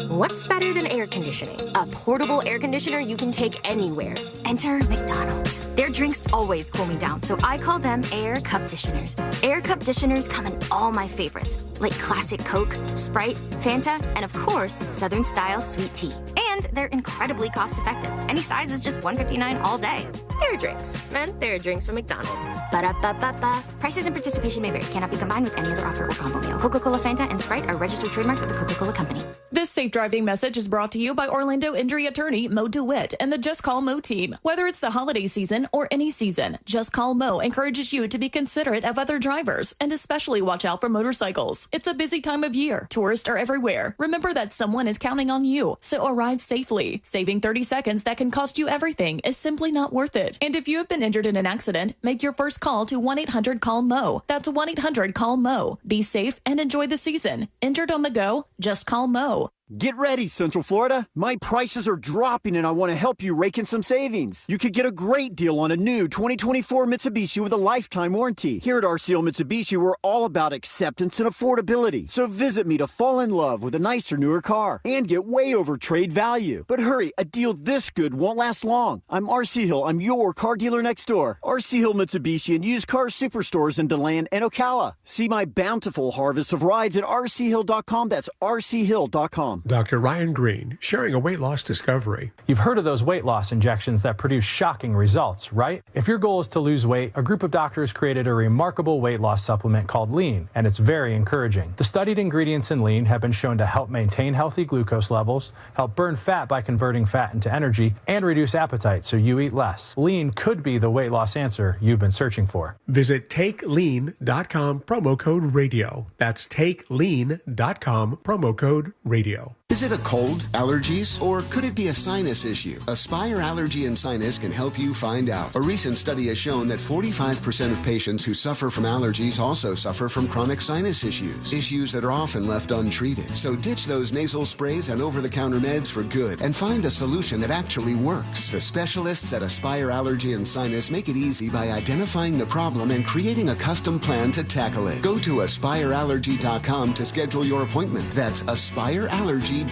What's better than air conditioning? A portable air conditioner you can take anywhere. Enter McDonald's. Their drinks always cool me down, so I call them Air Cup Disheners. Air Cup Disheners come in all my favorites, like classic Coke, Sprite, Fanta, and of course, Southern style sweet tea. And they're incredibly cost effective. Any size is just $1.59 all day. Air drinks. And they're drinks from McDonald's. Ba-da-ba-ba-ba. Prices and participation may vary. Cannot be combined with any other offer or combo meal. Coca-Cola, Fanta, and Sprite are registered trademarks of the Coca-Cola Company. This safe driving message is brought to you by Orlando injury attorney Mo DeWitt and the Just Call Mo team. Whether it's the holiday season or any season, Just Call Mo encourages you to be considerate of other drivers and especially watch out for motorcycles. It's a busy time of year. Tourists are everywhere. Remember that someone is counting on you, so arrive safely. Saving 30 seconds that can cost you everything is simply not worth it. And if you have been injured in an accident, make your first call to 1-800-CALL-MO. That's 1-800-CALL-MO. Be safe and enjoy the season. Injured on the go? Just call Mo. Get ready, Central Florida. My prices are dropping and I want to help you rake in some savings. You could get a great deal on a new 2024 Mitsubishi with a lifetime warranty. Here at RCL Mitsubishi, we're all about acceptance and affordability. So visit me to fall in love with a nicer, newer car and get way over trade value. But hurry, a deal this good won't last long. I'm RC Hill. I'm your car dealer next door. RC Hill Mitsubishi and used car superstores in DeLand and Ocala. See my bountiful harvest of rides at rchill.com. That's rchill.com. Dr. Ryan Green, sharing a weight loss discovery. You've heard of those weight loss injections that produce shocking results, right? If your goal is to lose weight, a group of doctors created a remarkable weight loss supplement called Lean, and it's very encouraging. The studied ingredients in Lean have been shown to help maintain healthy glucose levels, help burn fat by converting fat into energy, and reduce appetite so you eat less. Lean could be the weight loss answer you've been searching for. Visit takelean.com, promo code radio. That's takelean.com, promo code radio. Is it a cold, allergies, or could it be a sinus issue? Aspire Allergy and Sinus can help you find out. A recent study has shown that 45% of patients who suffer from allergies also suffer from chronic sinus issues that are often left untreated. So ditch those nasal sprays and over-the-counter meds for good and find a solution that actually works. The specialists at Aspire Allergy and Sinus make it easy by identifying the problem and creating a custom plan to tackle it. Go to aspireallergy.com to schedule your appointment. That's aspireallergy.com.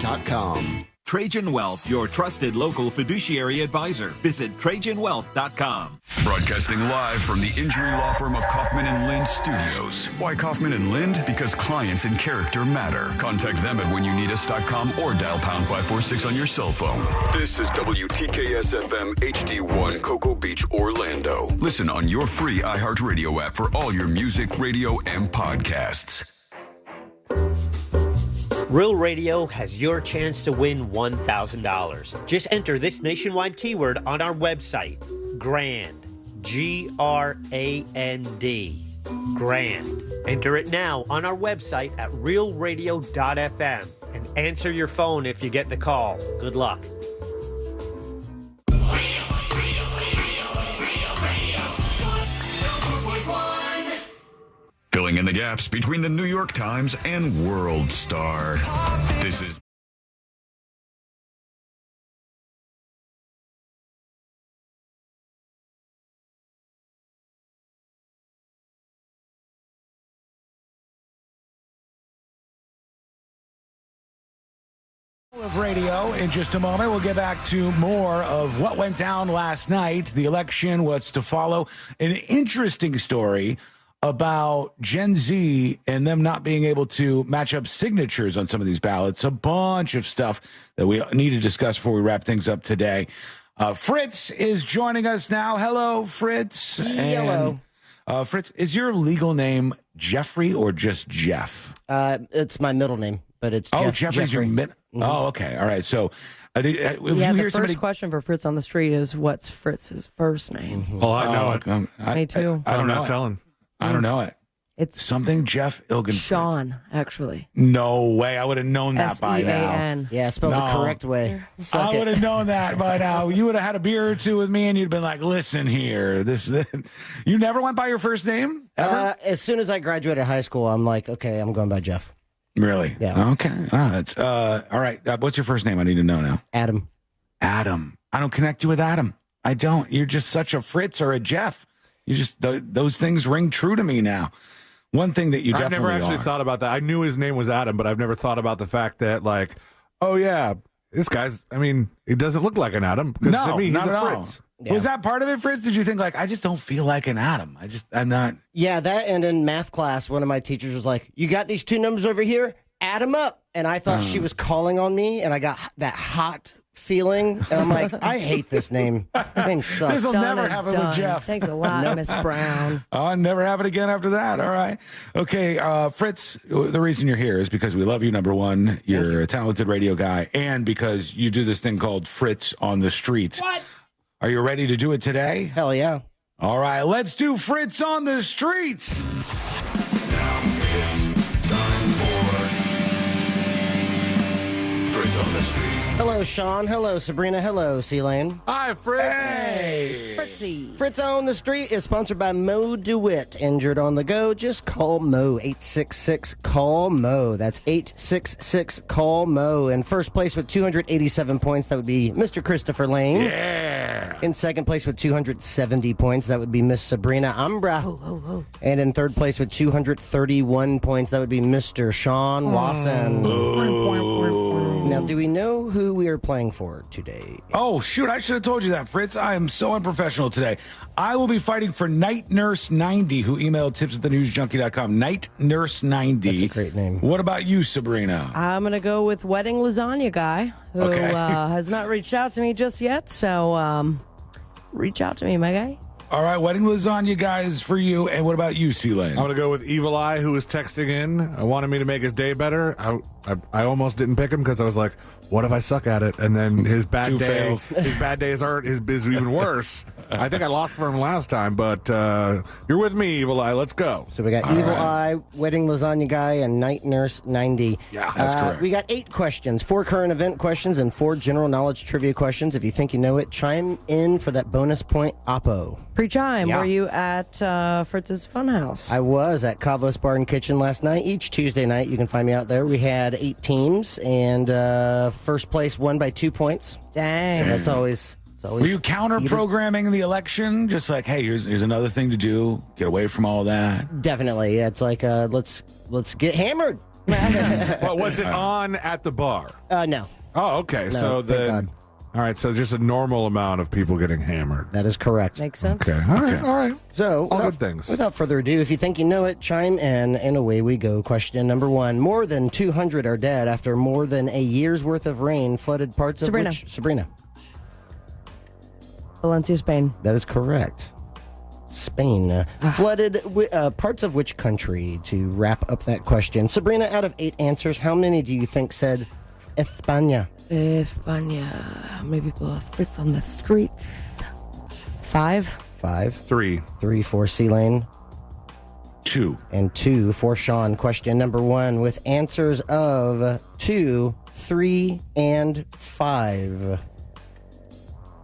Trajan Wealth, your trusted local fiduciary advisor. Visit TrajanWealth.com. Broadcasting live from the injury law firm of Kaufman and Lind Studios. Why Kaufman and Lind? Because clients and character matter. Contact them at whenyounitus.com or dial pound 546 on your cell phone. This is WTKS FM HD1 Cocoa Beach, Orlando. Listen on your free iHeartRadio app for all your music, radio, and podcasts. Real Radio has your chance to win $1,000. Just enter this nationwide keyword on our website, GRAND, G-R-A-N-D, GRAND. Enter it now on our website at realradio.fm and answer your phone if you get the call. Good luck. Filling in the gaps between the New York Times and World Star. This is of radio in just a moment. We'll get back to more of what went down last night, the election, what's to follow. An interesting story about Gen Z and them not being able to match up signatures on some of these ballots. A bunch of stuff that we need to discuss before we wrap things up today. Fritz is joining us now. Hello, Fritz. Hello. And, Fritz, is your legal name Jeffrey or just Jeff? It's my middle name, but it's Jeff. Oh, Jeffrey's your middle. Mm-hmm. Oh, okay. All right. So, the first question for Fritz on the street is, what's Fritz's first name? Mm-hmm. Oh, I know it. Me too. I'm not telling. I don't know it. It's something Jeff Ilgen. Sean, actually. No way. I would have known that by now. S-E-A-N. Yeah, spelled the correct way. I would have known that by now. You would have had a beer or two with me, and you'd been like, "Listen here, You never went by your first name ever. As soon as I graduated high school, I'm like, okay, I'm going by Jeff. Really? Yeah. Okay. That's all right. What's your first name? I need to know now. Adam. Adam. I don't connect you with Adam. I don't. You're just such a Fritz or a Jeff. You just those things ring true to me now. One thing that you I've definitely never actually thought about that. I knew his name was Adam, but I've never thought about the fact that, like, oh yeah, this guy's. I mean, he doesn't look like an Adam because to me he's not a at Fritz. all. Yeah. Was that part of it, Fritz? Did you think like I just don't feel like an Adam? I'm not. Yeah, that and in math class, one of my teachers was like, "You got these two numbers over here, add them up," and I thought she was calling on me, and I got that hot feeling, and I'm like, I hate this name. This name sucks. This will never happen with Jeff. Thanks a lot, Miss Brown. Never happen again after that. All right. Okay, Fritz, the reason you're here is because we love you, number one. You're a talented radio guy, and because you do this thing called Fritz on the Street. What? Are you ready to do it today? Hell yeah. All right, let's do Fritz on the Streets. Now it's time for Fritz on the Street. Hello, Sean. Hello, Sabrina. Hello, C-Lane. Hi, Fritz. Hey. Fritzy. Fritz on the Street is sponsored by Mo DeWitt. Injured on the go? Just call Mo. 866-CALL-MO. That's 866-CALL-MO. In first place with 287 points, that would be Mr. Christopher Lane. Yeah. In second place with 270 points, that would be Miss Sabrina Umbra. And in third place with 231 points, that would be Mr. Sean Wasson. Now, do we know who we are playing for today? Oh, shoot. I should have told you that, Fritz. I am so unprofessional today. I will be fighting for Night Nurse 90, who emailed tips@thenewsjunkie.com. Night Nurse 90. That's a great name. What about you, Sabrina? I'm going to go with Wedding Lasagna Guy, who has not reached out to me just yet. So reach out to me, my guy. All right, Wedding Lasagna Guy is for you. And what about you, C-Lane? I'm going to go with Evil Eye, who was texting in. I wanted me to make his day better. I almost didn't pick him because I was like, what if I suck at it? And then his bad Two day, fails. his bad days is even worse. I think I lost for him last time, but you're with me, Evil Eye. Let's go. So we got Evil Eye, Wedding Lasagna Guy, and Night Nurse 90. Yeah, that's correct. We got 8 questions, 4 current event questions, and 4 general knowledge trivia questions. If you think you know it, chime in for that bonus point, Oppo. Pre-chime, were you at Fritz's Funhouse? I was at Cavos Bar and Kitchen last night. Each Tuesday night, you can find me out there. We had 8 teams, and first place won by 2 points. Dang. So that's always... Were you counter-programming the election? Just like, hey, here's another thing to do. Get away from all that. Definitely. Yeah, it's like, let's get hammered. Well, was it on at the bar? No. Oh, okay. No, so thank then... God. All right, so just a normal amount of people getting hammered. That is correct. Makes sense. Okay. All right. So, All good things. Without further ado, if you think you know it, chime in, and away we go. Question number 1. More than 200 are dead after more than a year's worth of rain flooded parts Sabrina. of which... Sabrina. Valencia, Spain. That is correct. Spain. Flooded parts of which country? To wrap up that question. Sabrina, out of 8 answers, how many do you think said España? España. Maybe people Fritz on the streets. 5. 5. 3. 3 for C-Lane. 2. And 2 for Sean. Question number 1 with answers of 2, 3, and 5.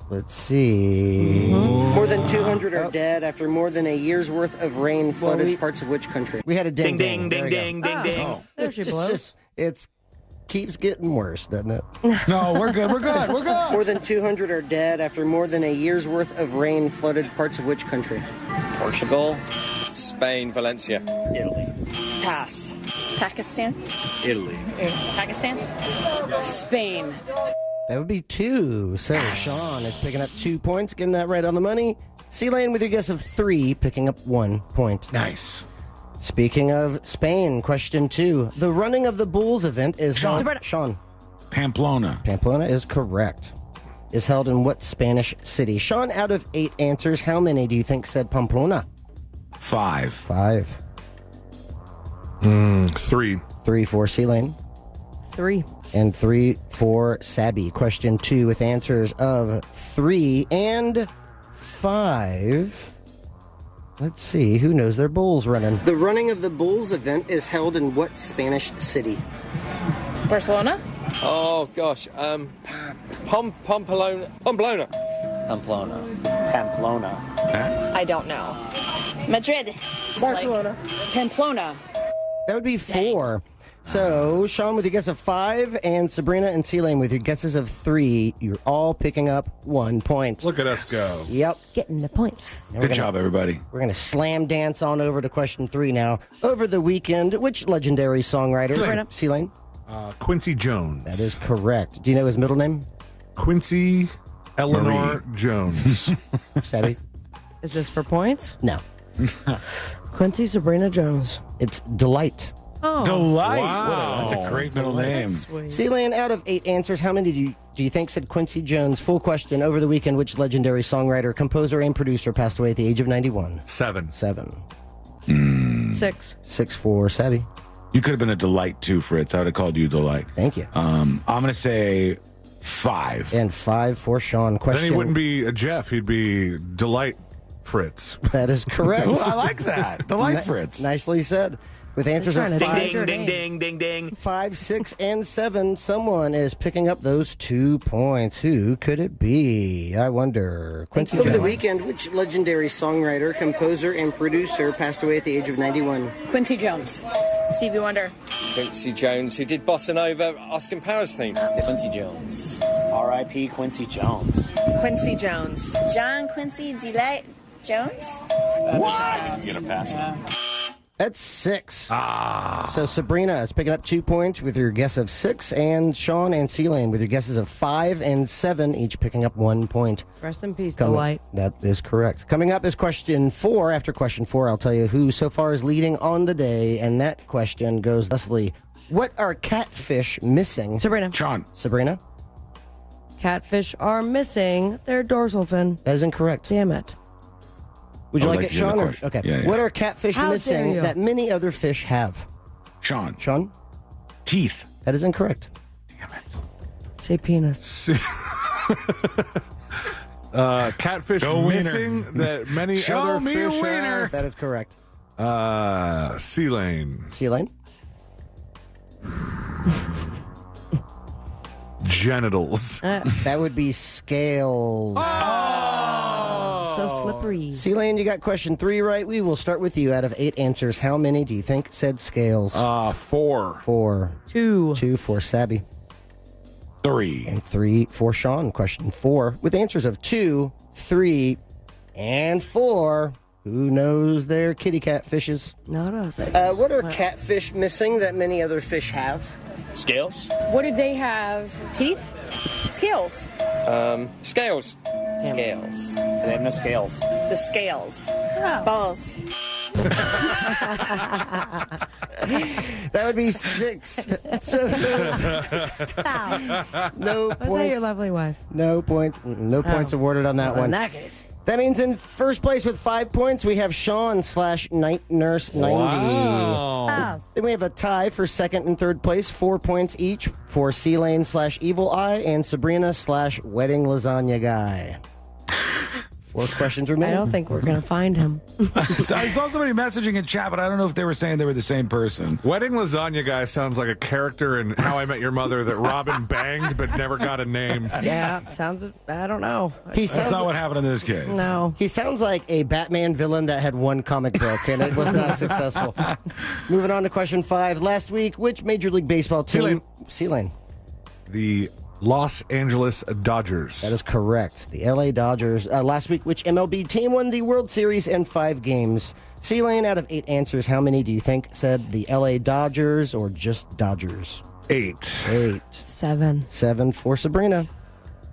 Let's see. More than 200 are dead after more than a year's worth of rain flooded parts of which country? We had a ding ding Ding, ding, There we ding, go. ding, ding. Oh, there she It's blows. just it's keeps getting worse, doesn't it? No, we're good. We're good. We're good. More than 200 are dead after more than a year's worth of rain flooded parts of which country? Portugal, Spain, Valencia. Italy. Pass. Pakistan. Italy. Pakistan. Spain. That would be 2. So Sean is picking up 2 points, getting that right on the money. C-Lane with your guess of 3, picking up 1 point. Nice. Speaking of Spain, question 2. The running of the Bulls event is Sean. Pamplona. Pamplona is correct. Is held in what Spanish city? Sean, out of 8 answers, how many do you think said Pamplona? 5. 5. 3. 3 for C-Lane. 3. And 3 for Sabby. Question 2 with answers of 3 and 5. Let's see. Who knows their bulls running? The running of the bulls event is held in what Spanish city? Barcelona? Oh, gosh. Pamplona. I don't know. Madrid. Barcelona. Pamplona. That would be 4. So, Sean with your guess of 5, and Sabrina and C-Lane with your guesses of 3. You're all picking up 1 point. Look at us go. Yep. Getting the points. Good job, everybody. We're going to slam dance on over to question 3 now. Over the weekend, which legendary songwriter? C-Lane. Quincy Jones. That is correct. Do you know his middle name? Quincy Eleanor Jones. Sabby? Is this for points? No. Quincy Sabrina Jones. It's Delight. Oh. Delight. Wow. That's a great middle name. C-Lane, out of 8 answers, how many do you think said Quincy Jones? Full question. Over the weekend, which legendary songwriter, composer, and producer passed away at the age of 91? 7. 6. 6 for Sabby. You could have been a Delight, too, Fritz. I would have called you Delight. Thank you. I'm going to say 5. And 5 for Sean. Question. Then he wouldn't be a Jeff. He'd be Delight Fritz. That is correct. Ooh, I like that. Delight Fritz. Nicely said. With answers of 5, Ding. 5, 6, and 7, someone is picking up those 2 points. Who could it be? I wonder. Quincy Over the Jones. weekend, which legendary songwriter, composer, and producer passed away at the age of 91? Quincy Jones. Stevie Wonder. Quincy Jones, who did Bossa Nova, Austin Powers theme. Quincy Jones. R.I.P. Quincy Jones. Quincy Jones. John Quincy Delight Jones? What? Get a pass. That's 6. So Sabrina is picking up 2 points with your guess of 6, and Sean and C-Lane with your guesses of 5 and 7, each picking up 1 point. Rest in peace, Delight. That is correct. Coming up is question 4. After question 4, I'll tell you who so far is leading on the day, and that question goes thusly. What are catfish missing? Sabrina. Sean. Sabrina? Catfish are missing their dorsal fin. That is incorrect. Damn it. Would you I would like like it, to hear the Sean? question. Okay. Yeah, yeah. What are catfish How dare missing you. that many other fish have? Sean. Sean? Teeth. That is incorrect. Damn it. Say penis. Catfish Go wiener. missing that many Show other me a fish wiener. have. That is correct. C-Lane. C-Lane? Genitals. That would be scales. So slippery. C-Lane, you got question 3 right. We will start with you. Out of 8 answers, how many do you think said scales? 4. 4. 2. 2 for Sabby. 3. And 3 for Sean. Question 4. With answers of 2, 3, and 4, who knows their kitty cat fishes? Not us. What are catfish missing that many other fish have? Scales? What do they have? Teeth? Scales. Scales. Scales. They have no scales. The scales. Balls. That would be 6. So no Was that your points. lovely wife? No points. No points awarded on that Well, one. in that case. That means in first place with 5 points, we have Sean / Night Nurse 90. Oh. Then we have a tie for second and third place, 4 points each for C-Lane / Evil Eye and Sabrina / Wedding Lasagna Guy. 4 questions I remaining. don't think we're going to find him. So I saw somebody messaging in chat, but I don't know if they were saying they were the same person. Wedding Lasagna Guy sounds like a character in How I Met Your Mother that Robin banged but never got a name. Yeah, sounds. I don't know. That's not what happened in this case. No. He sounds like a Batman villain that had one comic book and it was not successful. Moving on to question 5. Last week, which Major League Baseball team? C-Lane. The Los Angeles Dodgers. That is correct. The LA Dodgers. Last week, which MLB team won the World Series in 5 games? C-Lane, out of 8 answers, how many do you think said the LA Dodgers or just Dodgers? 8. 8. 7. 7 for Sabrina.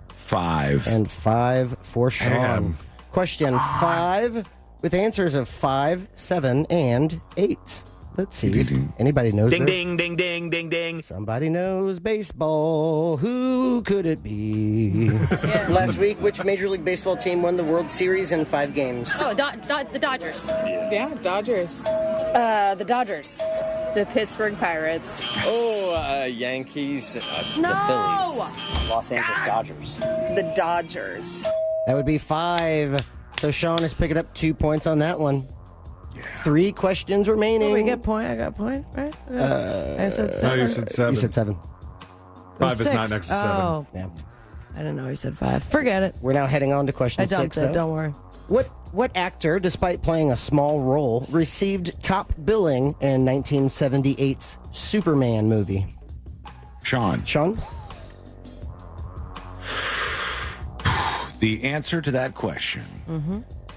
5. And 5 for Sean. Damn. Question 5 with answers of 5, 7, and 8. Let's see if anybody knows. Ding. Somebody knows baseball. Who could it be? Last week, which Major League Baseball team won the World Series in 5 games? Oh, the Dodgers. Yeah, Dodgers. The Dodgers. The Pittsburgh Pirates. Oh, Yankees. No! The Phillies. Los Angeles Dodgers. The Dodgers. That would be 5. So Sean is picking up 2 points on that one. 3 questions remaining. Oh, we get point. I got point, right? I said 7. No, you said 7. You said 7. 5 is not next to 7. Oh, Yeah. I didn't know he said 5. Forget it. We're now heading on to question I dumped 6. it. Don't worry. What actor, despite playing a small role, received top billing in 1978's Superman movie? Sean. The answer to that question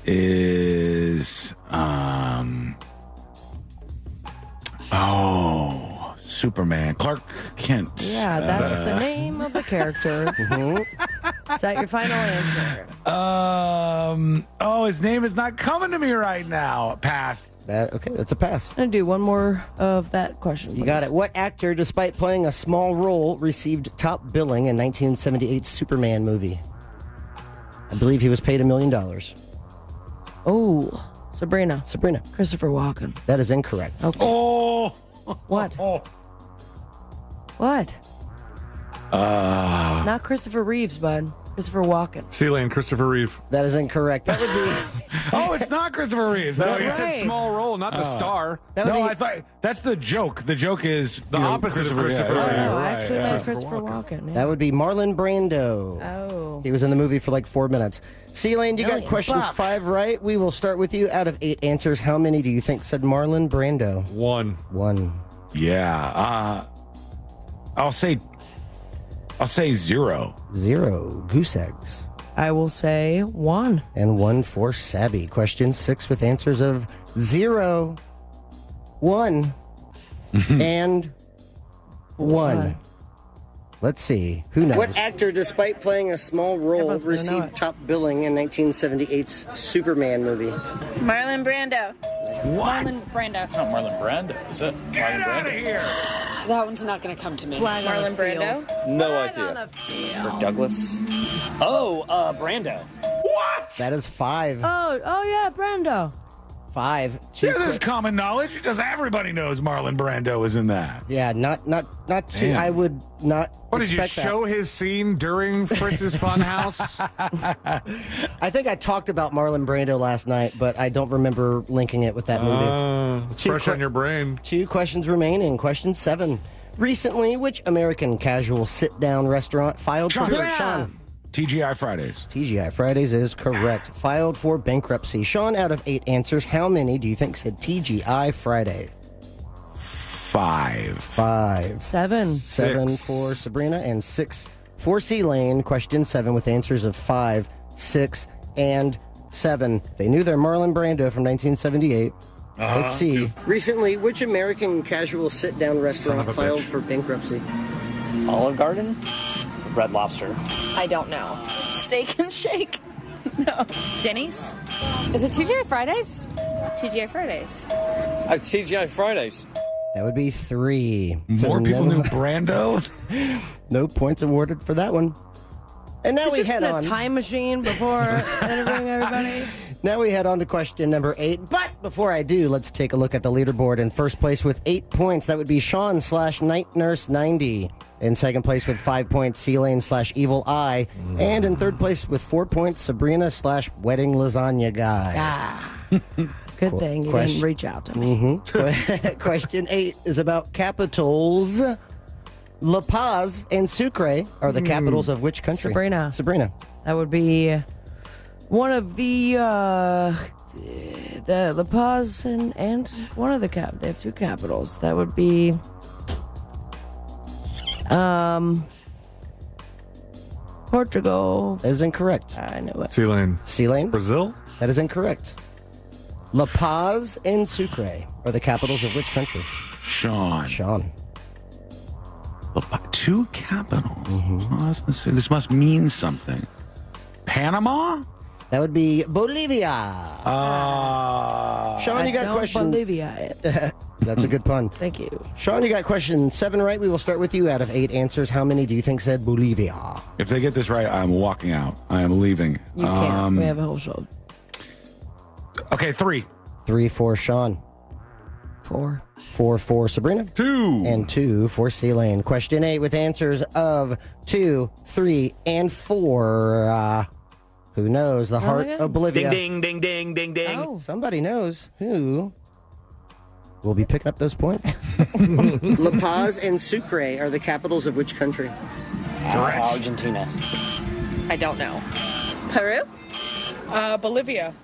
is Superman. Clark Kent. Yeah, that's the name of the character. Is that your final answer? His name is not coming to me right now. Pass. Okay, that's a pass. I'm going to do one more of that question. You got it. What actor, despite playing a small role, received top billing in 1978's Superman movie? I believe he was paid $1 million. Oh, Sabrina. Christopher Walken. That is incorrect. Okay. Oh. What? What? Not Christopher Reeves, bud. Christopher Walken. Sealand, Christopher Reeve. That is incorrect. That would be. It's not Christopher Reeves. No, he said small role, not the star. I thought that's the joke. The joke is the opposite of Christopher Reeve. I actually meant Christopher Walken. Yeah. That would be Marlon Brando. Oh. He was in the movie for like 4 minutes. Sealand, you got question 5 right. We will start with you. Out of 8 answers, how many do you think said Marlon Brando? 1. Yeah. I'll say 0. 0. Goose eggs. I will say 1. And 1 for Sabby. Question 6 with answers of 0, 1, and 1. Let's see. Who knows? What actor, despite playing a small role, received top billing in 1978's Superman movie? Marlon Brando. What? Marlon Brando. It's not Marlon Brando, is it? Get out of here! That one's not going to come to me. Marlon Brando. No idea. Kirk Douglas. Oh, Brando. What? That is 5. Oh yeah, Brando. 5. Yeah, this is common knowledge. Just everybody knows Marlon Brando is in that. Yeah, not too. Damn. I would not. What did you expect show his scene during Fritz's Funhouse? I think I talked about Marlon Brando last night, but I don't remember linking it with that movie. It's fresh on your brain. 2 questions remaining. Question 7. Recently, which American casual sit-down restaurant filed for Sean? TGI Fridays. TGI Fridays is correct. Filed for bankruptcy. Sean, out of 8 answers, how many do you think said TGI Friday? 5. 7. 7 for Sabrina and 6 for C-Lane. Question 7 with answers of 5, 6, and 7. They knew their Marlon Brando from 1978. Let's see. Recently, which American casual sit-down restaurant filed for bankruptcy? Olive Garden? Red Lobster. I don't know. Steak and Shake? No. Denny's? Is it TGI Fridays? TGI Fridays. TGI Fridays. That would be 3. More people knew Brando? No points awarded for that one. And now we head on. A time machine before interviewing everybody. Now we head on to question number 8. But before I do, let's take a look at the leaderboard. In first place with 8 points, that would be Sean/Night Nurse 90. In second place with 5 points, C-Lane/Evil Eye. And in third place with 4 points, Sabrina/Wedding Lasagna Guy. Good thing you didn't reach out to me. Question 8 is about capitals. La Paz and Sucre are the capitals of which country? Sabrina. That would be one of the La Paz and one of the they have 2 capitals. That would be Portugal. That is incorrect. I knew it. C-Lane. C-Lane? Brazil? That is incorrect. La Paz and Sucre are the capitals of which country? Sean. 2 capitals. I was gonna say, this must mean something. Panama? That would be Bolivia. Sean, you got question. Bolivia. That's a good pun. Thank you. Sean, you got question 7 right. We will start with you. Out of 8 answers, how many do you think said Bolivia? If they get this right, I'm walking out. I am leaving. You can't. We have a whole show. Okay, 3. 3 for Sean. 4. 4 for Sabrina. 2. And 2 for C-Lane. Question 8 with answers of 2, 3, and 4. Who knows? The heart of Bolivia. Ding, ding, ding, ding, ding, ding. Somebody knows. Who will be picking up those points. La Paz and Sucre are the capitals of which country? Argentina. I don't know. Peru? Bolivia.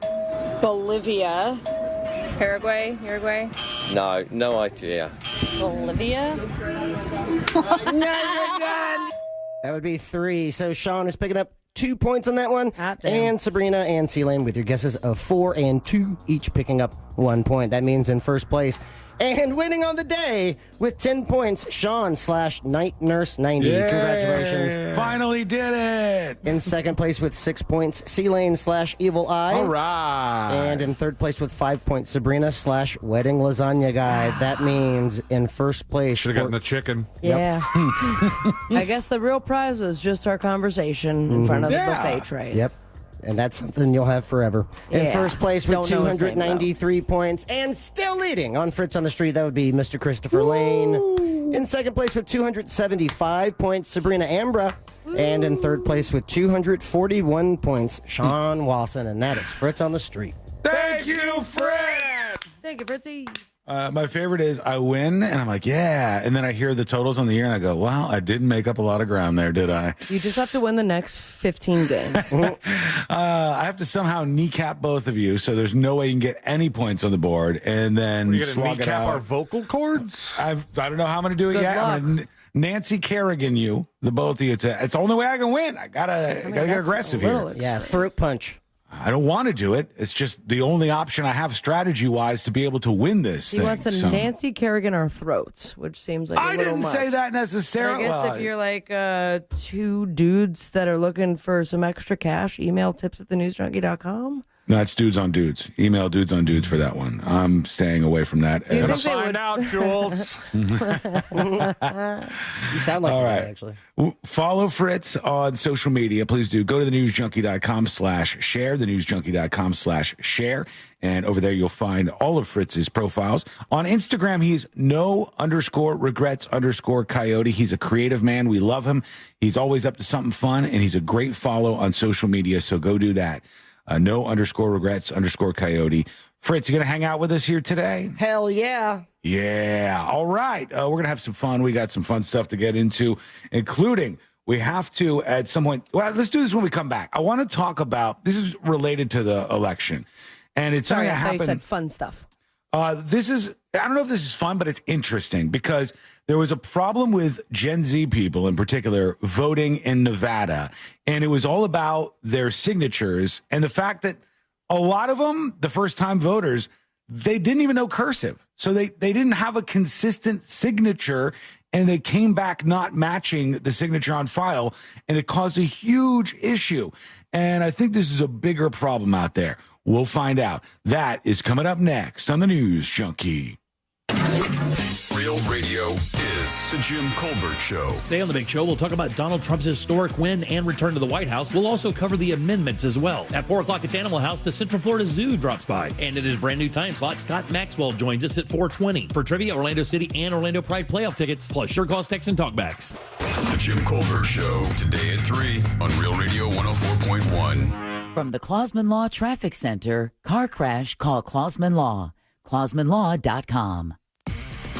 Bolivia. Paraguay? Uruguay? No idea. Bolivia? That would be 3. So Sean is picking up 2 points on that one. And Sabrina and C-Lane with your guesses of 4 and 2, each picking up 1 point. That means in first place and winning on the day with 10 points, Sean / Night Nurse 90. Yay! Congratulations. Finally did it. In second place with 6 points, C-Lane / Evil Eye. All right. And in third place with 5 points, Sabrina / Wedding Lasagna Guy. That means in first place. Should have gotten the chicken. Yeah. I guess the real prize was just our conversation in front of the buffet trays. Yep. And that's something you'll have forever. In Yeah. first place with Don't know his name, 293 points and still leading on Fritz on the Street, that would be Mr. Christopher Lane. In second place with 275 points, Sabrina Ambra. And in third place with 241 points, Sean Wasson. And that is Fritz on the Street. Thank you, Fritz. Thank you, Fritzy. My favorite is I win, and I'm like, yeah. And then I hear the totals on the year, and I go, wow, I didn't make up a lot of ground there, did I? You just have to win the next 15 games. I have to somehow kneecap both of you, so there's no way you can get any points on the board, and then Are you going to slog it kneecap out. our vocal cords? I don't know how I'm going to do it Good yet. luck. I'm going to Nancy Kerrigan you, the both of you. It's the only way I can win. I gotta get aggressive here. Yeah, throat punch. I don't want to do it. It's just the only option I have strategy-wise to be able to win this He thing. wants a So- Nancy Kerrigan our throats, which seems like a I little didn't much. say that But necessarily. I guess if you're like 2 dudes that are looking for some extra cash, email tips@thenewsjunkie.com. No, it's dudes on dudes. Email dudes on dudes for that one. I'm staying away from that. Do you Gonna think they find would- out, Jules. You sound like All you, right. actually. Follow Fritz on social media. Please do. Go to thenewsjunkie.com/share, thenewsjunkie.com/share. And over there, you'll find all of Fritz's profiles. On Instagram, he's no_regrets_coyote. He's a creative man. We love him. He's always up to something fun, and he's a great follow on social media. So go do that. No_regrets_coyote. Fritz, you going to hang out with us here today? Hell yeah. Yeah. All right. We're going to have some fun. We got some fun stuff to get into, including we have to at some point. Well, let's do this when we come back. I want to talk about this is related to the election. And it's Sorry, something I that thought you happened. said fun stuff. This is, I don't know if this is fun, but it's interesting because there was a problem with Gen Z people in particular voting in Nevada. And it was all about their signatures and the fact that a lot of them, the first time voters, they didn't even know cursive. So they didn't have a consistent signature and they came back not matching the signature on file. And it caused a huge issue. And I think this is a bigger problem out there. We'll find out. That is coming up next on the News Junkie. Real radio is the Jim Colbert Show. Today on The Big Show, we'll talk about Donald Trump's historic win and return to the White House. We'll also cover the amendments as well. At 4 o'clock, it's Animal House. The Central Florida Zoo drops by. And at his brand new time slot, Scott Maxwell joins us at 4:20. For trivia, Orlando City and Orlando Pride playoff tickets, plus Sure Cost Text and Talkbacks. The Jim Colbert Show, today at 3 on Real Radio 104.1. From the Clausman Law Traffic Center, car crash, call Clausman Law. ClausmanLaw.com.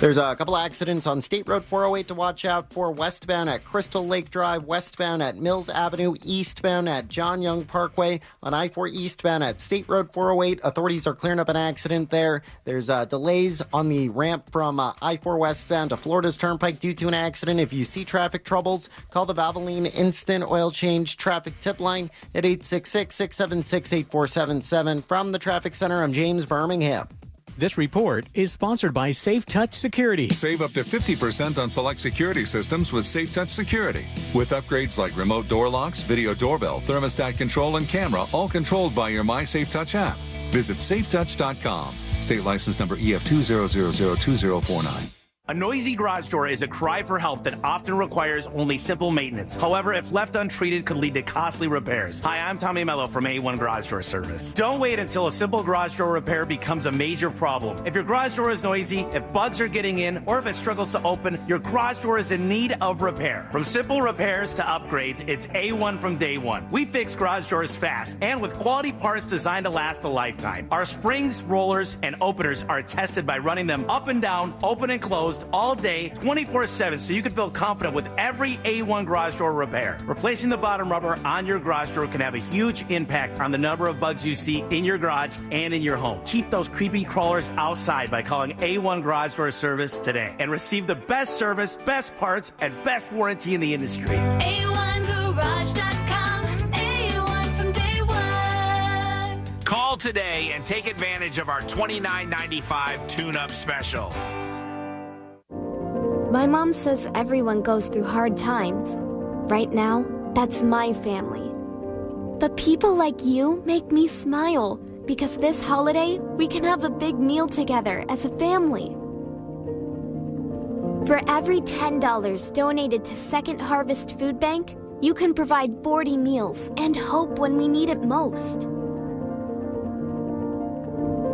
There's a couple accidents on State Road 408 to watch out for, westbound at Crystal Lake Drive, westbound at Mills Avenue, eastbound at John Young Parkway, on I-4 eastbound at State Road 408. Authorities are clearing up an accident there. There's delays on the ramp from I-4 westbound to Florida's Turnpike due to an accident. If you see traffic troubles, call the Valvoline Instant Oil Change Traffic Tip Line at 866-676-8477. From the Traffic Center, I'm James Birmingham. This report is sponsored by Safe Touch Security. Save up to 50% on select security systems with Safe Touch Security. With upgrades like remote door locks, video doorbell, thermostat control, and camera, all controlled by your My Safe Touch app. Visit safetouch.com. State license number EF200002049. A noisy garage door is a cry for help that often requires only simple maintenance. However, if left untreated, could lead to costly repairs. Hi, I'm Tommy Mello from A1 Garage Door Service. Don't wait until a simple garage door repair becomes a major problem. If your garage door is noisy, if bugs are getting in, or if it struggles to open, your garage door is in need of repair. From simple repairs to upgrades, it's A1 from day one. We fix garage doors fast and with quality parts designed to last a lifetime. Our springs, rollers, and openers are tested by running them up and down, open and closed, all day, 24/7, so you can feel confident with every A1 garage door repair. Replacing the bottom rubber on your garage door can have a huge impact on the number of bugs you see in your garage and in your home. Keep those creepy crawlers outside by calling A1 Garage Door Service today and receive the best service, best parts, and best warranty in the industry. A1Garage.com. A1 from day one. Call today and take advantage of our $29.95 tune-up special. My mom says everyone goes through hard times. Right now, that's my family. But people like you make me smile because this holiday, we can have a big meal together as a family. For every $10 donated to Second Harvest Food Bank, you can provide 40 meals and hope when we need it most.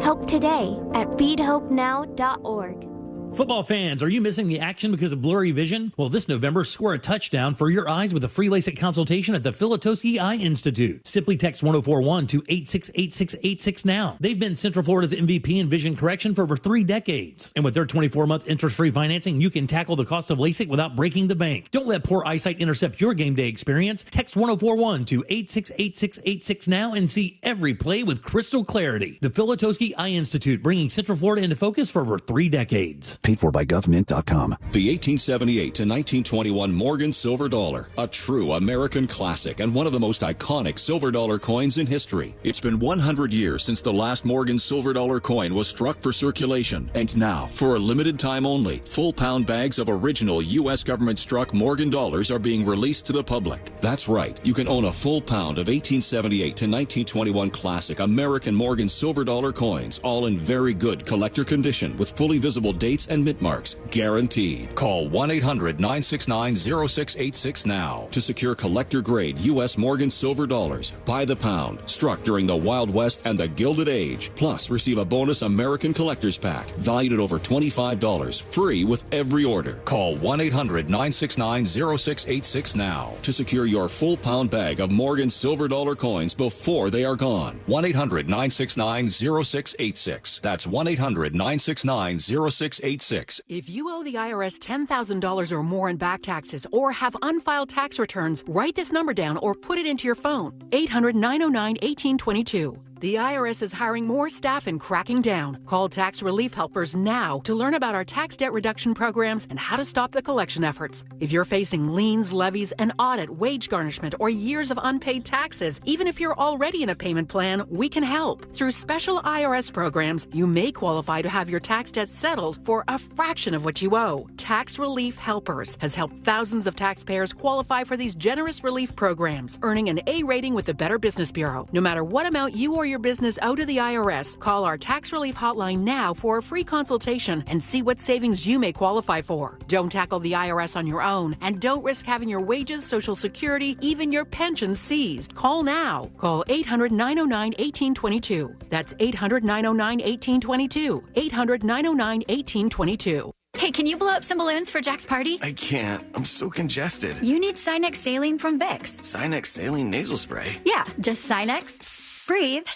Help today at feedhopenow.org. Football fans, are you missing the action because of blurry vision? Well, this November, score a touchdown for your eyes with a free LASIK consultation at the Filatowski Eye Institute. Simply text 1041 to 868686 now. They've been Central Florida's MVP in vision correction for over 3 decades. And with their 24-month interest-free financing, you can tackle the cost of LASIK without breaking the bank. Don't let poor eyesight intercept your game day experience. Text 1041 to 868686 now and see every play with crystal clarity. The Filatowski Eye Institute, bringing Central Florida into focus for over 3 decades. Paid for by government.com. The 1878 to 1921 Morgan Silver Dollar, a true American classic and one of the most iconic silver dollar coins in history. It's been 100 years since the last Morgan Silver Dollar coin was struck for circulation. And now, for a limited time only, full pound bags of original U.S. government struck Morgan dollars are being released to the public. That's right, you can own a full pound of 1878 to 1921 classic American Morgan Silver Dollar coins, all in very good collector condition with fully visible dates and mint marks, guaranteed. Call 1-800-969-0686 now to secure collector-grade U.S. Morgan Silver Dollars by the pound, struck during the Wild West and the Gilded Age. Plus, receive a bonus American Collector's Pack, valued at over $25, free with every order. Call 1-800-969-0686 now to secure your full pound bag of Morgan Silver Dollar coins before they are gone. 1-800-969-0686. That's 1-800-969-0686. If you owe the IRS $10,000 or more in back taxes or have unfiled tax returns, write this number down or put it into your phone. 800-909-1822. The IRS is hiring more staff and cracking down. Call Tax Relief Helpers now to learn about our tax debt reduction programs and how to stop the collection efforts. If you're facing liens, levies, an audit, wage garnishment, or years of unpaid taxes, even if you're already in a payment plan, we can help. Through special IRS programs, you may qualify to have your tax debt settled for a fraction of what you owe. Tax Relief Helpers has helped thousands of taxpayers qualify for these generous relief programs, earning an A rating with the Better Business Bureau. No matter what amount you or your business owe to the IRS, call our tax relief hotline now for a free consultation and see what savings you may qualify for. Don't tackle the IRS on your own, and don't risk having your wages, Social Security, even your pension seized. Call now. Call 800-909-1822. That's 800-909-1822. 800-909-1822. Hey, can you blow up some balloons for Jack's party? I can't. I'm so congested. You need Sinex Saline from Vicks. Sinex Saline nasal spray? Yeah, just Sinex. Breathe.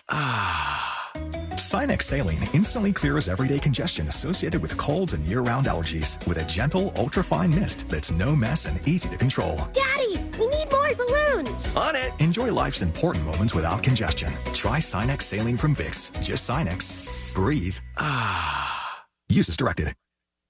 Sinex Saline instantly clears everyday congestion associated with colds and year-round allergies with a gentle, ultra-fine mist that's no mess and easy to control. Daddy, we need more balloons. On it. Enjoy life's important moments without congestion. Try Sinex Saline from Vicks. Just Sinex. Breathe. Use as directed.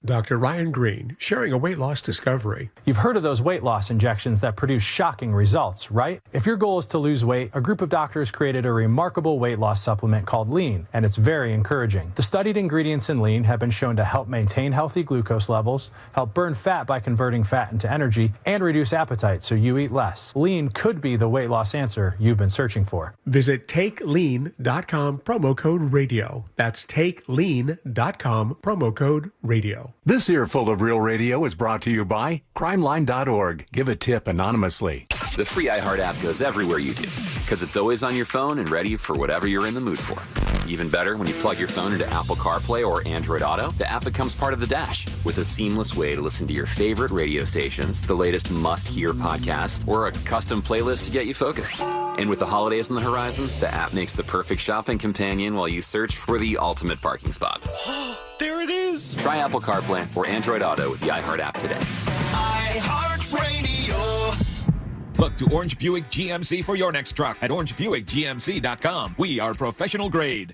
Dr. Ryan Green, sharing a weight loss discovery. You've heard of those weight loss injections that produce shocking results, right? If your goal is to lose weight, a group of doctors created a remarkable weight loss supplement called Lean, and it's very encouraging. The studied ingredients in Lean have been shown to help maintain healthy glucose levels, help burn fat by converting fat into energy, and reduce appetite so you eat less. Lean could be the weight loss answer you've been searching for. Visit TakeLean.com, promo code radio. That's TakeLean.com, promo code radio. This earful of Real Radio is brought to you by crimeline.org. Give a tip anonymously. The free iHeart app goes everywhere you do, because it's always on your phone and ready for whatever you're in the mood for. Even better, when you plug your phone into Apple CarPlay or Android Auto, the app becomes part of the dash with a seamless way to listen to your favorite radio stations, the latest must-hear podcast, or a custom playlist to get you focused. And with the holidays on the horizon, the app makes the perfect shopping companion while you search for the ultimate parking spot. There it is! Try Apple CarPlay or Android Auto with the iHeart app today. iHeartRadio. Look to Orange Buick GMC for your next truck at orangebuickgmc.com. We are professional grade.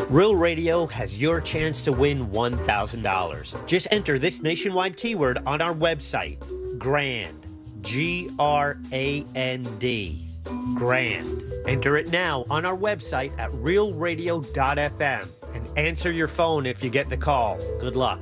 Real Radio has your chance to win $1,000. Just enter this nationwide keyword on our website, GRAND. G-R-A-N-D. GRAND. Enter it now on our website at realradio.fm and answer your phone if you get the call. Good luck.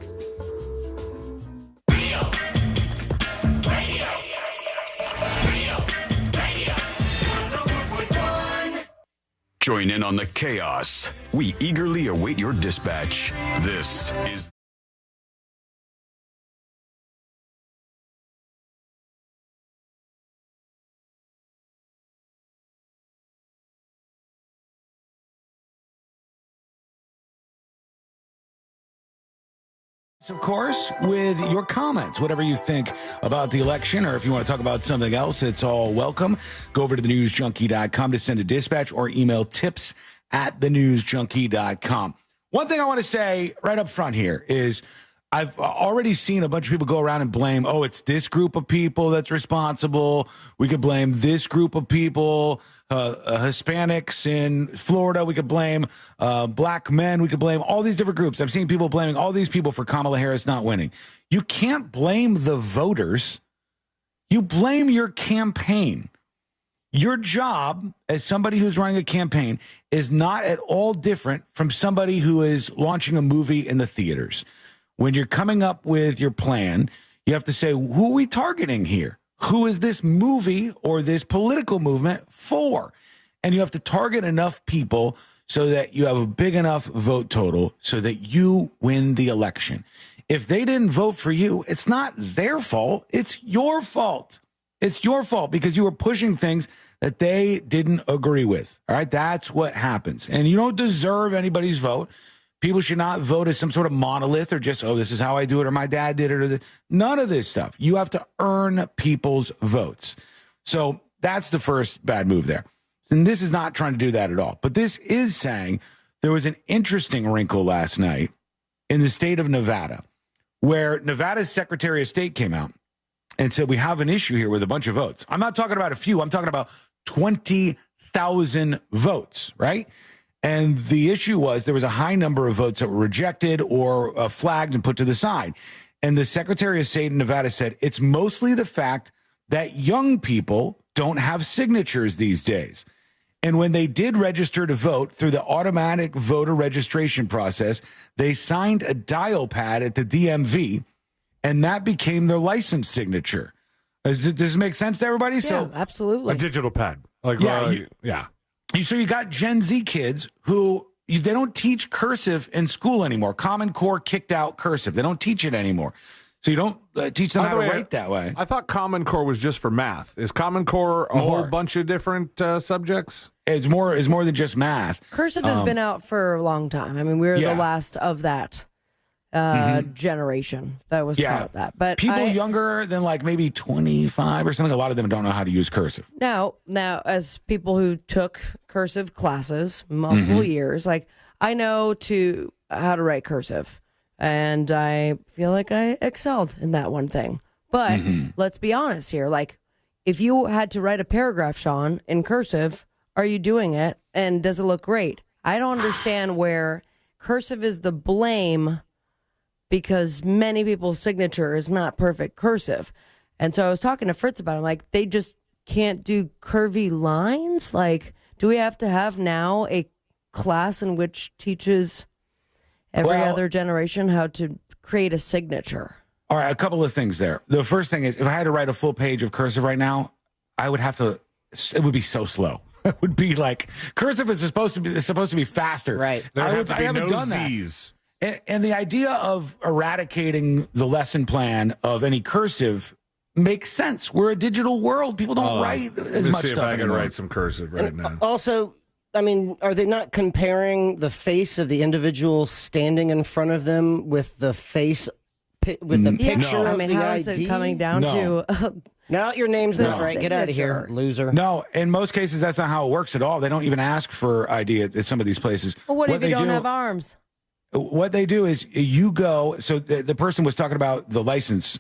Join in on the chaos. We eagerly await your dispatch. This is... Of course, with your comments, whatever you think about the election, or if you want to talk about something else, it's all welcome. Go over to thenewsjunkie.com to send a dispatch or email tips@thenewsjunkie.com. One thing I want to say right up front here is I've already seen a bunch of people go around and blame, oh, it's this group of people that's responsible. We could blame this group of people, Hispanics in Florida. We could blame black men. We could blame all these different groups. I've seen people blaming all these people for Kamala Harris not winning. You can't blame the voters. You blame your campaign. Your job as somebody who's running a campaign is not at all different from somebody who is launching a movie in the theaters. When you're coming up with your plan, you have to say, who are we targeting here? Who is this movie or this political movement for? And you have to target enough people so that you have a big enough vote total so that you win the election. If they didn't vote for you, it's not their fault. It's your fault. It's your fault because you were pushing things that they didn't agree with. All right, that's what happens. And you don't deserve anybody's vote. People should not vote as some sort of monolith or just, oh, this is how I do it or my dad did it. Or none of this stuff. You have to earn people's votes. So that's the first bad move there. And this is not trying to do that at all. But this is saying there was an interesting wrinkle last night in the state of Nevada where Nevada's Secretary of State came out and said, we have an issue here with a bunch of votes. I'm not talking about a few. I'm talking about 20,000 votes, right? And the issue was there was a high number of votes that were rejected or flagged and put to the side. And the Secretary of State in Nevada said it's mostly the fact that young people don't have signatures these days. And when they did register to vote through the automatic voter registration process, they signed a dial pad at the DMV, and that became their license signature. Does it make sense to everybody? Yeah, So absolutely. A digital pad. Yeah. So you got Gen Z kids who they don't teach cursive in school anymore. Common Core kicked out cursive. They don't teach it anymore. So you don't teach them how to write that way. I thought Common Core was just for math. Is Common Core a whole bunch of different subjects? It's more than just math. Cursive has been out for a long time. I mean, we're the last of that generation that was taught that. But people younger than like maybe 25 or something, a lot of them don't know how to use cursive. Now, as people who took cursive classes multiple years, like I know how to write cursive, and I feel like I excelled in that one thing. But let's be honest here. Like, if you had to write a paragraph, Sean, in cursive, are you doing it? And does it look great? I don't understand where cursive is the blame, because many people's signature is not perfect cursive. And so I was talking to Fritz about it. I'm like, they just can't do curvy lines? Like, do we have to have now a class in which teaches every other generation how to create a signature? All right, a couple of things there. The first thing is, if I had to write a full page of cursive right now, I would have to, it would be so slow. It would be like, cursive is supposed to be faster. Right. There I have to be haven't no done that. Z's. And the idea of eradicating the lesson plan of any cursive makes sense. We're a digital world. People don't write as much see stuff if I can anymore. write some cursive right now. Also, I mean, are they not comparing the face of the individual standing in front of them with the face, with the picture I of mean, the how ID? is it coming down to... Now your name's not right. Get out of here, loser. No, in most cases, that's not how it works at all. They don't even ask for ID at some of these places. Well, what if they you don't have arms? What they do is you go. So the person was talking about the license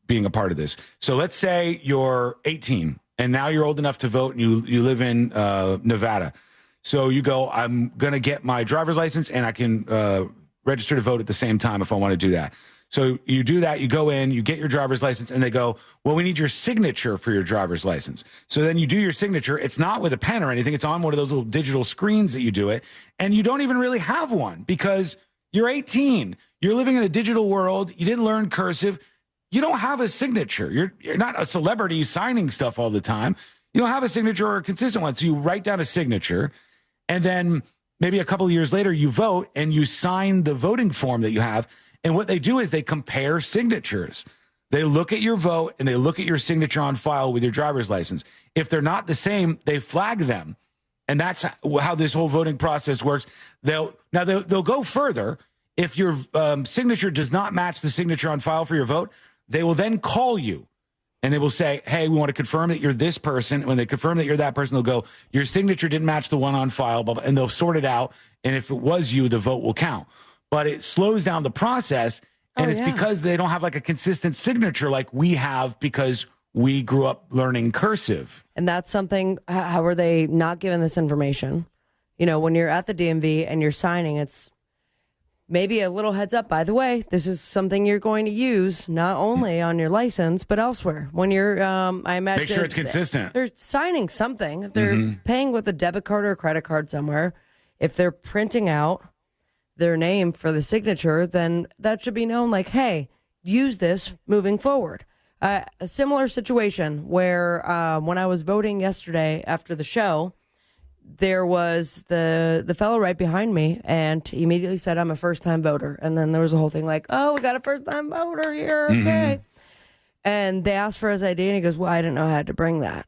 being a part of this. So let's say you're 18 and now you're old enough to vote and you live in Nevada. So you go, I'm going to get my driver's license and I can register to vote at the same time if I want to do that. So you do that, you go in, you get your driver's license, and they go, well, we need your signature for your driver's license. So then you do your signature. It's not with a pen or anything. It's on one of those little digital screens that you do it. And you don't even really have one because you're 18. You're living in a digital world. You didn't learn cursive. You don't have a signature. You're not a celebrity signing stuff all the time. You don't have a signature or a consistent one. So you write down a signature, and then maybe a couple of years later, you vote, and you sign the voting form that you have. And what they do is they compare signatures. They look at your vote and they look at your signature on file with your driver's license. If they're not the same, they flag them. And that's how this whole voting process works. They'll go further. If your signature does not match the signature on file for your vote, they will then call you. And they will say, hey, we want to confirm that you're this person. When they confirm that you're that person, they'll go, your signature didn't match the one on file, blah, blah, and they'll sort it out. And if it was you, the vote will count. But it slows down the process, and it's because they don't have like a consistent signature like we have because we grew up learning cursive. And that's something, how are they not given this information? You know, when you're at the DMV and you're signing, it's maybe a little heads up. By the way, this is something you're going to use not only on your license, but elsewhere. When you're, I imagine. Make sure it's consistent. They're signing something. If they're paying with a debit card or a credit card somewhere, if they're printing out their name for the signature, then that should be known like, hey, use this moving forward. A similar situation where when I was voting yesterday after the show, there was the fellow right behind me, and he immediately said, I'm a first-time voter. And then there was a whole thing like, oh, we got a first-time voter here, okay. And they asked for his ID, and he goes, well, I didn't know I had to bring that.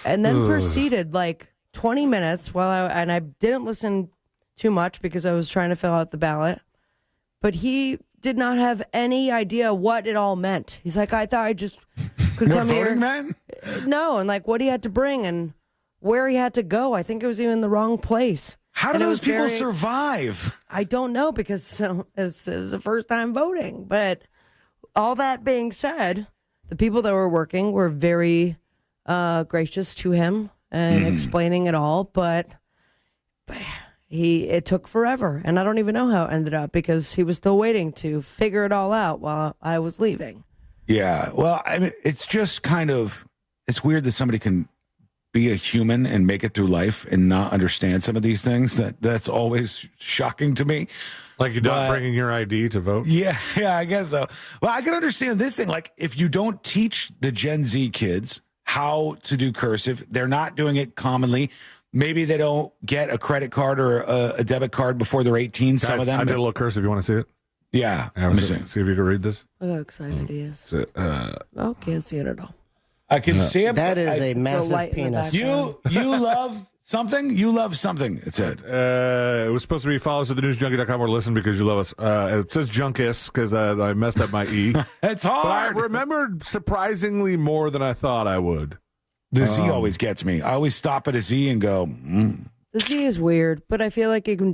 And then proceeded like 20 minutes and I didn't listen too much because I was trying to fill out the ballot, but he did not have any idea what it all meant. He's like, I thought I just could come here. Man? No, and like what he had to bring and where he had to go. I think it was even the wrong place. How do those people survive? I don't know because it was the first time voting. But all that being said, the people that were working were very gracious to him and explaining it all, but it took forever, and I don't even know how it ended up because he was still waiting to figure it all out while I was leaving. Yeah, well, I mean, it's just it's weird that somebody can be a human and make it through life and not understand some of these things. That's always shocking to me. Like you're not bringing your ID to vote? Yeah, I guess so. Well, I can understand this thing. Like if you don't teach the Gen Z kids how to do cursive, they're not doing it commonly. Maybe they don't get a credit card or a debit card before they're 18. Guys, some of them. I did a little cursive. You want to see it? Yeah. Let me see if you can read this. Look how excited he is. Can't see it at all. I can see it. That is a massive penis. You love something? You love something, it said. It was supposed to be follow us at thenewsjunkie.com or listen because you love us. It says junkus because I messed up my E. It's hard. But I remembered surprisingly more than I thought I would. The Z always gets me. I always stop at a Z and go, The Z is weird, but I feel like you can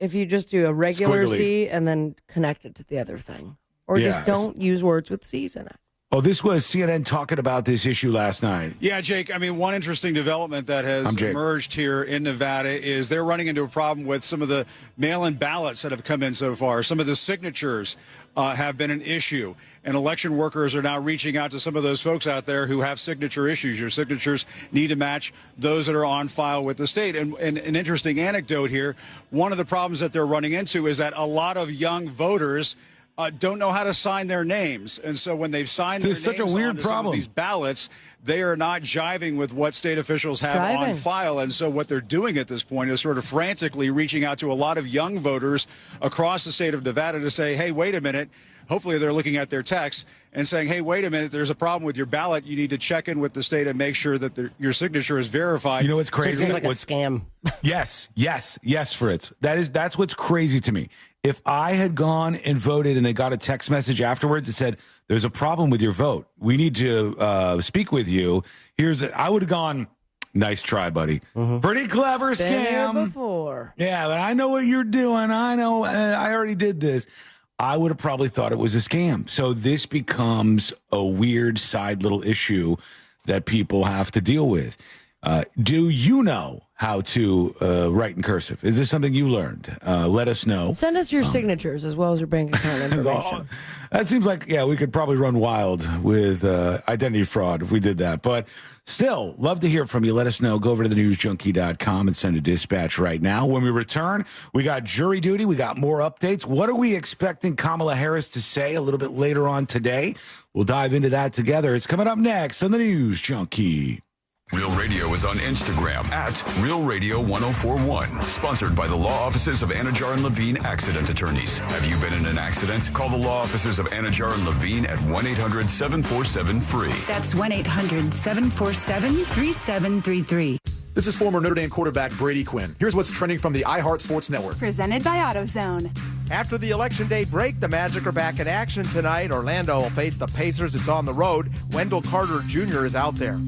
if you just do a regular Z and then connect it to the other thing. Or just don't use words with Z's in it. Oh, this was CNN talking about this issue last night. Yeah, Jake, I mean, one interesting development that has emerged here in Nevada is they're running into a problem with some of the mail-in ballots that have come in so far. Some of the signatures have been an issue, and election workers are now reaching out to some of those folks out there who have signature issues. Your signatures need to match those that are on file with the state. And an interesting anecdote here, one of the problems that they're running into is that a lot of young voters don't know how to sign their names. And so when they've signed their names such a weird onto some of problem. these ballots, they are not jiving with what state officials have on file. And so what they're doing at this point is sort of frantically reaching out to a lot of young voters across the state of Nevada to say, hey, wait a minute. Hopefully they're looking at their text and saying, hey, wait a minute, there's a problem with your ballot. You need to check in with the state and make sure that your signature is verified. You know what's crazy? It seems like a scam. Yes, Fritz. That's what's crazy to me. If I had gone and voted and they got a text message afterwards that said, there's a problem with your vote, we need to speak with you. I would have gone, nice try, buddy. Pretty clever scam. Been here before. Yeah, but I know what you're doing. I know. I already did this. I would have probably thought it was a scam. So this becomes a weird side little issue that people have to deal with. Do you know how to write in cursive? Is this something you learned? Let us know. Send us your signatures as well as your bank account information. That seems like, we could probably run wild with identity fraud if we did that. But still, love to hear from you. Let us know. Go over to thenewsjunkie.com and send a dispatch right now. When we return, we got jury duty. We got more updates. What are we expecting Kamala Harris to say a little bit later on today? We'll dive into that together. It's coming up next on the News Junkie. Real Radio is on Instagram at Real Radio 1041. Sponsored by the law offices of Anajar and Levine Accident Attorneys. Have you been in an accident? Call the law offices of Anajar and Levine at 1-800-747-FREE. That's 1-800-747-3733. This is former Notre Dame quarterback Brady Quinn. Here's what's trending from the iHeart Sports Network. Presented by AutoZone. After the Election Day break, the Magic are back in action tonight. Orlando will face the Pacers. It's on the road. Wendell Carter Jr. is out there.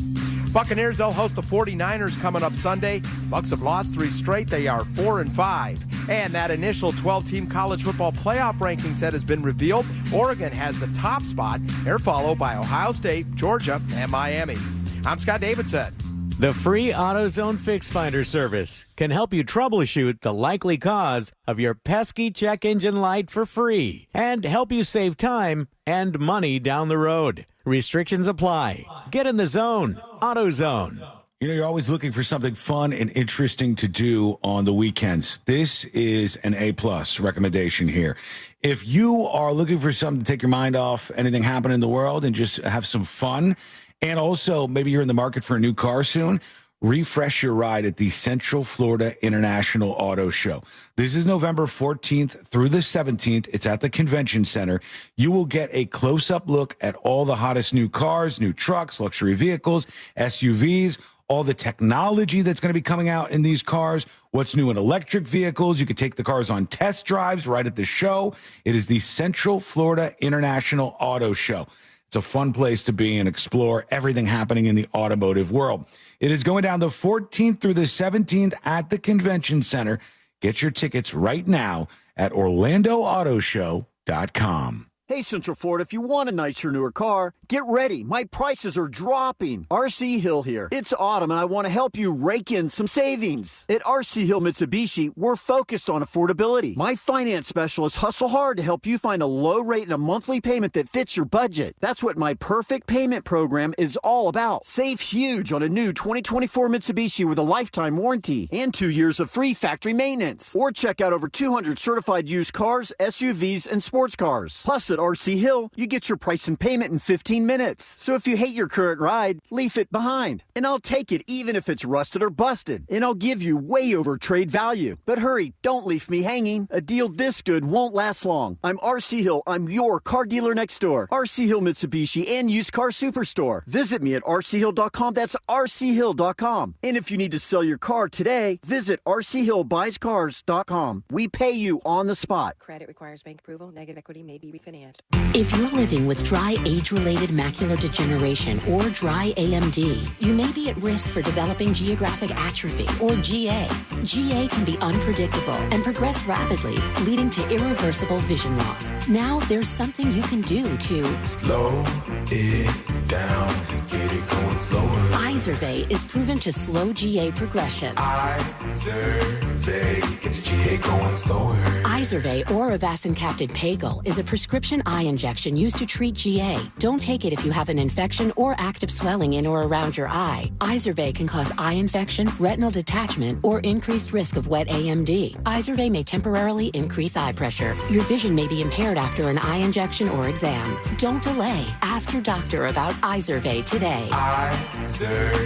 Buccaneers, they'll host the 49ers coming up Sunday. Bucs have lost 3 straight. They are 4-5. And that initial 12-team college football playoff ranking set has been revealed. Oregon has the top spot. They're followed by Ohio State, Georgia, and Miami. I'm Scott Davidson. The free AutoZone Fix Finder service can help you troubleshoot the likely cause of your pesky check engine light for free and help you save time and money down the road. Restrictions apply. Get in the zone. AutoZone. You know, you're always looking for something fun and interesting to do on the weekends. This is an A-plus recommendation here. If you are looking for something to take your mind off anything happening in the world and just have some fun, and also maybe you're in the market for a new car soon, refresh your ride at the Central Florida International Auto Show. This is November 14th through the 17th. It's at the Convention Center. You will get a close-up look at all the hottest new cars, new trucks, luxury vehicles, SUVs, all the technology that's going to be coming out in these cars, what's new in electric vehicles. You can take the cars on test drives right at the show. It is the Central Florida International Auto Show. It's a fun place to be and explore everything happening in the automotive world. It is going down the 14th through the 17th at the Convention Center. Get your tickets right now at OrlandoAutoShow.com. Hey, Central Florida, if you want a nicer, newer car, get ready. My prices are dropping. RC Hill here. It's autumn, and I want to help you rake in some savings. At RC Hill Mitsubishi, we're focused on affordability. My finance specialists hustle hard to help you find a low rate and a monthly payment that fits your budget. That's what my Perfect Payment program is all about. Save huge on a new 2024 Mitsubishi with a lifetime warranty and 2 years of free factory maintenance. Or check out over 200 certified used cars, SUVs, and sports cars. Plus, at RC Hill, you get your price and payment in 15 minutes. So if you hate your current ride, leave it behind. And I'll take it even if it's rusted or busted. And I'll give you way over trade value. But hurry, don't leave me hanging. A deal this good won't last long. I'm RC Hill. I'm your car dealer next door. RC Hill Mitsubishi and Used Car Superstore. Visit me at rchill.com. That's rchill.com. And if you need to sell your car today, visit rchillbuyscars.com. We pay you on the spot. Credit requires bank approval. Negative equity may be refinanced. If you're living with dry age-related macular degeneration or dry AMD, you may be at risk for developing geographic atrophy or GA. GA can be unpredictable and progress rapidly, leading to irreversible vision loss. Now there's something you can do to slow it down and get it going slower. Eyes Izervay is proven to slow GA progression. Izervay gets GA going slower. Izervay or avacincaptad Pagel is a prescription eye injection used to treat GA. Don't take it if you have an infection or active swelling in or around your eye. Izervay can cause eye infection, retinal detachment, or increased risk of wet AMD. Izervay may temporarily increase eye pressure. Your vision may be impaired after an eye injection or exam. Don't delay. Ask your doctor about Izervay today. Izervay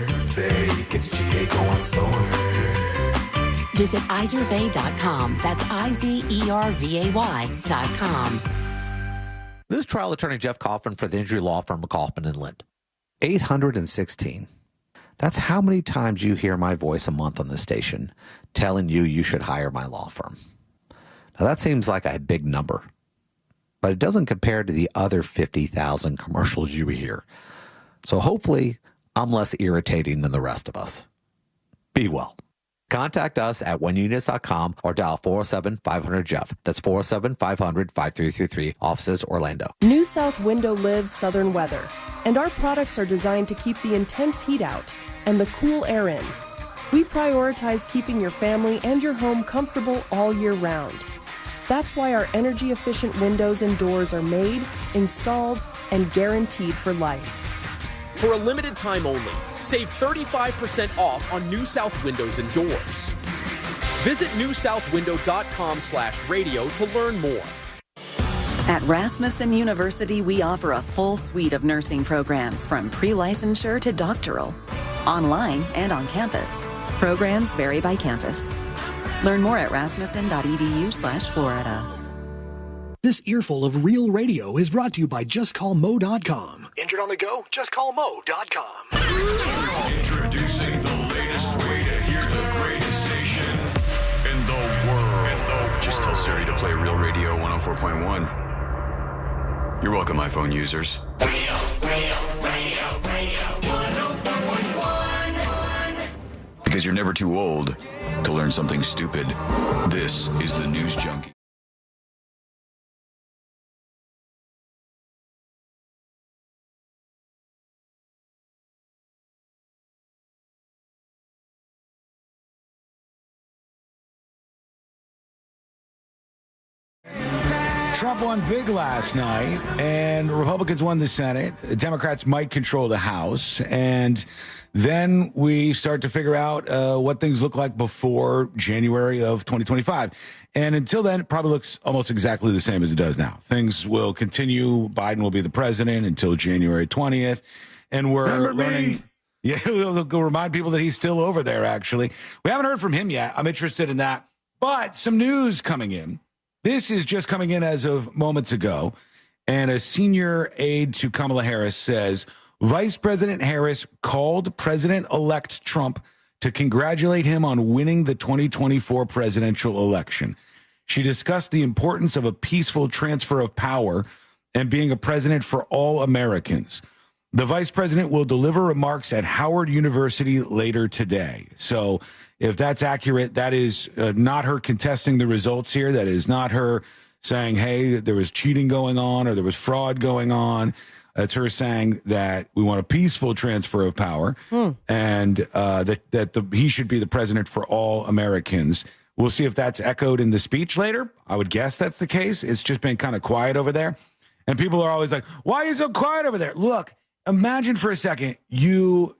gets GA going slower. Visit Izervay.com. That's IZERVAY.com. This is trial attorney Jeff Kaufman for the injury law firm of Kaufman and Lind. 816. That's how many times you hear my voice a month on this station telling you should hire my law firm. Now, that seems like a big number, but it doesn't compare to the other 50,000 commercials you hear. So hopefully, I'm less irritating than the rest of us. Be well. Contact us at whenunits.com or dial 407-500-JEFF. That's 407-500-5333, offices Orlando. New South Window lives southern weather, and our products are designed to keep the intense heat out and the cool air in. We prioritize keeping your family and your home comfortable all year round. That's why our energy-efficient windows and doors are made, installed, and guaranteed for life. For a limited time only, save 35% off on New South Windows and Doors. Visit newsouthwindow.com/radio to learn more. At Rasmussen University, we offer a full suite of nursing programs from pre-licensure to doctoral, online and on campus. Programs vary by campus. Learn more at rasmussen.edu/Florida. This earful of real radio is brought to you by JustCallMo.com. Injured on the go? JustCallMo.com. Introducing the latest way to hear the greatest station in the world. Just tell Siri to play Real Radio 104.1. You're welcome, iPhone users. Radio 104.1. Because you're never too old to learn something stupid. This is the News Junkie. Trump won big last night, and Republicans won the Senate. Democrats might control the House, and then we start to figure out what things look like before January of 2025. And until then, it probably looks almost exactly the same as it does now. Things will continue. Biden will be the president until January 20th, and we're learning. Yeah, we'll remind people that he's still over there, actually. We haven't heard from him yet. I'm interested in that. But some news coming in. This is just coming in as of moments ago, and a senior aide to Kamala Harris says Vice President Harris called President-elect Trump to congratulate him on winning the 2024 presidential election. She discussed the importance of a peaceful transfer of power and being a president for all Americans. The vice president will deliver remarks at Howard University later today. So if that's accurate, that is not her contesting the results here. That is not her saying, hey, there was cheating going on or there was fraud going on. It's her saying that we want a peaceful transfer of power and that he should be the president for all Americans. We'll see if that's echoed in the speech later. I would guess that's the case. It's just been kind of quiet over there. And people are always like, why are you so quiet over there? Look, imagine for a second you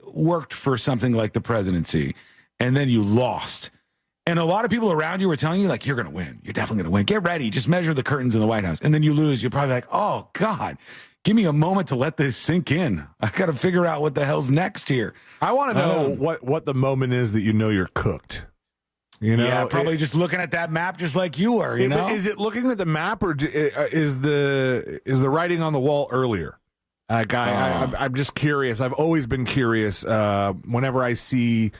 worked for something like the presidency and then you lost. And a lot of people around you were telling you, like, you're going to win. You're definitely going to win. Get ready. Just measure the curtains in the White House. And then you lose. You're probably like, oh, God, give me a moment to let this sink in. I got to figure out what the hell's next here. I want to know what the moment is that you know you're cooked. You know, yeah, probably just looking at that map just like you were, you know? Is it looking at the map or is the writing on the wall earlier? I'm just curious. I've always been curious whenever I see,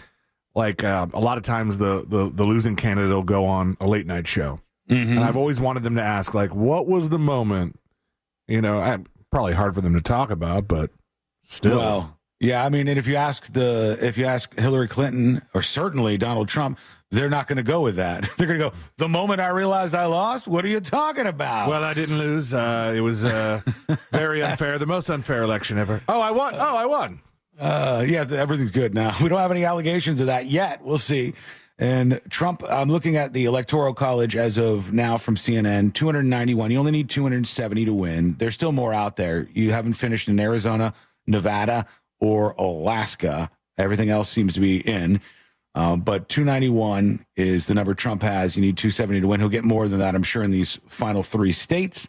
like, a lot of times the losing candidate will go on a late night show. Mm-hmm. And I've always wanted them to ask, like, what was the moment? You know, probably hard for them to talk about, but still. Well, yeah, I mean, and if you ask Hillary Clinton or certainly Donald Trump, they're not going to go with that. They're going to go, the moment I realized I lost, what are you talking about? Well, I didn't lose. It was very unfair, the most unfair election ever. Oh, I won. Everything's good now. We don't have any allegations of that yet. We'll see. And Trump, I'm looking at the Electoral College as of now from CNN, 291. You only need 270 to win. There's still more out there. You haven't finished in Arizona, Nevada, or Alaska. Everything else seems to be in. But 291 is the number Trump has. You need 270 to win. He'll get more than that, I'm sure, in these final 3 states.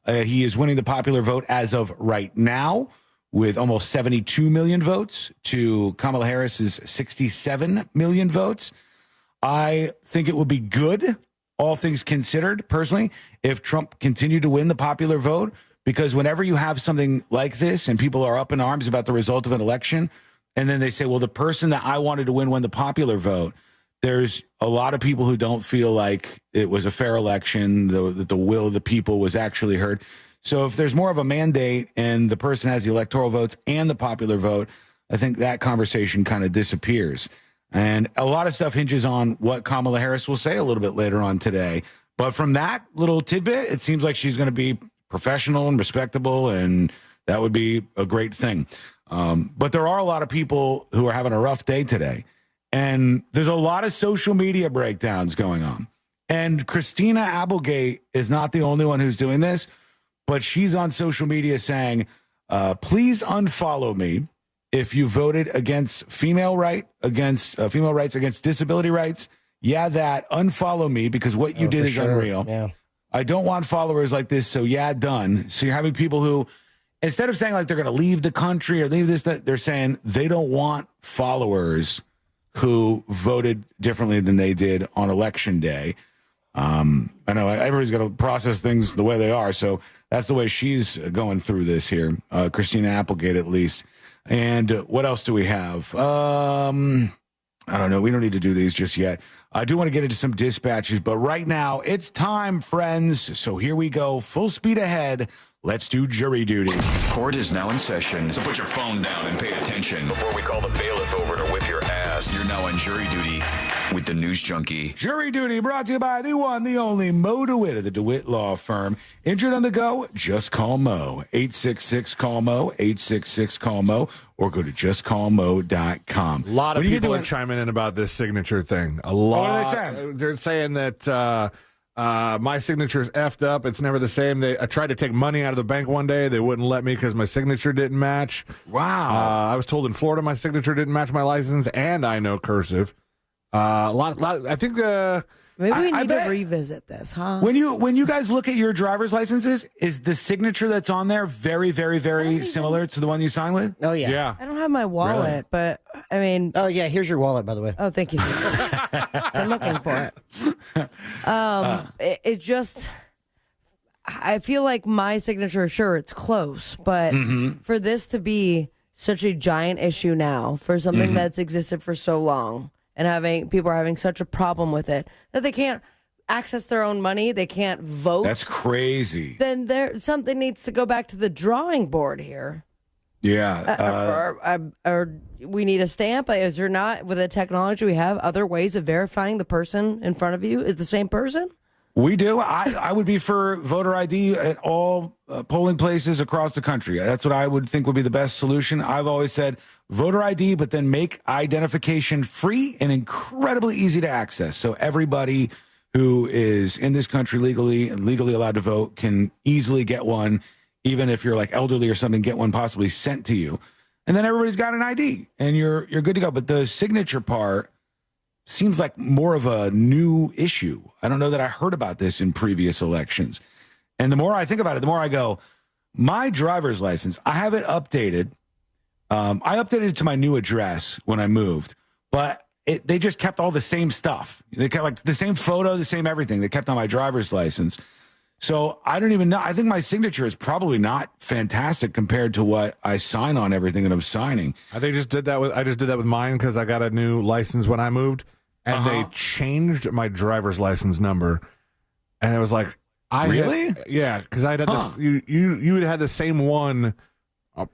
He is winning the popular vote as of right now with almost 72 million votes to Kamala Harris's 67 million votes. I think it would be good, all things considered, personally, if Trump continued to win the popular vote, because whenever you have something like this and people are up in arms about the result of an election, and then they say, well, the person that I wanted to won the popular vote, there's a lot of people who don't feel like it was a fair election, that the will of the people was actually heard. So if there's more of a mandate and the person has the electoral votes and the popular vote, I think that conversation kind of disappears. And a lot of stuff hinges on what Kamala Harris will say a little bit later on today. But from that little tidbit, it seems like she's going to be professional and respectable, and that would be a great thing. But there are a lot of people who are having a rough day today. And there's a lot of social media breakdowns going on. And Christina Applegate is not the only one who's doing this, but she's on social media saying, please unfollow me if you voted against female rights, against disability rights. Yeah, that. Unfollow me because what you did is unreal. Yeah. I don't want followers like this, so yeah, done. So you're having people who, instead of saying like they're going to leave the country or leave this, that they're saying they don't want followers who voted differently than they did on election day. I know everybody's got to process things the way they are, so that's the way she's going through this here, Christina Applegate at least. And what else do we have? I don't know. We don't need to do these just yet. I do want to get into some dispatches, but right now it's time, friends. So here we go. Full speed ahead. Let's do jury duty. Court is now in session, so put your phone down and pay attention before we call the bailiff over to whip your ass. You're now on jury duty with the News Junkie. Jury duty brought to you by the one, the only Mo DeWitt of the DeWitt Law Firm. Injured on the go? Just call Mo. 866-CALL-MO, 866-CALL-MO, or go to justcallmo.com. A lot of people are chiming in about this signature thing. A lot. What are they saying? They're saying that my signature's effed up. It's never the same. I tried to take money out of the bank one day. They wouldn't let me because my signature didn't match. Wow. I was told in Florida my signature didn't match my license, and I know cursive. I think maybe we need to revisit this, huh? When you guys look at your driver's licenses, is the signature that's on there very, very, very similar to the one you signed with? Oh yeah. I don't have my wallet, Really? but I mean. Oh yeah, here's your wallet, by the way. Oh, thank you. I'm looking for it. It just. I feel like my signature, sure, it's close, but for this to be such a giant issue now, for something that's existed for so long, and people are having such a problem with it that they can't access their own money, they can't vote. That's crazy. Then something needs to go back to the drawing board here. Yeah. Or we need a stamp. Is there not, with the technology we have, other ways of verifying the person in front of you is the same person? We do. I would be for voter ID at all polling places across the country. That's what I would think would be the best solution. I've always said voter ID, but then make identification free and incredibly easy to access. So everybody who is in this country legally and legally allowed to vote can easily get one, even if you're like elderly or something, get one possibly sent to you. And then everybody's got an ID and you're good to go. But the signature part seems like more of a new issue. I don't know that I heard about this in previous elections. And the more I think about it, the more I go, my driver's license, I have it updated. I updated it to my new address when I moved, but they just kept all the same stuff. They kept like the same photo, the same everything. They kept on my driver's license. So I don't even know. I think my signature is probably not fantastic compared to what I sign on everything that I'm signing. I just did that with mine because I got a new license when I moved. And they changed my driver's license number, and it was like, because I had this. You had the same one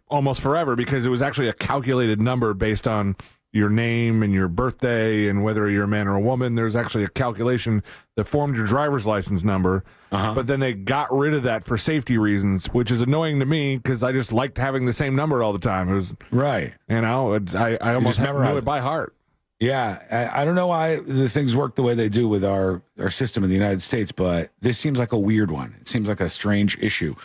almost forever because it was actually a calculated number based on your name and your birthday and whether you're a man or a woman. There's actually a calculation that formed your driver's license number. But then they got rid of that for safety reasons, which is annoying to me because I just liked having the same number all the time. It was right. You know, I almost knew it by heart. Yeah, I don't know why the things work the way they do with our system in the United States, but this seems like a weird one. It seems like a strange issue.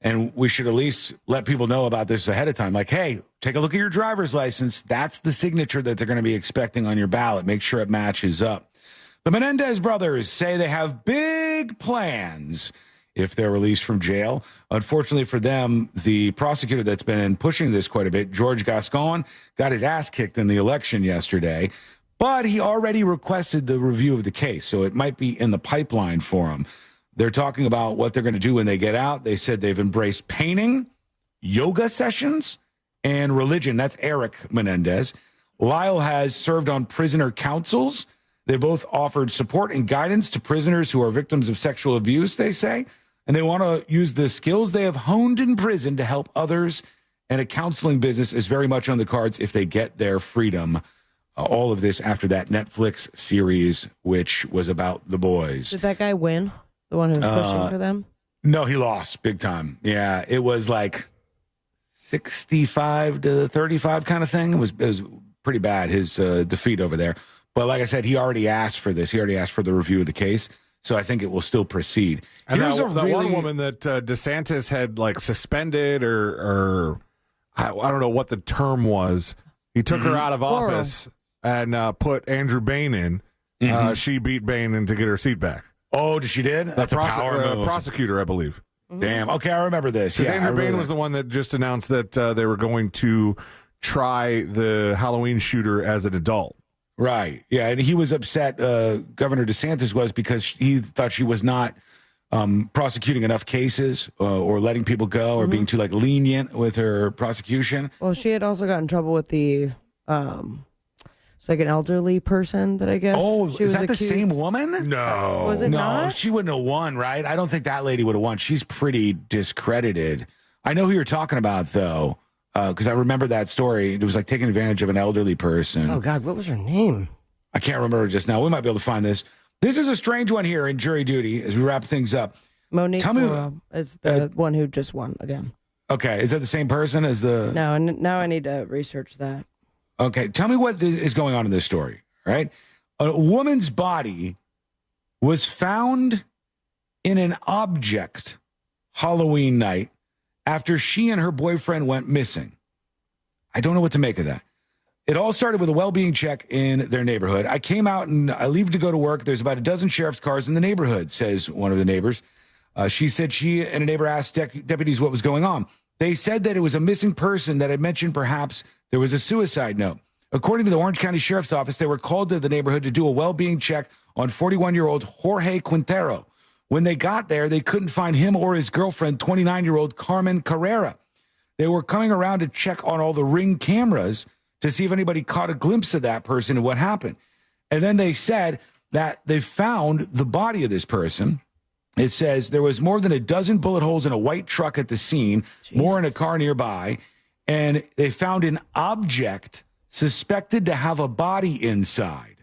And we should at least let people know about this ahead of time. Like, hey, take a look at your driver's license. That's the signature that they're going to be expecting on your ballot. Make sure it matches up. The Menendez brothers say they have big plans if they're released from jail. Unfortunately for them, the prosecutor that's been pushing this quite a bit, George Gascon, got his ass kicked in the election yesterday, but he already requested the review of the case, so it might be in the pipeline for him. They're talking about what they're going to do when they get out. They said they've embraced painting, yoga sessions, and religion. That's Eric Menendez. Lyle has served on prisoner councils. They both offered support and guidance to prisoners who are victims of sexual abuse, they say. And they want to use the skills they have honed in prison to help others. And a counseling business is very much on the cards if they get their freedom. All of this after that Netflix series, which was about the boys. Did that guy win? The one who was pushing for them? No, he lost big time. Yeah, it was like 65 to 35 kind of thing. It was pretty bad, his defeat over there. But like I said, he already asked for this. He already asked for the review of the case. So I think it will still proceed. And that one woman that DeSantis had like suspended or I don't know what the term was. He took her out of office and put Andrew Bain in. She beat Bain in to get her seat back. Oh, she did? That's a power move. Prosecutor, I believe. Damn. Okay, I remember this. Because Yeah, Andrew Bain was the one that just announced that they were going to try the Halloween shooter as an adult. Right. Yeah, and he was upset, Governor DeSantis was, because he thought she was not prosecuting enough cases or letting people go or being too like lenient with her prosecution. Well, she had also got in trouble with the it's like an elderly person that I guess. Oh, she is was that the accused. same woman? No. Was it no, not? she wouldn't have won, right? I don't think that lady would have won. She's pretty discredited. I know who you're talking about, though, because I remember that story. It was like taking advantage of an elderly person. Oh, God, what was her name? I can't remember just now. We might be able to find this. This is a strange one here in jury duty as we wrap things up. Monique Tell me, is the one who just won again. Okay, is that the same person as the... No, and now I need to research that. Okay, tell me what is going on in this story, right? A woman's body was found in an object Halloween night after she and her boyfriend went missing. I don't know what to make of that. It all started with a well-being check in their neighborhood. I came out and I leave to go to work. There's about a dozen sheriff's cars in the neighborhood, says one of the neighbors. She said she and a neighbor asked deputies what was going on. They said that it was a missing person that had mentioned perhaps there was a suicide note. According to the Orange County Sheriff's Office, they were called to the neighborhood to do a well-being check on 41-year-old Jorge Quintero. When they got there, they couldn't find him or his girlfriend, 29-year-old Carmen Carrera. They were coming around to check on all the Ring cameras to see if anybody caught a glimpse of that person and what happened. And then they said that they found the body of this person. It says there was more than a dozen bullet holes in a white truck at the scene, more in a car nearby, and they found an object suspected to have a body inside.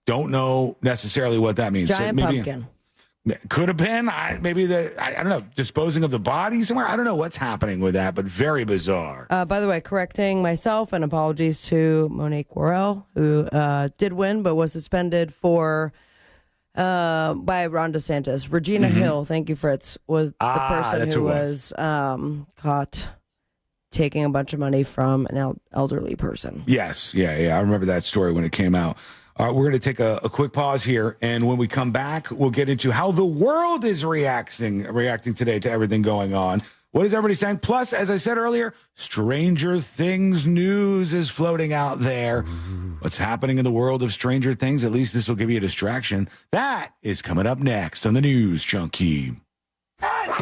Don't know necessarily what that means. Giant maybe, pumpkin. Could have been. I don't know, disposing of the body somewhere. I don't know what's happening with that, but very bizarre. By the way, correcting myself and apologies to Monique Worrell, who did win but was suspended for by Ron DeSantis. Regina Hill, thank you, Fritz, was the person who was caught taking a bunch of money from an elderly person. Yes, yeah. I remember that story when it came out. All right, we're going to take a quick pause here, and when we come back, we'll get into how the world is reacting today to everything going on. What is everybody saying? Plus, as I said earlier, Stranger Things news is floating out there. What's happening in the world of Stranger Things? At least this will give you a distraction. That is coming up next on the News Junkie. Your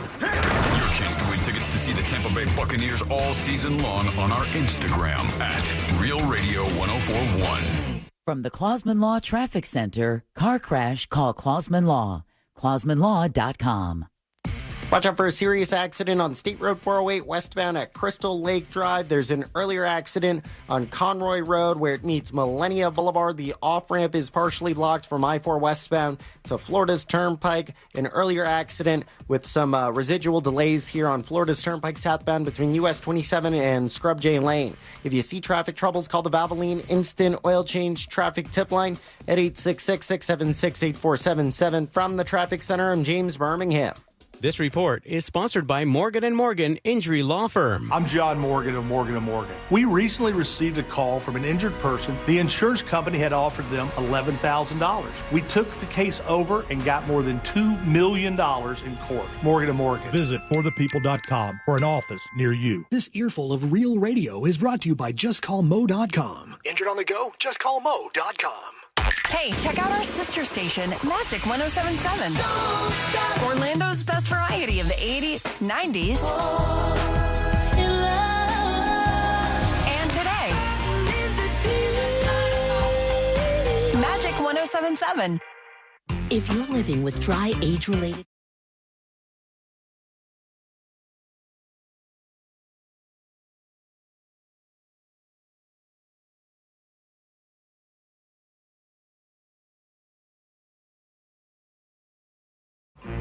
chance to win tickets to see the Tampa Bay Buccaneers all season long on our Instagram at Real Radio 1041. From the Clausman Law Traffic Center, car crash, call Clausman Law. ClausmanLaw.com. Watch out for a serious accident on State Road 408 westbound at Crystal Lake Drive. There's an earlier accident on Conroy Road where it meets Millennia Boulevard. The off-ramp is partially blocked from I-4 westbound to Florida's Turnpike. An earlier accident with some residual delays here on Florida's Turnpike southbound between US 27 and Scrub J Lane. If you see traffic troubles, call the Valvoline Instant Oil Change Traffic Tip Line at 866-676-8477. From the Traffic Center, I'm James Birmingham. This report is sponsored by Morgan & Morgan Injury Law Firm. I'm John Morgan of Morgan & Morgan. We recently received a call from an injured person. The insurance company had offered them $11,000. We took the case over and got more than $2 million in court. Morgan & Morgan. Visit forthepeople.com for an office near you. This earful of real radio is brought to you by justcallmo.com. Injured on the go? Justcallmo.com. Hey, check out our sister station, Magic 107.7. Orlando's best variety of the 80s, 90s, and today. Magic 107.7. If you're living with dry, age-related...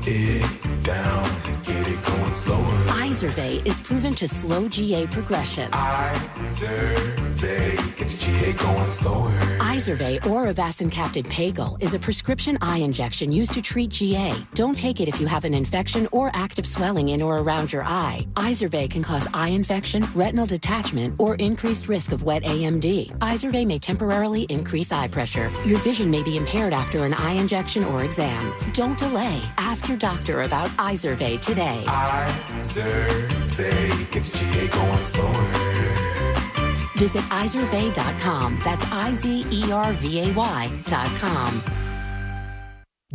It down, get it going slower. Izervay is proven to slow GA progression. Izervay, get your GA going slower. Izervay or avacincaptad Pagel is a prescription eye injection used to treat GA. Don't take it if you have an infection or active swelling in or around your eye. Izervay can cause eye infection, retinal detachment, or increased risk of wet AMD. Izervay may temporarily increase eye pressure. Your vision may be impaired after an eye injection or exam. Don't delay. Ask your doctor about Izervay today. Izervay, get your GA going slower. Visit Izervay.com. That's IZERVAY.com.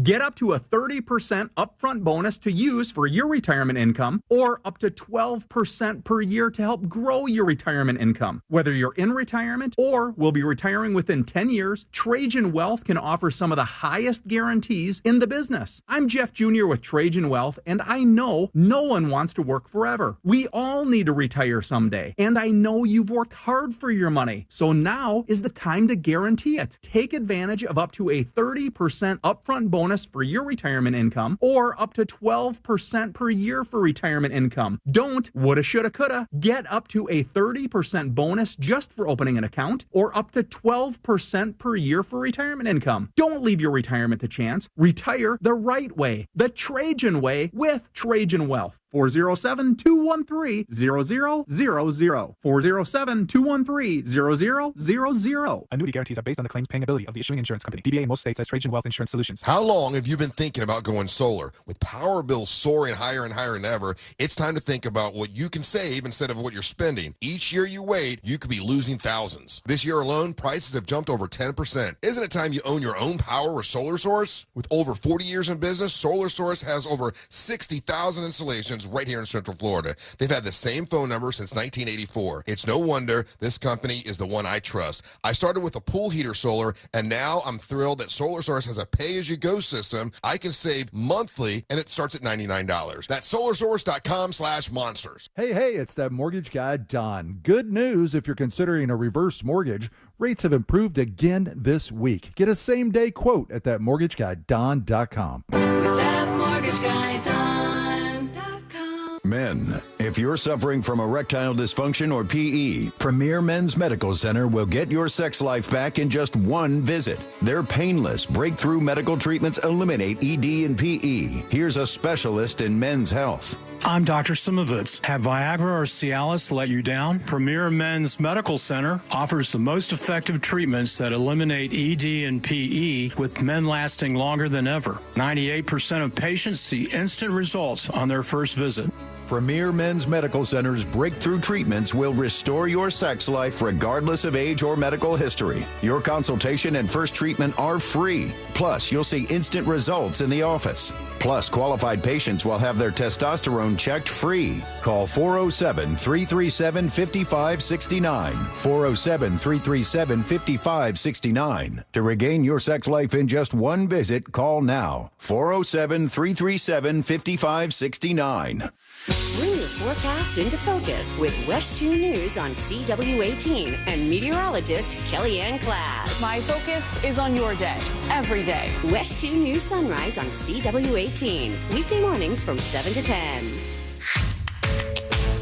Get up to a 30% upfront bonus to use for your retirement income, or up to 12% per year to help grow your retirement income. Whether you're in retirement or will be retiring within 10 years, Trajan Wealth can offer some of the highest guarantees in the business. I'm Jeff Jr. with Trajan Wealth, and I know no one wants to work forever. We all need to retire someday, and I know you've worked hard for your money, so now is the time to guarantee it. Take advantage of up to a 30% upfront bonus for your retirement income, or up to 12% per year for retirement income. Don't woulda, shoulda, coulda. Get up to a 30% bonus just for opening an account, or up to 12% per year for retirement income. Don't leave your retirement to chance. Retire the right way, the Trajan way, with Trajan Wealth. 407-213-0000. 407-213-0000. Annuity guarantees are based on the claims paying ability of the issuing insurance company. DBA in most states says Trajan Wealth Insurance Solutions. How long have you been thinking about going solar? With power bills soaring higher and higher than ever, it's time to think about what you can save instead of what you're spending. Each year you wait, you could be losing thousands. This year alone, prices have jumped over 10%. Isn't it time you own your own power or solar source? With over 40 years in business, Solar Source has over 60,000 installations right here in Central Florida. They've had the same phone number since 1984. It's no wonder this company is the one I trust. I started with a pool heater solar, and now I'm thrilled that Solar Source has a pay-as-you-go system. I can save monthly, and it starts at $99. That's solarsource.com/monsters. Hey, it's that mortgage guy, Don. Good news if you're considering a reverse mortgage. Rates have improved again this week. Get a same-day quote at thatmortgageguydon.com. Men, if you're suffering from erectile dysfunction or PE, Premier Men's Medical Center will get your sex life back in just one visit. Their painless, breakthrough medical treatments eliminate ED and PE. Here's a specialist in men's health. I'm Dr. Simovitz. Have Viagra or Cialis let you down? Premier Men's Medical Center offers the most effective treatments that eliminate ED and PE, with men lasting longer than ever. 98% of patients see instant results on their first visit. Premier Men's Medical Center's breakthrough treatments will restore your sex life regardless of age or medical history. Your consultation and first treatment are free. Plus, you'll see instant results in the office. Plus, qualified patients will have their testosterone background checked free. Call 407-337-5569. 407-337-5569. To regain your sex life in just one visit, call now. 407-337-5569. Bring your forecast into focus with West 2 News on CW18 and meteorologist Kellyanne Class. My focus is on your day, every day. West 2 News Sunrise on CW18. Weekday mornings from 7 to 10.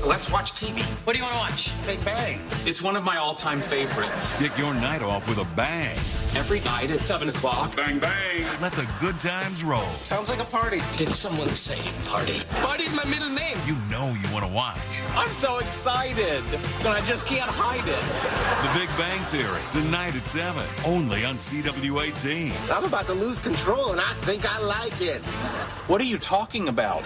Let's watch TV. What do you want to watch? Big Bang. It's one of my all-time favorites. Kick your night off with a bang. Every night at 7 o'clock. Bang, bang. Let the good times roll. Sounds like a party. Did someone say party? Party's my middle name. You know you want to watch. I'm so excited, but I just can't hide it. The Big Bang Theory, tonight at 7, only on CW18. I'm about to lose control, and I think I like it. What are you talking about?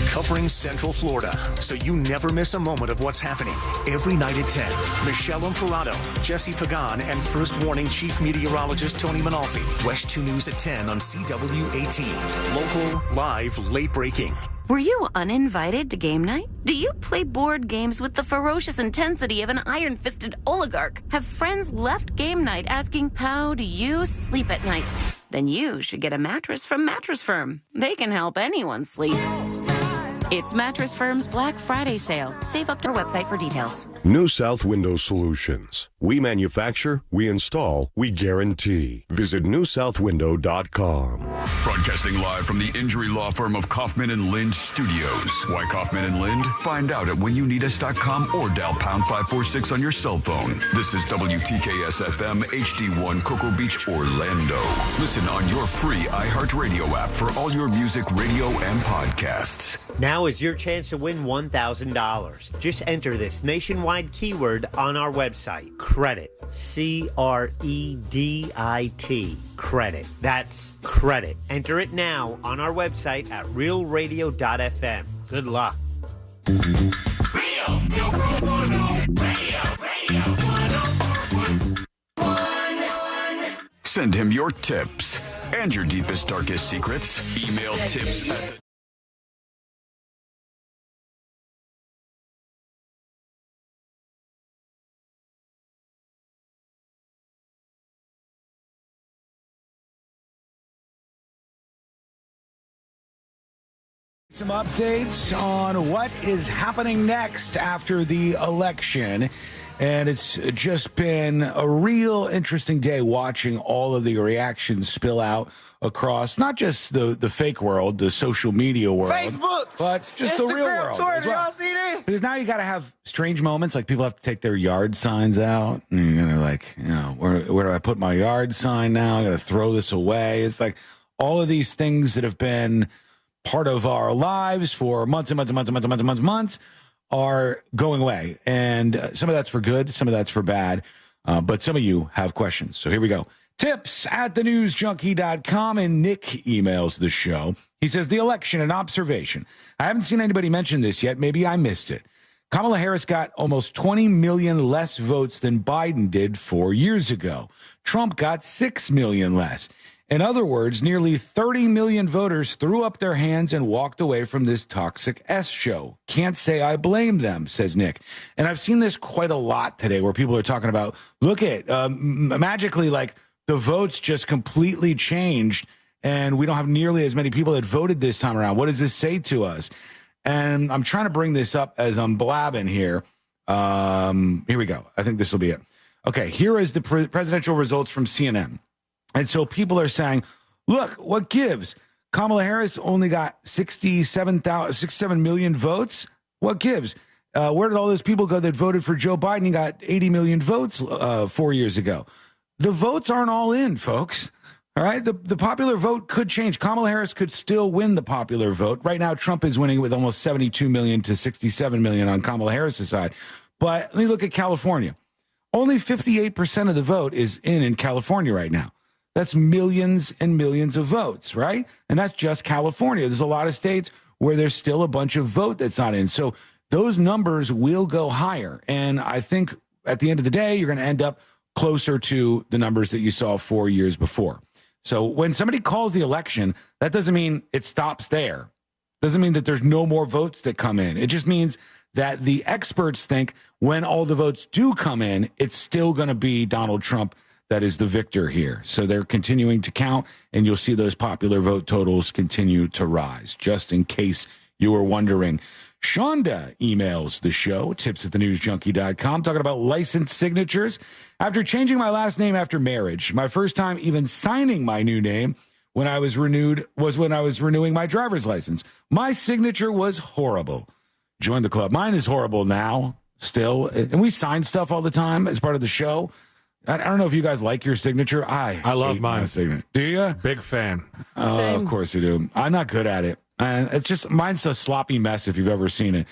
Covering Central Florida, so you never miss a moment of what's happening. Every night at 10, Michelle Imparato, Jesse Pagan, and First Warning Chief Meteorologist Tony Manalfi. West 2 News at 10 on CW18. Local, live, late breaking. Were you uninvited to game night? Do you play board games with the ferocious intensity of an iron-fisted oligarch? Have friends left game night asking, how do you sleep at night? Then you should get a mattress from Mattress Firm. They can help anyone sleep. It's Mattress Firm's Black Friday sale. Save up to our website for details. New South Window Solutions. We manufacture, we install, we guarantee. Visit newsouthwindow.com. Broadcasting live from the injury law firm of Kaufman and Lind Studios. Why Kaufman and Lind? Find out at whenyouneedus.com or dial pound 546 on your cell phone. This is WTKS FM HD1 Cocoa Beach, Orlando. Listen on your free iHeartRadio app for all your music, radio, and podcasts. Now is your chance to win $1,000. Just enter this nationwide keyword on our website. Credit. C-R-E-D-I-T. Credit. That's credit. Enter it now on our website at realradio.fm. Good luck. Send him your tips and your deepest, darkest secrets. Email tips at some updates on what is happening next after the election. And it's just been a real interesting day watching all of the reactions spill out across not just the fake world, the social media world, Facebook, but just Instagram, the real world as well. Because now you got to have strange moments, like people have to take their yard signs out. And you're gonna where do I put my yard sign now? I got to throw this away. It's like all of these things that have been part of our lives for months and months are going away. And some of that's for good, some of that's for bad. But some of you have questions. So here we go. Tips at thenewsjunkie.com, and Nick emails the show. He says, the election, an observation. I haven't seen anybody mention this yet. Maybe I missed it. Kamala Harris got almost 20 million less votes than Biden did 4 years ago. Trump got 6 million less. In other words, nearly 30 million voters threw up their hands and walked away from this toxic S show. Can't say I blame them, says Nick. And I've seen this quite a lot today where people are talking about, look at, magically, like the votes just completely changed and we don't have nearly as many people that voted this time around. What does this say to us? And I'm trying to bring this up as I'm blabbing here. Here we go. I think this will be it. Okay, here is the presidential results from CNN. And so people are saying, look, what gives? Kamala Harris only got 67 million votes. What gives? Where did all those people go that voted for Joe Biden? He got 80 million votes 4 years ago. The votes aren't all in, folks. All right. The popular vote could change. Kamala Harris could still win the popular vote. Right now, Trump is winning with almost 72 million to 67 million on Kamala Harris's side. But let me look at California. Only 58% of the vote is in California right now. That's millions and millions of votes, right? And that's just California. There's a lot of states where there's still a bunch of vote that's not in. So those numbers will go higher. And I think at the end of the day, you're going to end up closer to the numbers that you saw 4 years before. So when somebody calls the election, that doesn't mean it stops there. Doesn't mean that there's no more votes that come in. It just means that the experts think when all the votes do come in, it's still going to be Donald Trump that is the victor here. So they're continuing to count, and you'll see those popular vote totals continue to rise, just in case you were wondering. Shonda emails the show, tips@thenewsjunkie.com, talking about license signatures. After changing my last name after marriage, my first time even signing my new name when I was renewing my driver's license. My signature was horrible. Join the club. Mine is horrible now, still. And we sign stuff all the time as part of the show. I don't know if you guys like your signature. I love mine. Do you? Big fan. Oh, of course you do. I'm not good at it. And it's just, mine's a sloppy mess if you've ever seen it.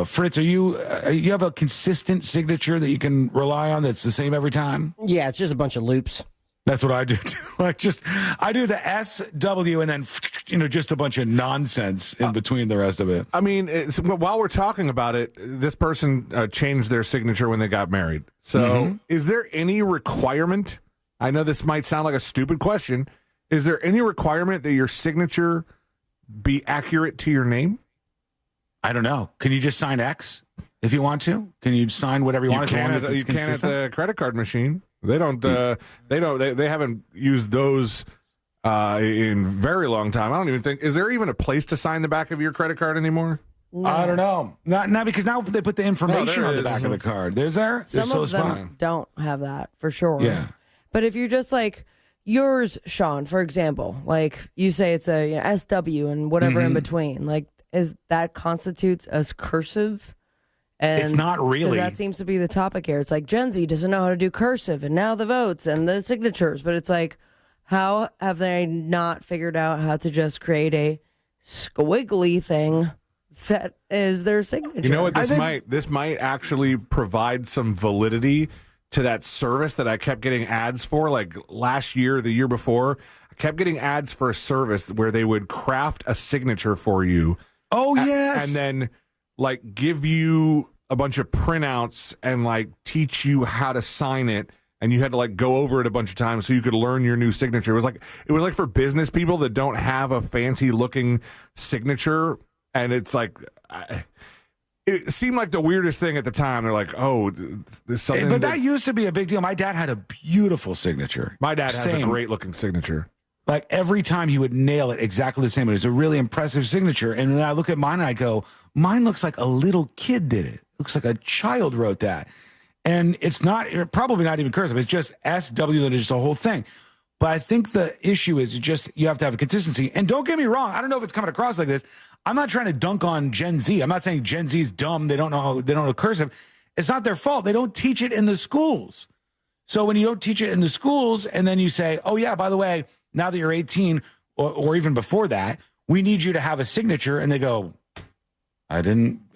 Fritz, you have a consistent signature that you can rely on that's the same every time? Yeah, it's just a bunch of loops. That's what I do too. I do the S, W, and then just a bunch of nonsense in between the rest of it. I mean, while we're talking about it, this person changed their signature when they got married. So is there any requirement? I know this might sound like a stupid question. Is there any requirement that your signature be accurate to your name? I don't know. Can you just sign X if you want to? Can you sign whatever you want? You can at the credit card machine. They don't. They haven't used those in very long time. I don't even think. Is there even a place to sign the back of your credit card anymore? No. I don't know. Not because now they put the information on the back of the card. Is there? Some of them don't have that for sure. Yeah. But if you're just like yours, Sean, for example, like you say it's a SW and whatever in between, like that constitutes as cursive? And it's not really. That seems to be the topic here. It's like Gen Z doesn't know how to do cursive, and now the votes and the signatures. But it's like, how have they not figured out how to just create a squiggly thing that is their signature? You know what? This might actually provide some validity to that service that I kept getting ads for. Like last year, the year before, I kept getting ads for a service where they would craft a signature for you. Oh yes, and then like give you a bunch of printouts and like teach you how to sign it, and you had to like go over it a bunch of times so you could learn your new signature. It was like for business people that don't have a fancy looking signature, and it's like it seemed like the weirdest thing at the time. They're like, oh, this something. But that used to be a big deal. My dad had a beautiful signature. My dad has a great looking signature. Like every time he would nail it exactly the same. It was a really impressive signature. And then I look at mine and I go, mine looks like a little kid did it. It looks like a child wrote that. And it's probably not even cursive. It's just SW and it's just a whole thing. But I think the issue is you have to have a consistency. And don't get me wrong. I don't know if it's coming across like this. I'm not trying to dunk on Gen Z. I'm not saying Gen Z is dumb. They don't know cursive. It's not their fault. They don't teach it in the schools. So when you don't teach it in the schools and then you say, oh yeah, by the way, now that you're 18 or even before that, we need you to have a signature. And they go, I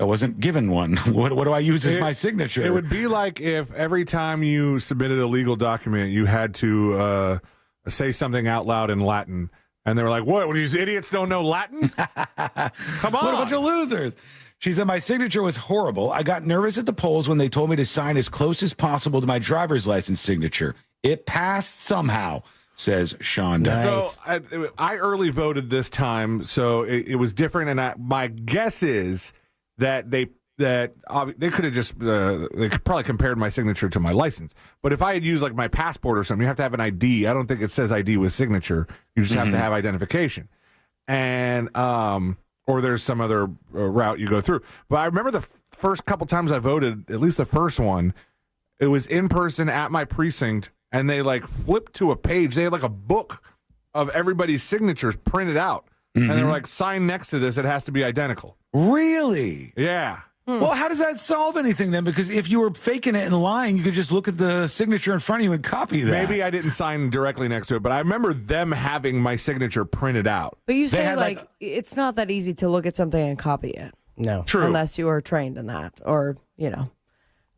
wasn't given one. What do I use as my signature? It would be like if every time you submitted a legal document, you had to say something out loud in Latin. And they were like, what, these idiots don't know Latin? Come on. What a bunch of losers. She said, my signature was horrible. I got nervous at the polls when they told me to sign as close as possible to my driver's license signature. It passed somehow, says Shonda. Nice. So I early voted this time, so it was different. And my guess is that they could have just they could probably compared my signature to my license. But if I had used like my passport or something, you have to have an ID. I don't think it says ID with signature. You just have to have identification, and or there's some other route you go through. But I remember the first couple times I voted, at least the first one, it was in person at my precinct. And they like flipped to a page. They had like a book of everybody's signatures printed out. And they were like, sign next to this. It has to be identical. Really? Yeah. Well, how does that solve anything then? Because if you were faking it and lying, you could just look at the signature in front of you and copy that. Maybe I didn't sign directly next to it, but I remember them having my signature printed out. But you say like it's not that easy to look at something and copy it. No. True. Unless you are trained in that or,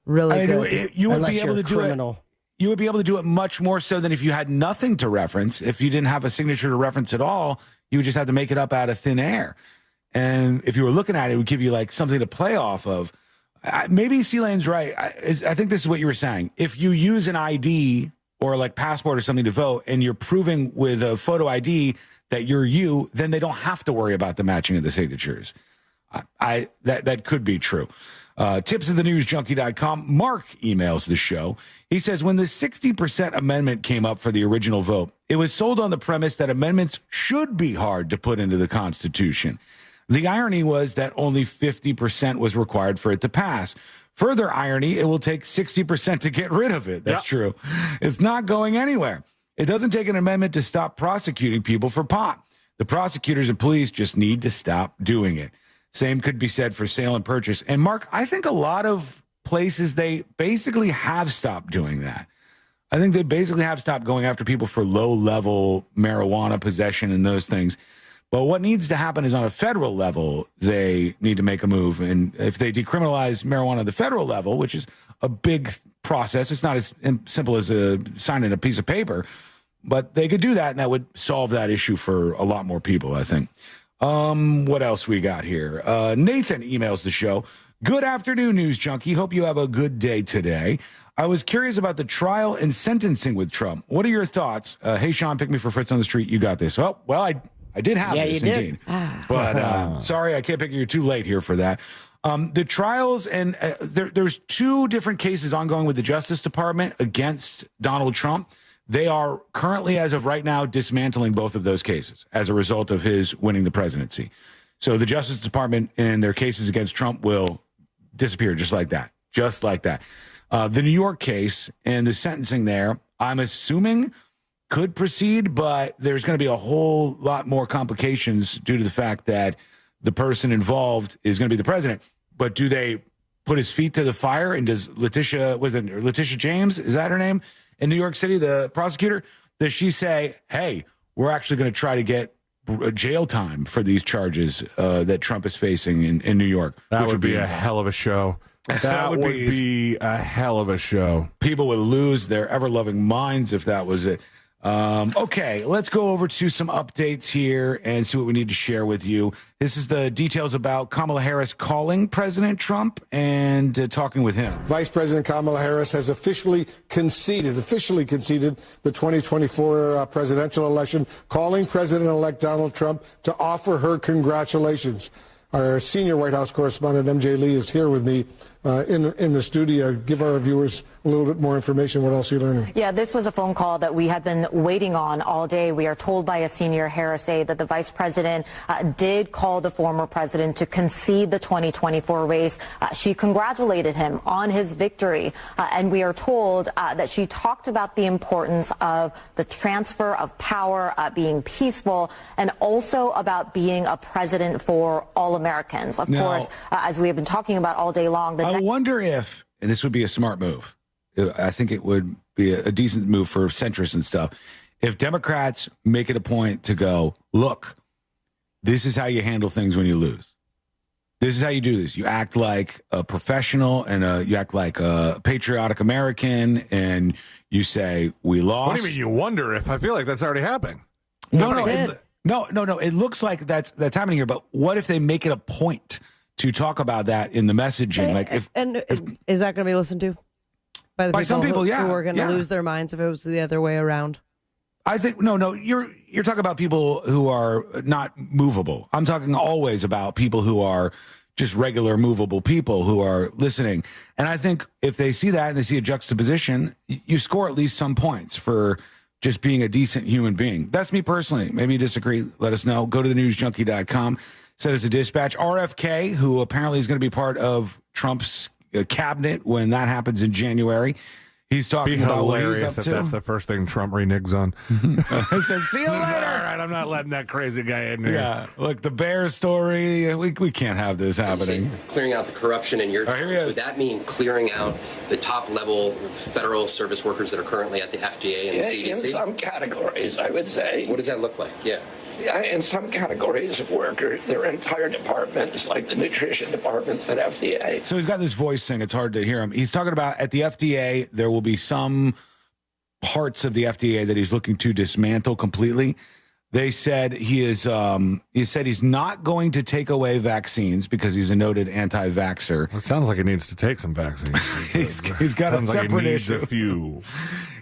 really good. You would Unless be able to do criminal. You would be able to do it much more so than if you had nothing to reference. If you didn't have a signature to reference at all, you would just have to make it up out of thin air. And if you were looking at it, it would give you like something to play off of. Maybe C-Lane's right. I think this is what you were saying. If you use an ID or like passport or something to vote and you're proving with a photo ID that you're you, then they don't have to worry about the matching of the signatures. That could be true. Tipsofthenewsjunkie.com. Mark emails the show. He says, when the 60% amendment came up for the original vote, it was sold on the premise that amendments should be hard to put into the Constitution. The irony was that only 50% was required for it to pass. Further irony, it will take 60% to get rid of it. That's true. It's not going anywhere. It doesn't take an amendment to stop prosecuting people for pot. The prosecutors and police just need to stop doing it. Same could be said for sale and purchase. And Mark, I think a lot of places, they basically have stopped doing that. I think they basically have stopped going after people for low-level marijuana possession and those things. But what needs to happen is on a federal level, they need to make a move. And if they decriminalize marijuana at the federal level, which is a big process, it's not as simple as signing a piece of paper, but they could do that, and that would solve that issue for a lot more people, I think. What else we got here? Nathan emails the show. Good afternoon, News Junkie. Hope you have a good day today. I was curious about the trial and sentencing with Trump. What are your thoughts? Hey, Sean, pick me for Fritz on the street. You got this. Well, I did have this, indeed. But sorry, I can't pick you. You're too late here for that. The trials, and there's two different cases ongoing with the Justice Department against Donald Trump. They are currently, as of right now, dismantling both of those cases as a result of his winning the presidency. So the Justice Department and their cases against Trump will disappear just like that. Just like that. The New York case and the sentencing there, I'm assuming, could proceed, but there's going to be a whole lot more complications due to the fact that the person involved is going to be the president. But do they put his feet to the fire? And does Letitia James, is that her name, in New York City, the prosecutor, does she say, hey, we're actually going to try to get jail time for these charges that Trump is facing in New York? That would be a hell of a show. That would be a hell of a show. People would lose their ever-loving minds if that was it. Okay, let's go over to some updates here and see what we need to share with you. This is the details about Kamala Harris calling President Trump and talking with him. Vice President Kamala Harris has officially conceded the 2024 presidential election, calling President-elect Donald Trump to offer her congratulations. Our senior White House correspondent, MJ Lee, is here with me in the studio. Give our viewers a little bit more information. What else are you learning? Yeah, this was a phone call that we had been waiting on all day. We are told by a senior Harris aide that the vice president did call the former president to concede the 2024 race. She congratulated him on his victory. And we are told that she talked about the importance of the transfer of power, being peaceful, and also about being a president for all Americans. Of course, as we have been talking about all day long. I wonder if, and this would be a smart move, I think it would be a decent move for centrists and stuff, if Democrats make it a point to go, look, this is how you handle things when you lose. This is how you do this. You act like a professional and you act like a patriotic American, and you say, we lost. What do you mean you wonder if? I feel like that's already happened. No. It looks like that's happening here, but what if they make it a point to talk about that in the messaging? Is that going to be listened to by some people? Who are going to lose their minds if it was the other way around? I think no. You're talking about people who are not movable. I'm talking always about people who are just regular movable people who are listening. And I think if they see that and they see a juxtaposition, you score at least some points for just being a decent human being. That's me personally. Maybe you disagree. Let us know. Go to thenewsjunkie.com. Send us a dispatch. RFK, who apparently is going to be part of Trump's cabinet when that happens in January. He's talking about what he's up to. That's the first thing Trump reneges on. It says, see you later. All right, I'm not letting that crazy guy in here. Yeah, look, the Bears story, we can't have this happening. Clearing out the corruption in your terms, would that mean clearing out the top-level federal service workers that are currently at the FDA and the CDC? In some categories, I would say. What does that look like? Yeah. In some categories of workers, there are entire departments, like the nutrition departments at FDA. So he's got this voice thing. It's hard to hear him. He's talking about at the FDA, there will be some parts of the FDA that he's looking to dismantle completely. They said he said he's not going to take away vaccines because he's a noted anti-vaxxer. It sounds like he needs to take some vaccines. he's got a separate issue. A few.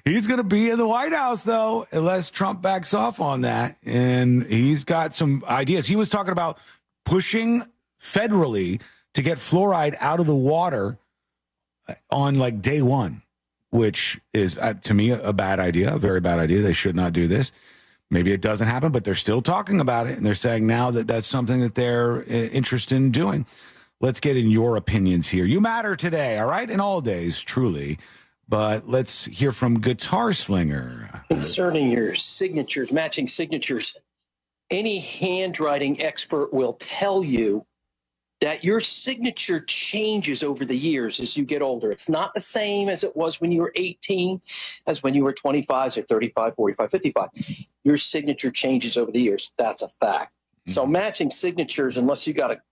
He's going to be in the White House, though, unless Trump backs off on that. And he's got some ideas. He was talking about pushing federally to get fluoride out of the water on like day one, which is, to me, a bad idea, a very bad idea. They should not do this. Maybe it doesn't happen, but they're still talking about it. And they're saying now that that's something that they're interested in doing. Let's get in your opinions here. You matter today, all right? In all days, truly. But let's hear from Guitar Slinger. Concerning your signatures, matching signatures, any handwriting expert will tell you that your signature changes over the years as you get older. It's not the same as it was when you were 18, as when you were 25, or 35, 45, 55. Your signature changes over the years. That's a fact. So matching signatures, unless you got a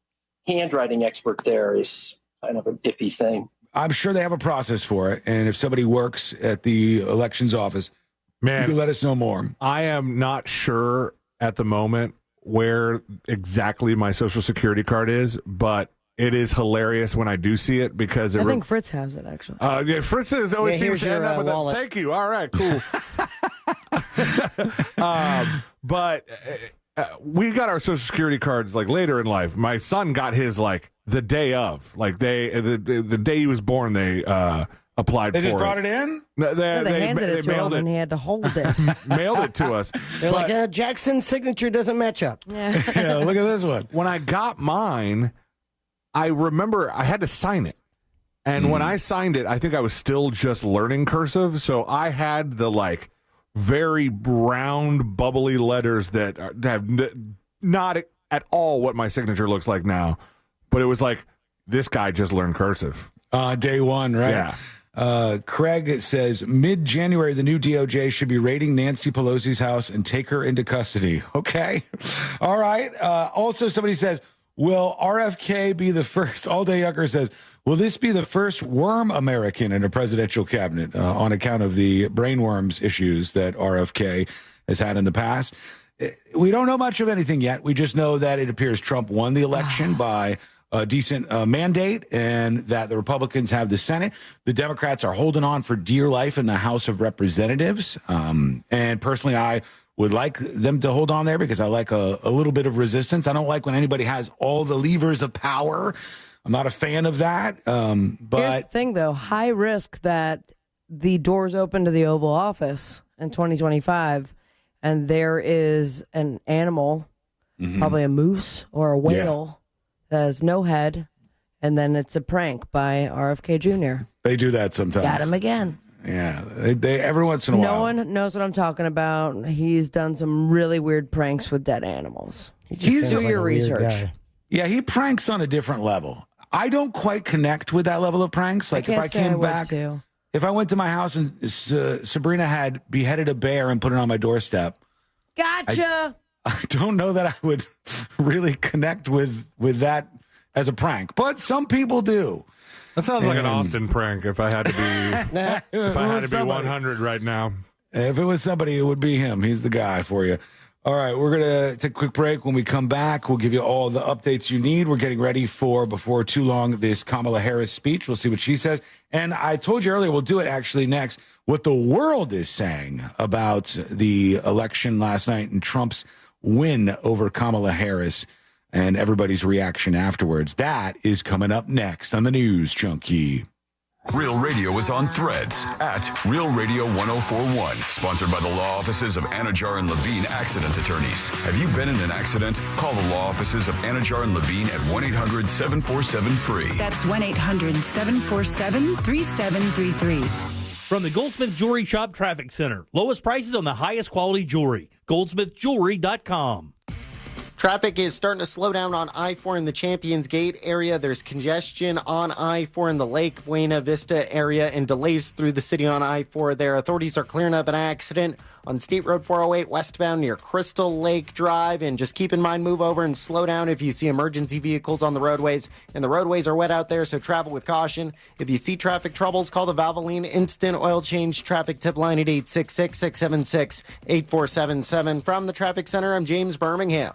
handwriting expert there, is kind of an iffy thing. I'm sure they have a process for it. And if somebody works at the elections office, man, you can let us know more. I am not sure at the moment where exactly my Social Security card is, but it is hilarious when I do see it because I think Fritz has it, actually. Yeah, Fritz always seems to end up with that. Thank you. All right, cool. But we got our Social Security cards like later in life. My son got his like the day of, like the day he was born. They applied for it. They just brought it in? No, they handed it to him and he had to hold it. Mailed it to us. They're like, Jackson's signature doesn't match up. Yeah, look at this one. When I got mine, I remember I had to sign it. And when I signed it, I think I was still just learning cursive. So I had the like very round, bubbly letters that have not at all what my signature looks like now. But it was like, this guy just learned cursive. Day one, right? Yeah. Craig says, mid-January, the new DOJ should be raiding Nancy Pelosi's house and take her into custody. Okay. All right. Also, somebody says, will RFK be the first? All Day Yucker says, will this be the first worm American in a presidential cabinet on account of the brainworms issues that RFK has had in the past? We don't know much of anything yet. We just know that it appears Trump won the election by a decent mandate and that the Republicans have the Senate. The Democrats are holding on for dear life in the House of Representatives. And personally, I would like them to hold on there because I like a little bit of resistance. I don't like when anybody has all the levers of power. I'm not a fan of that. But here's the thing, though. High risk that the doors open to the Oval Office in 2025 and there is an animal, probably a moose or a whale, that has no head, and then it's a prank by RFK Jr. They do that sometimes. Got him again. Yeah, they every once in a while. No one knows what I'm talking about. He's done some really weird pranks with dead animals. He's do your research. Yeah, he pranks on a different level. I don't quite connect with that level of pranks. Like if I came back, if I went to my house and Sabrina had beheaded a bear and put it on my doorstep. Gotcha. I don't know that I would really connect with that as a prank, but some people do. That sounds like an Austin prank. If I had to be, if I had to be 100 right now, if it was somebody, it would be him. He's the guy for you. All right, we're gonna take a quick break. When we come back, we'll give you all the updates you need. We're getting ready for before too long this Kamala Harris speech. We'll see what she says. And I told you earlier, we'll do it actually next. What the world is saying about the election last night and Trump's win over Kamala Harris and everybody's reaction afterwards. That is coming up next on the News Junkie. Real Radio is on Threads at Real Radio 1041. Sponsored by the law offices of Anajar and Levine Accident Attorneys. Have you been in an accident? Call the law offices of Anajar and Levine at 1-800-747-FREE. That's 1-800-747-3733. From the Goldsmith Jewelry Shop Traffic Center. Lowest prices on the highest quality jewelry. GoldsmithJewelry.com. Traffic is starting to slow down on I-4 in the Champions Gate area. There's congestion on I-4 in the Lake Buena Vista area and delays through the city on I-4 there. Authorities are clearing up an accident on State Road 408 westbound near Crystal Lake Drive. And just keep in mind, move over and slow down if you see emergency vehicles on the roadways. And the roadways are wet out there, so travel with caution. If you see traffic troubles, call the Valvoline Instant Oil Change Traffic Tip Line at 866-676-8477. From the Traffic Center, I'm James Birmingham.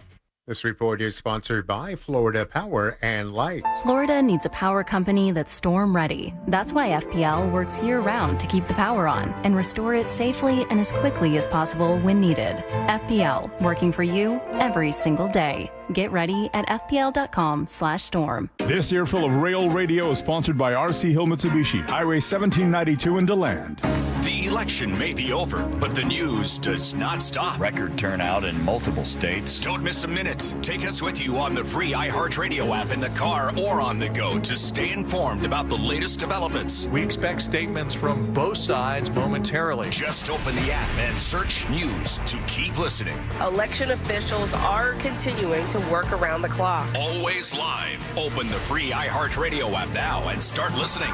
This report is sponsored by Florida Power and Light. Florida needs a power company that's storm ready. That's why FPL works year-round to keep the power on and restore it safely and as quickly as possible when needed. FPL, working for you every single day. Get ready at fpl.com/storm. This earful of Rail Radio is sponsored by RC Hill Mitsubishi, Highway 1792 in DeLand. The election may be over, but the news does not stop. Record turnout in multiple states. Don't miss a minute. Take us with you on the free iHeartRadio app in the car or on the go to stay informed about the latest developments. We expect statements from both sides momentarily. Just open the app and search news to keep listening. Election officials are continuing to work around the clock. Always live. Open the free iHeartRadio app now and start listening.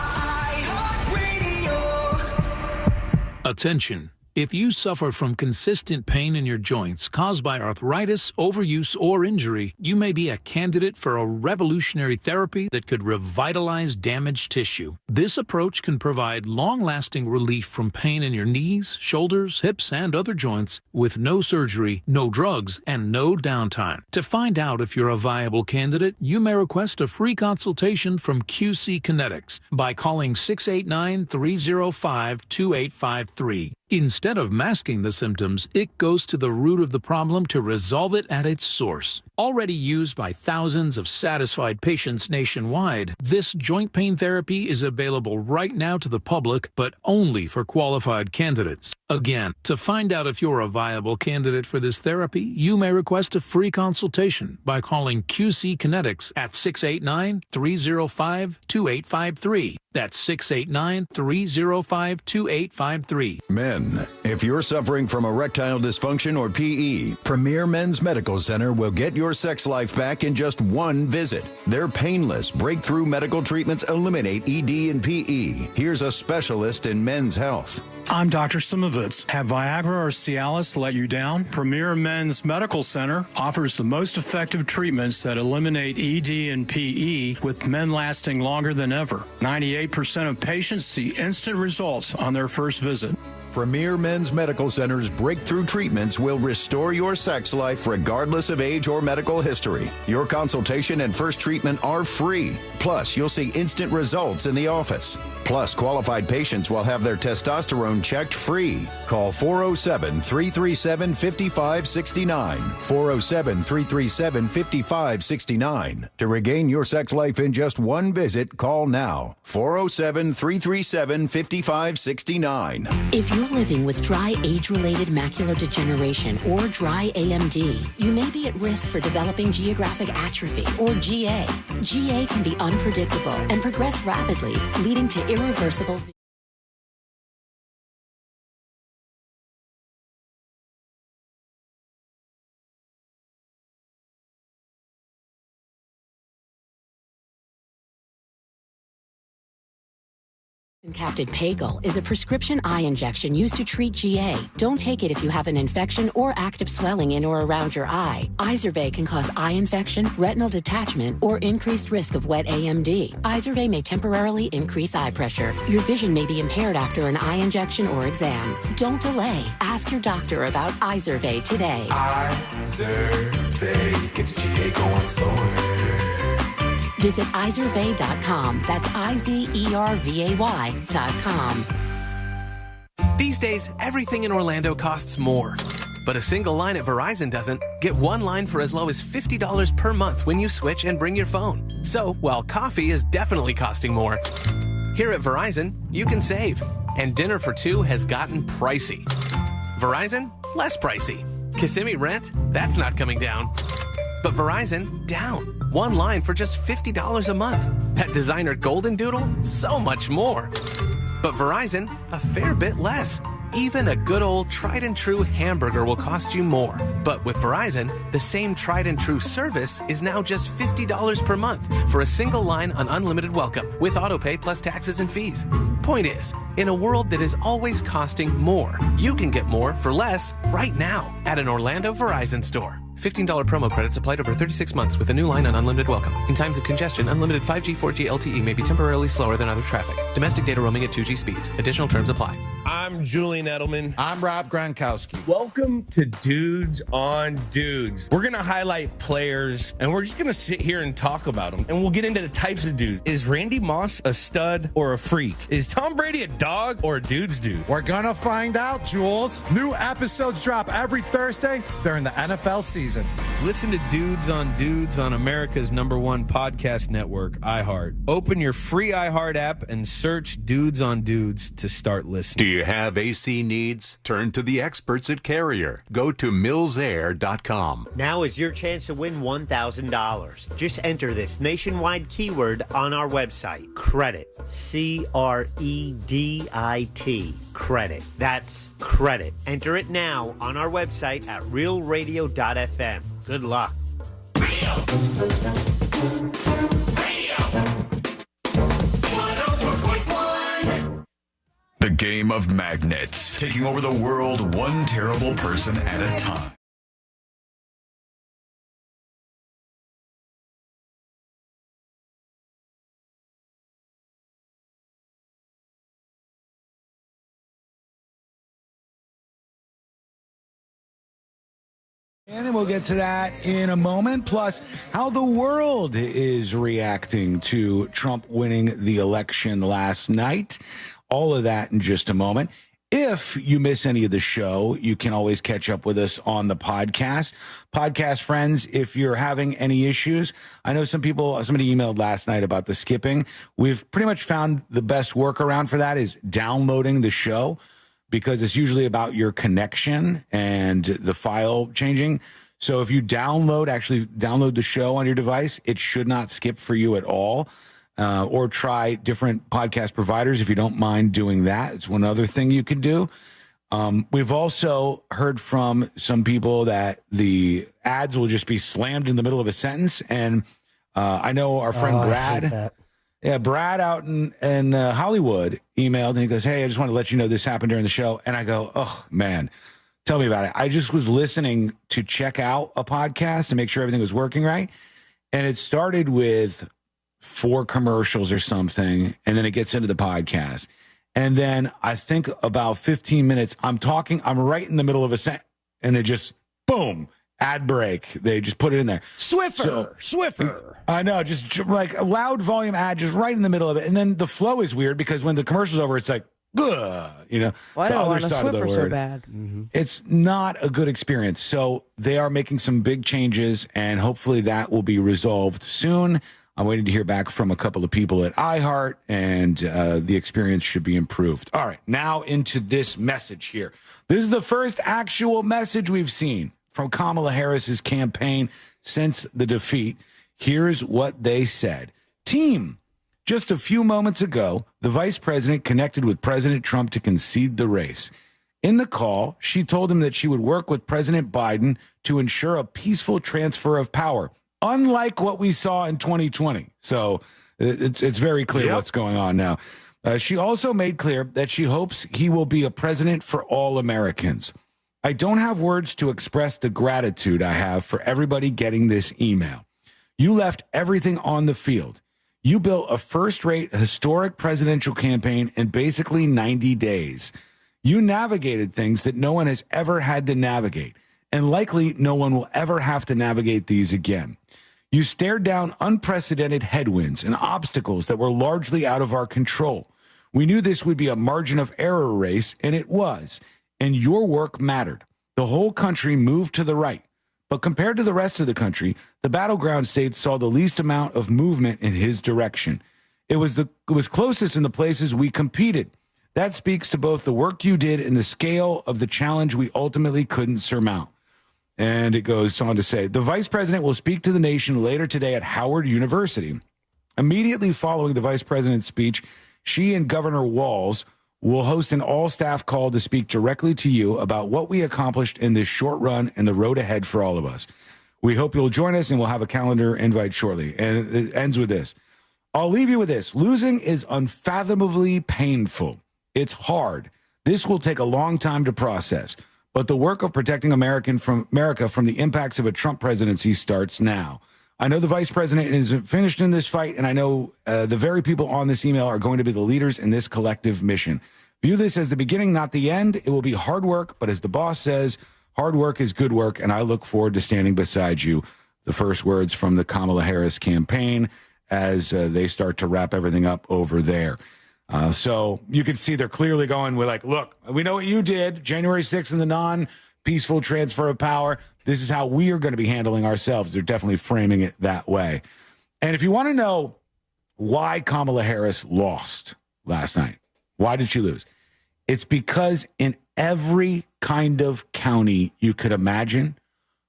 Attention. If you suffer from consistent pain in your joints caused by arthritis, overuse, or injury, you may be a candidate for a revolutionary therapy that could revitalize damaged tissue. This approach can provide long-lasting relief from pain in your knees, shoulders, hips, and other joints with no surgery, no drugs, and no downtime. To find out if you're a viable candidate, you may request a free consultation from QC Kinetics by calling 689-305-2853. Instead of masking the symptoms, it goes to the root of the problem to resolve it at its source. Already used by thousands of satisfied patients nationwide, this joint pain therapy is available right now to the public, but only for qualified candidates. Again, to find out if you're a viable candidate for this therapy, you may request a free consultation by calling QC Kinetics at 689-305-2853. That's 689-305-2853. Men, if you're suffering from erectile dysfunction or PE, Premier Men's Medical Center will get your sex life back in just one visit. Their painless, breakthrough medical treatments eliminate ED and PE. Here's a specialist in men's health. I'm Dr. Simovitz. Have Viagra or Cialis let you down? Premier Men's Medical Center offers the most effective treatments that eliminate ED and PE, with men lasting longer than ever. 98% of patients see instant results on their first visit. Premier Men's Medical Center's breakthrough treatments will restore your sex life regardless of age or medical history. Your consultation and first treatment are free. Plus, you'll see instant results in the office. Plus, qualified patients will have their testosterone checked free. Call 407-337-5569. 407-337-5569. To regain your sex life in just one visit, call now. 407-337-5569. If you're living with dry age-related macular degeneration or dry AMD, you may be at risk for developing geographic atrophy or GA. GA can be unpredictable and progress rapidly, leading to irreversible. Captain Pagel is a prescription eye injection used to treat GA. Don't take it if you have an infection or active swelling in or around your eye. Izervay can cause eye infection, retinal detachment, or increased risk of wet AMD. Izervay may temporarily increase eye pressure. Your vision may be impaired after an eye injection or exam. Don't delay. Ask your doctor about Izervay today. Izervay, get your GA going slower. Visit Izervay.com. That's IZERVAY.com. These days, everything in Orlando costs more. But a single line at Verizon doesn't. Get one line for as low as $50 per month when you switch and bring your phone. So, while coffee is definitely costing more, here at Verizon, you can save. And dinner for two has gotten pricey. Verizon, less pricey. Kissimmee rent, that's not coming down. But Verizon, down. One line for just $50 a month. That designer Golden Doodle, so much more. But Verizon, a fair bit less. Even a good old tried and true hamburger will cost you more. But with Verizon, the same tried and true service is now just $50 per month for a single line on unlimited welcome with autopay plus taxes and fees. Point is, in a world that is always costing more, you can get more for less right now at an Orlando Verizon store. $15 promo credits applied over 36 months with a new line on unlimited welcome. In times of congestion, unlimited 5G, 4G LTE may be temporarily slower than other traffic. Domestic data roaming at 2G speeds. Additional terms apply. I'm Julian Edelman. I'm Rob Gronkowski. Welcome to Dudes on Dudes. We're going to highlight players, and we're just going to sit here and talk about them. And we'll get into the types of dudes. Is Randy Moss a stud or a freak? Is Tom Brady a dog or a dude's dude? We're going to find out, Jules. New episodes drop every Thursday during the NFL season. Listen to Dudes on America's #1 podcast network, iHeart. Open your free iHeart app and search Dudes on Dudes to start listening. Do you have AC needs? Turn to the experts at Carrier. Go to millsair.com. Now is your chance to win $1,000. Just enter this nationwide keyword on our website, credit. CREDIT. Credit. That's credit. Enter it now on our website at realradio.fm. Good luck. The game of magnets, taking over the world one terrible person at a time. And we'll get to that in a moment. Plus, how the world is reacting to Trump winning the election last night. All of that in just a moment. If you miss any of the show, you can always catch up with us on the podcast. Podcast friends, if you're having any issues, I know somebody emailed last night about the skipping. We've pretty much found the best workaround for that is downloading the show, because it's usually about your connection and the file changing. So if you download the show on your device, it should not skip for you at all. Or try different podcast providers if you don't mind doing that. It's one other thing you could do. We've also heard from some people that the ads will just be slammed in the middle of a sentence. And I know our friend Brad. Yeah, Brad out in Hollywood emailed and he goes, "Hey, I just want to let you know this happened during the show." And I go, "Oh, man, tell me about it." I just was listening to check out a podcast to make sure everything was working right. And it started with 4 commercials or something, and then it gets into the podcast. And then I think about 15 minutes, I'm right in the middle of a sentence, and it just, boom, ad break. They just put it in there. Swiffer. I know, just like a loud volume ad just right in the middle of it. And then the flow is weird because when the commercial's over, it's like, ugh, Well, I don't want a Swiffer so bad. Mm-hmm. It's not a good experience. So they are making some big changes, and hopefully that will be resolved soon. I'm waiting to hear back from a couple of people at iHeart, and the experience should be improved. All right, now into this message here. This is the first actual message we've seen from Kamala Harris's campaign since the defeat. Here's what they said. Team, just a few moments ago, the vice president connected with President Trump to concede the race. In the call, she told him that she would work with President Biden to ensure a peaceful transfer of power, unlike what we saw in 2020. So it's very clear what's going on now. She also made clear that she hopes he will be a president for all Americans. I don't have words to express the gratitude I have for everybody getting this email. You left everything on the field. You built a first-rate, historic presidential campaign in basically 90 days. You navigated things that no one has ever had to navigate, and likely no one will ever have to navigate these again. You stared down unprecedented headwinds and obstacles that were largely out of our control. We knew this would be a margin of error race, and it was. And your work mattered. The whole country moved to the right. But compared to the rest of the country, the battleground states saw the least amount of movement in his direction. It was closest in the places we competed. That speaks to both the work you did and the scale of the challenge we ultimately couldn't surmount. And it goes on to say, the vice president will speak to the nation later today at Howard University. Immediately following the vice president's speech, she and Governor Walz will host an all-staff call to speak directly to you about what we accomplished in this short run and the road ahead for all of us. We hope you'll join us, and we'll have a calendar invite shortly. And it ends with this. I'll leave you with this. Losing is unfathomably painful. It's hard. This will take a long time to process. But the work of protecting America from the impacts of a Trump presidency starts now. I know the vice president isn't finished in this fight, and I know the very people on this email are going to be the leaders in this collective mission. View this as the beginning, not the end. It will be hard work, but as the boss says, hard work is good work, and I look forward to standing beside you. The first words from the Kamala Harris campaign as they start to wrap everything up over there. So you can see they're clearly going with like, look, we know what you did, January 6th and the non-peaceful transfer of power. This is how we are going to be handling ourselves. They're definitely framing it that way. And if you want to know why Kamala Harris lost last night, why did she lose? It's because in every kind of county you could imagine,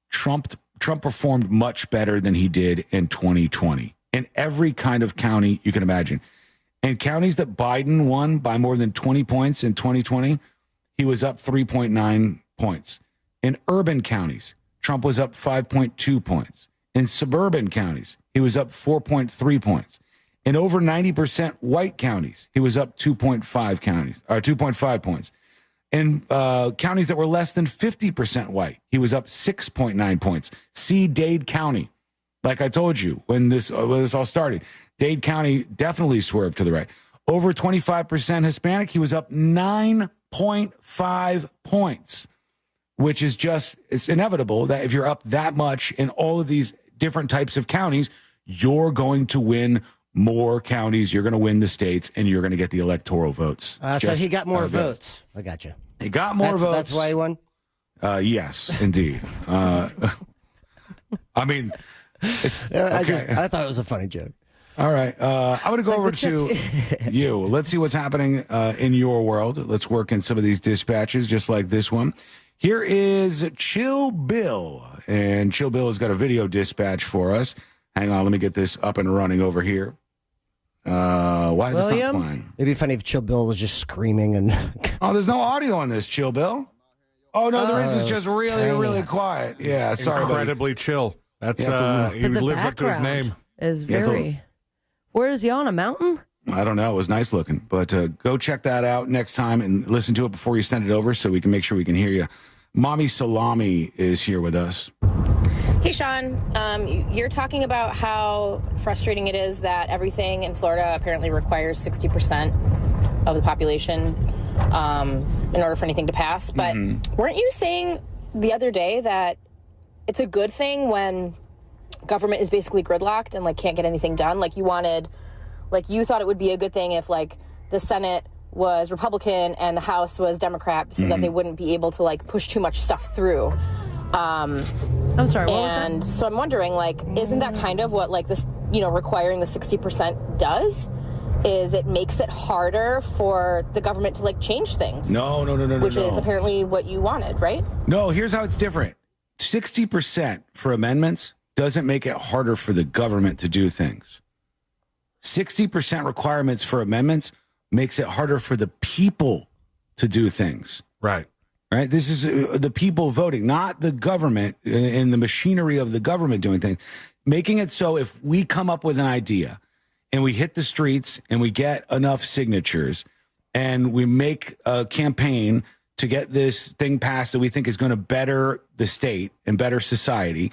Trump performed much better than he did in 2020. In every kind of county you can imagine. In counties that Biden won by more than 20 points in 2020, he was up 3.9 points. In urban counties, Trump was up 5.2 points. In suburban counties, he was up 4.3 points. In over 90% white counties, he was up 2.5 points. In counties that were less than 50% white, he was up 6.9 points. See Dade County. Like I told you when this all started, Dade County definitely swerved to the right. Over 25% Hispanic, he was up 9.5 points, which is just, it's inevitable that if you're up that much in all of these different types of counties, you're going to win more counties, you're going to win the states, and you're going to get the electoral votes. So he got more votes. I got you. He got more votes. That's why he won? Yes, indeed. I mean, it's, okay. I thought it was a funny joke. All right. I'm going to go over to you. Let's see what's happening in your world. Let's work in some of these dispatches, just like this one. Here is Chill Bill. And Chill Bill has got a video dispatch for us. Hang on, let me get this up and running over here. Why is this not playing? It'd be funny if Chill Bill was just screaming and. Oh, there's no audio on this, Chill Bill. Oh no, there is. It's just really quiet. Yeah, sorry. Incredibly chill. That's he lives up to his name. Is very. Where is he on a mountain? I don't know. It was nice looking, but go check that out next time and listen to it before you send it over, so we can make sure we can hear you. Mommy Salami is here with us. Hey, Sean, you're talking about how frustrating it is that everything in Florida apparently requires 60% of the population in order for anything to pass. But weren't you saying the other day that it's a good thing when government is basically gridlocked and can't get anything done? You thought it would be a good thing if the Senate was Republican and the House was Democrat, so that they wouldn't be able to push too much stuff through. I'm sorry, what was that? And so I'm wondering, isn't that kind of what this, requiring the 60% does? Is it makes it harder for the government to change things? No. Which is apparently what you wanted, right? No, here's how it's different. 60% for amendments doesn't make it harder for the government to do things. 60% requirements for amendments makes it harder for the people to do things. Right. Right. This is the people voting, not the government and the machinery of the government doing things. Making it so if we come up with an idea and we hit the streets and we get enough signatures and we make a campaign to get this thing passed that we think is going to better the state and better society,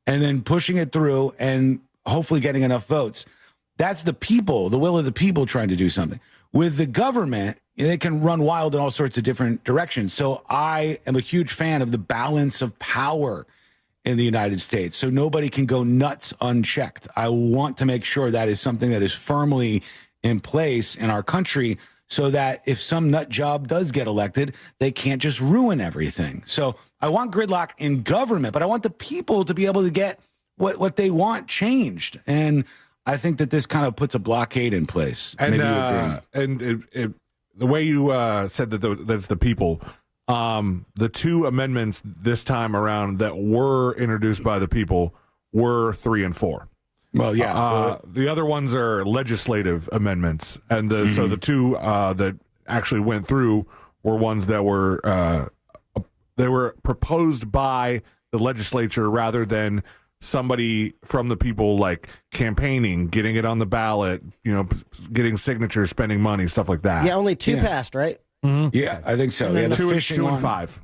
and then pushing it through and hopefully getting enough votes, that's the people, the will of the people trying to do something. With the government, they can run wild in all sorts of different directions. So I am a huge fan of the balance of power in the United States. So nobody can go nuts unchecked. I want to make sure that is something that is firmly in place in our country, so that if some nut job does get elected, they can't just ruin everything. So I want gridlock in government, but I want the people to be able to get what they want changed. And I think that this kind of puts a blockade in place. And Maybe you agree. and the way you said that that's the people, the two amendments this time around that were introduced by the people were 3 and 4. Well, yeah. The other ones are legislative amendments, and so the two that actually went through were ones that were they were proposed by the legislature rather than somebody from the people campaigning, getting it on the ballot, getting signatures, spending money, stuff like that. Yeah, only 2 passed, right? Mm-hmm. Yeah, I think so. Yeah, the 2 and 5.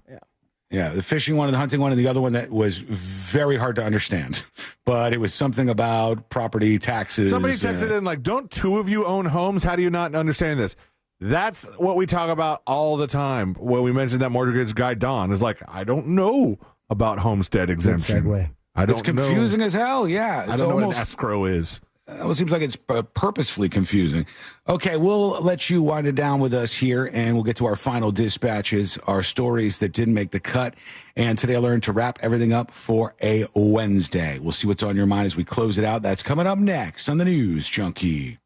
Yeah, the fishing one and the hunting one, and the other one that was very hard to understand. But it was something about property taxes. Somebody texted in, don't 2 of you own homes? How do you not understand this? That's what we talk about all the time when we mention that mortgage guy, Don, is like, I don't know about homestead exemption. Good segue. It's confusing as hell. Yeah. I don't know what an escrow is. It seems like it's purposefully confusing. Okay, we'll let you wind it down with us here, and we'll get to our final dispatches, our stories that didn't make the cut. And today I learned to wrap everything up for a Wednesday. We'll see what's on your mind as we close it out. That's coming up next on the News Junkie.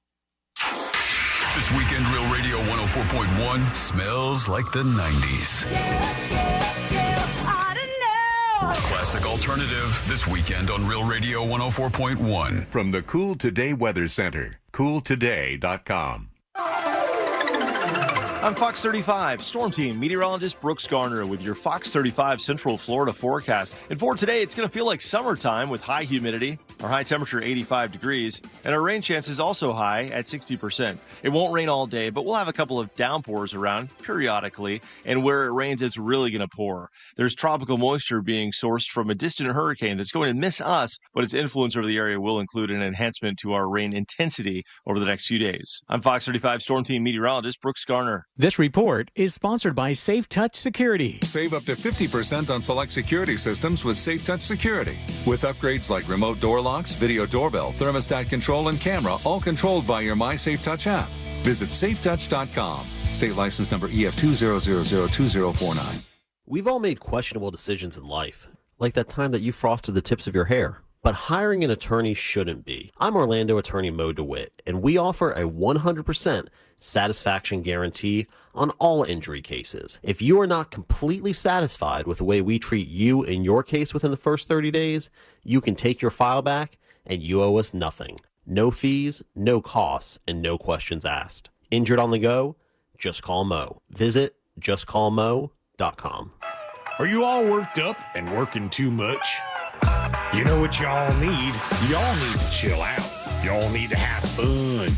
This weekend, Real Radio 104.1 smells like the 90s. Classic alternative this weekend on Real Radio 104.1. From the Cool Today Weather Center, cooltoday.com. I'm Fox 35 Storm Team meteorologist Brooks Garner with your Fox 35 Central Florida forecast. And for today, it's going to feel like summertime with high humidity. Our high temperature 85 degrees, and our rain chance is also high at 60%. It won't rain all day, but we'll have a couple of downpours around periodically, and where it rains, it's really going to pour. There's tropical moisture being sourced from a distant hurricane that's going to miss us, but its influence over the area will include an enhancement to our rain intensity over the next few days. I'm Fox 35 Storm Team meteorologist Brooks Garner. This report is sponsored by Safe Touch Security. Save up to 50% on select security systems with Safe Touch Security. With upgrades like remote door locks, video doorbell, thermostat control, and camera, all controlled by your MySafeTouch app. Visit safetouch.com. State license number EF200002049. We've all made questionable decisions in life, like that time that you frosted the tips of your hair. But hiring an attorney shouldn't be. I'm Orlando attorney Mo DeWitt, and we offer a 100% satisfaction guarantee on all injury cases. If you are not completely satisfied with the way we treat you in your case within the first 30 days, you can take your file back and you owe us nothing. No fees, no costs, and no questions asked. Injured on the go? Just call Mo. Visit justcallmo.com. Are you all worked up and working too much? You know what y'all need? Y'all need to chill out. Y'all need to have fun.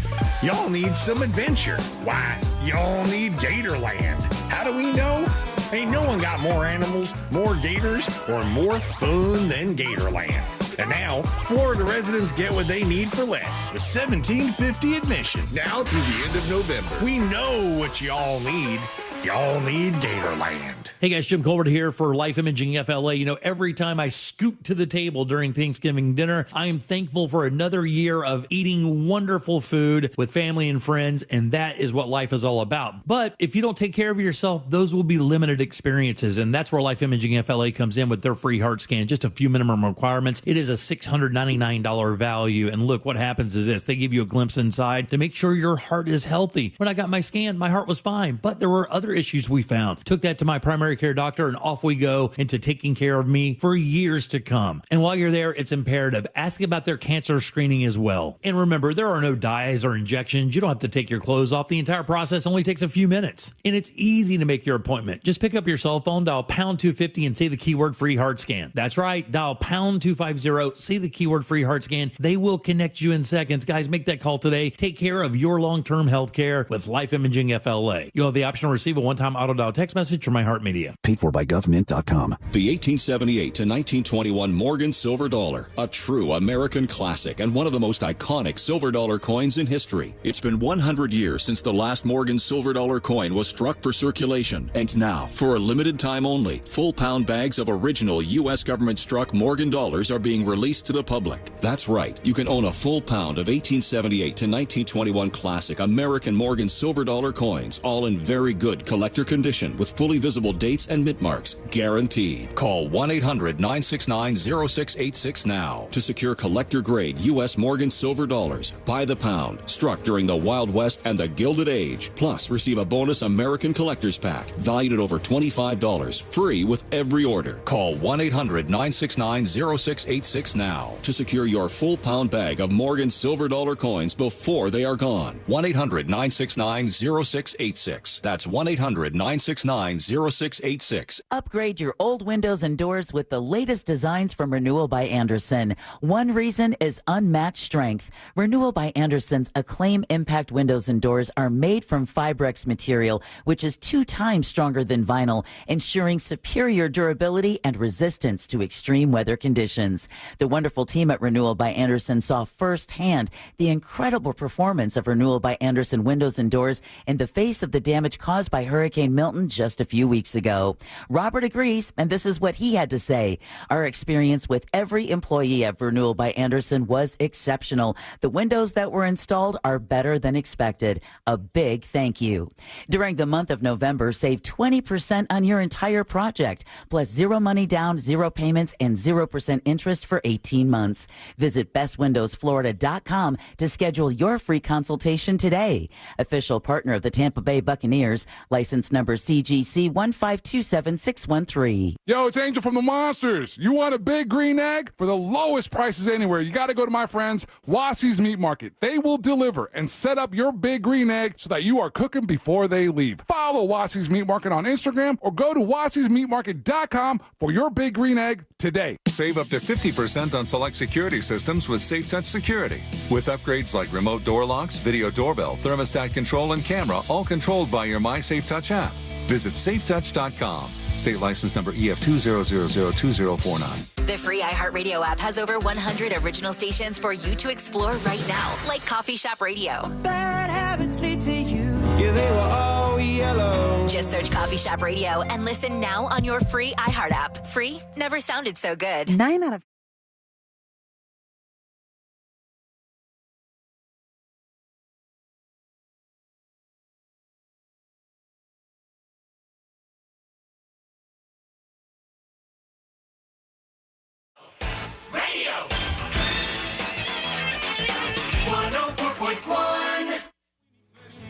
Y'all need some adventure. Why, y'all need Gatorland. How do we know? Ain't no one got more animals, more gators, or more fun than Gatorland. And now, Florida residents get what they need for less with $17.50 admission. Now through the end of November. We know what y'all need. Y'all need Gatorland. Hey guys, Jim Colbert here for Life Imaging FLA. You know, every time I scoot to the table during Thanksgiving dinner, I am thankful for another year of eating wonderful food with family and friends, and that is what life is all about. But if you don't take care of yourself, those will be limited experiences, and that's where Life Imaging FLA comes in with their free heart scan. Just a few minimum requirements. It is a $699 value, and look, what happens is this. They give you a glimpse inside to make sure your heart is healthy. When I got my scan, my heart was fine, but there were other issues we found. Took that to my primary care doctor, and off we go into taking care of me for years to come. And while you're there, it's imperative. Ask about their cancer screening as well. And remember, there are no dyes or injections. You don't have to take your clothes off. The entire process only takes a few minutes. And it's easy to make your appointment. Just pick up your cell phone, dial pound 250 and say the keyword free heart scan. That's right. Dial pound 250, say the keyword free heart scan. They will connect you in seconds. Guys, make that call today. Take care of your long-term health care with Life Imaging FLA. You'll have the option to receive a one-time auto dial text message from iHeartMedia. Paid for by government.com. The 1878 to 1921 Morgan Silver Dollar, a true American classic and one of the most iconic silver dollar coins in history. It's been 100 years since the last Morgan Silver Dollar coin was struck for circulation, and now, for a limited time only, full pound bags of original U.S. government-struck Morgan dollars are being released to the public. That's right, you can own a full pound of 1878 to 1921 classic American Morgan Silver Dollar coins, all in very good collector condition with fully visible dates and mint marks, guaranteed. Call 1-800-969-0686 now to secure collector-grade U.S. Morgan Silver Dollars by the pound, struck during the Wild West and the Gilded Age. Plus, receive a bonus American Collector's Pack valued at over $25, free with every order. Call 1-800-969-0686 now to secure your full pound bag of Morgan Silver Dollar coins before they are gone. 1-800-969-0686. That's 1-800 1-800-969-0686. Upgrade your old windows and doors with the latest designs from Renewal by Andersen. One reason is unmatched strength. Renewal by Andersen's Acclaim Impact windows and doors are made from Fibrex material, which is 2 times stronger than vinyl, ensuring superior durability and resistance to extreme weather conditions. The wonderful team at Renewal by Andersen saw firsthand the incredible performance of Renewal by Andersen windows and doors in the face of the damage caused by Hurricane Milton just a few weeks ago. Robert agrees, and this is what he had to say. Our experience with every employee at Renewal by Andersen was exceptional. The windows that were installed are better than expected. A big thank you. During the month of November, save 20% on your entire project, plus 0 money down, 0 payments, and 0% interest for 18 months. Visit bestwindowsflorida.com to schedule your free consultation today. Official partner of the Tampa Bay Buccaneers, license number CGC 1527613. Yo, it's Angel from the Monsters. You want a big green egg? For the lowest prices anywhere, you got to go to my friends, Wassie's Meat Market. They will deliver and set up your big green egg so that you are cooking before they leave. Follow Wassie's Meat Market on Instagram or go to wassiesmeatmarket.com for your big green egg today. Save up to 50% on select security systems with SafeTouch Security. With upgrades like remote door locks, video doorbell, thermostat control, and camera, all controlled by your MySafeTouch app. Visit safetouch.com. State license number EF200002049. The free iHeartRadio app has over 100 original stations for you to explore right now, like Coffee Shop Radio. Bad habits lead to you. Yeah, they were all yellow. Just search Coffee Shop Radio and listen now on your free iHeart app. Free never sounded so good. 9 out of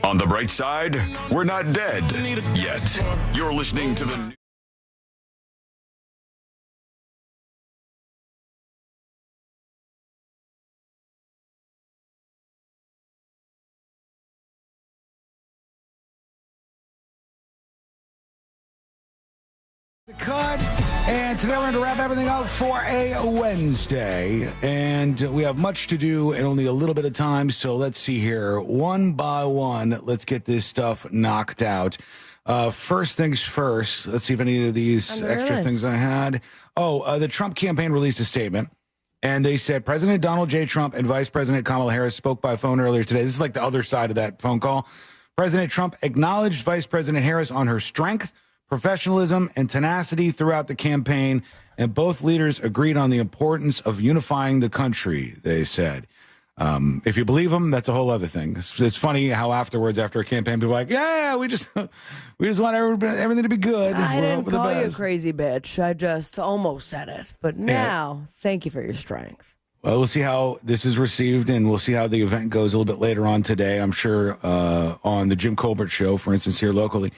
On the bright side, we're not dead yet. You're listening to the Cut. And today we're going to wrap everything up for a Wednesday. And we have much to do and only a little bit of time. So let's see here. One by one, let's get this stuff knocked out. First things first. Let's see if any of these extra things I had. The Trump campaign released a statement. And they said President Donald J. Trump and Vice President Kamala Harris spoke by phone earlier today. This is like the other side of that phone call. President Trump acknowledged Vice President Harris on her strength, professionalism, and tenacity throughout the campaign, and both leaders agreed on the importance of unifying the country, they said. If you believe them, that's a whole other thing. It's funny how afterwards, after a campaign, people are like, yeah, we just want everything to be good. I didn't call you a crazy bitch. I just almost said it. But now, thank you for your strength. Well, we'll see how this is received, and we'll see how the event goes a little bit later on today. I'm sure on the Jim Colbert Show, for instance, here locally,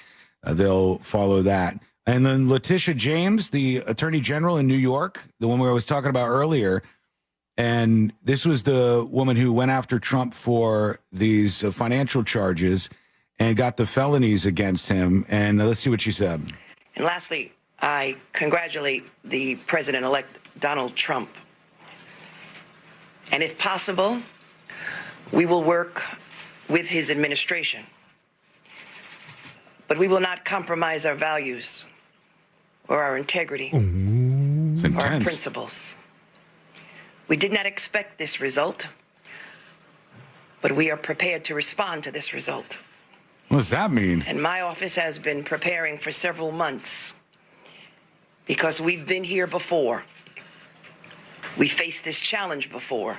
they'll follow that. And then Letitia James, the Attorney General in New York, the one I was talking about earlier, and this was the woman who went after Trump for these financial charges and got the felonies against him. And let's see what she said. And lastly, I congratulate the President-elect Donald Trump. And if possible, we will work with his administration. But we will not compromise our values or our integrity or our principles. We did not expect this result, but we are prepared to respond to this result. What does that mean? And my office has been preparing for several months because we've been here before. We faced this challenge before,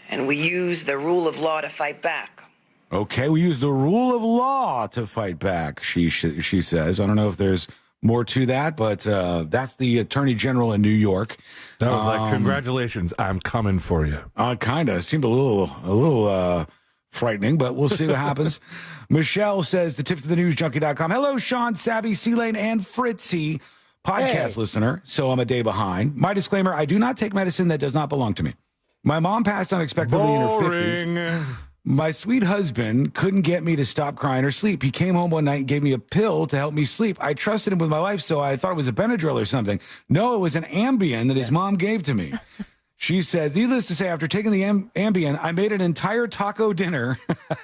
and we use the rule of law to fight back. Okay, we use the rule of law to fight back, she says. I don't know if there's more to that, but that's the Attorney General in New York. That was like, congratulations, I'm coming for you. Kind of. Seemed a little frightening, but we'll see what happens. Michelle says, the tips of the newsjunkie.com. Hello, Sean, Sabby, C-Lane, and Fritzy, podcast listener. So I'm a day behind. My disclaimer, I do not take medicine that does not belong to me. My mom passed unexpectedly in her 50s. My sweet husband couldn't get me to stop crying or sleep. He came home one night and gave me a pill to help me sleep. I trusted him with my life, so I thought it was a Benadryl or something. No, it was an Ambien that his mom gave to me. She says, needless to say, after taking the Ambien, I made an entire taco dinner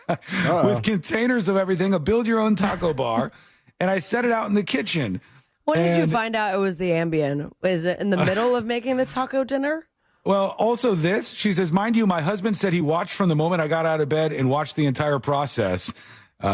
with containers of everything, a build-your-own taco bar, and I set it out in the kitchen. When did you find out it was the Ambien? Is it in the middle of making the taco dinner? Well, also this, she says, mind you, my husband said he watched from the moment I got out of bed and watched the entire process.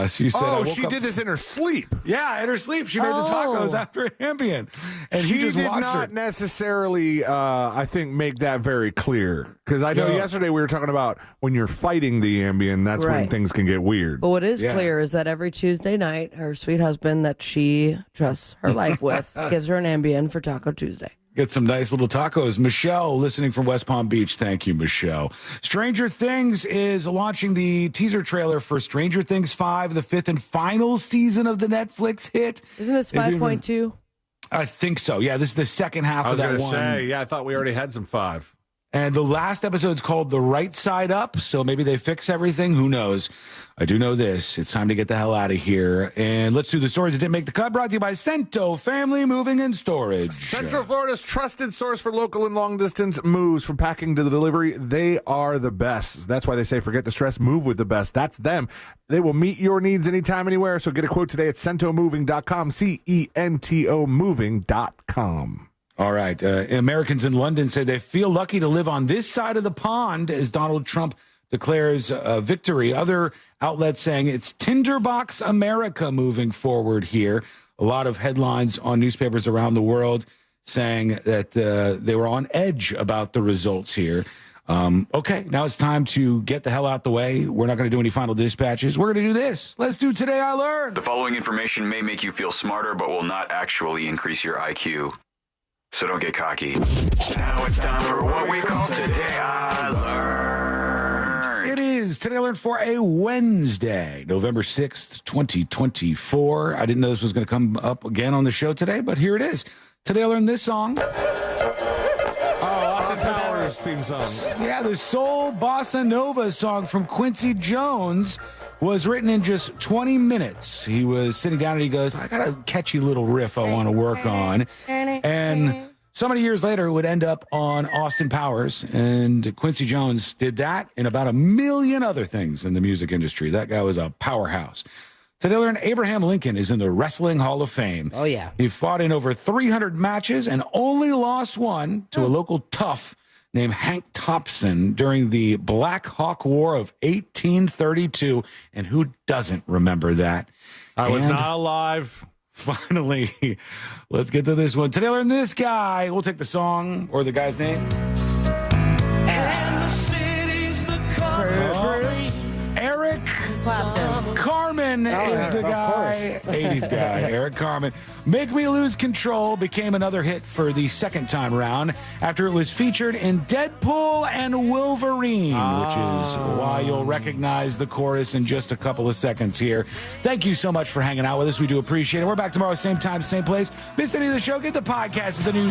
She said, she did this in her sleep. Yeah, in her sleep. She made the tacos after Ambien. And she he just did watched not her. necessarily, I think, make that very clear. Because I know yesterday we were talking about when you're fighting the Ambien, that's when Right. things can get weird. But what is clear is that every Tuesday night, her sweet husband that she trusts her life with gives her an Ambien for Taco Tuesday. Get some nice little tacos. Michelle, listening from West Palm Beach. Thank you, Michelle. Stranger Things is launching the teaser trailer for Stranger Things 5, the 5th and final season of the Netflix hit. Isn't this 5.2? I think so. Yeah, this is the second half I was of that going to one. say, yeah, I thought we already had some 5. And the last episode's called The Right Side Up, so maybe they fix everything. Who knows? I do know this. It's time to get the hell out of here. And let's do the stories that didn't make the cut, brought to you by Cento Family Moving and Storage. Central Florida's trusted source for local and long-distance moves, from packing to the delivery. They are the best. That's why they say forget the stress, move with the best. That's them. They will meet your needs anytime, anywhere. So get a quote today at centomoving.com, CENTO moving.com. All right. Americans in London say they feel lucky to live on this side of the pond as Donald Trump declares victory. Other outlets saying it's Tinderbox America moving forward here. A lot of headlines on newspapers around the world saying that they were on edge about the results here. Okay, now it's time to get the hell out the way. We're not going to do any final dispatches. We're going to do this. Let's do Today I Learned. The following information may make you feel smarter, but will not actually increase your IQ. So don't get cocky. Now it's time for what we call Today I Learned. It is Today I Learned for a Wednesday, November 6th, 2024. I didn't know this was going to come up again on the show today, but here it is. Today I learned this song. Austin Powers theme song. Yeah, the soul bossa nova song from Quincy Jones was written in just 20 minutes. He was sitting down and he goes, I got a catchy little riff I want to work on. And so many years later, it would end up on Austin Powers. And Quincy Jones did that and about a million other things in the music industry. That guy was a powerhouse. Today, I learned Abraham Lincoln is in the Wrestling Hall of Fame. Oh, yeah. He fought in over 300 matches and only lost one to a local tough named Hank Thompson during the Black Hawk War of 1832. And who doesn't remember that? I was not alive. Finally, let's get to this one. Today, I learned this guy. We'll take the song or the guy's name. Eric Carmen is the guy. 80s guy, Eric Carmen. Make Me Lose Control became another hit for the second time around after it was featured in Deadpool and Wolverine, which is why you'll recognize the chorus in just a couple of seconds here. Thank you so much for hanging out with us. We do appreciate it. We're back tomorrow, same time, same place. Missed any of the show? Get the podcast at the news.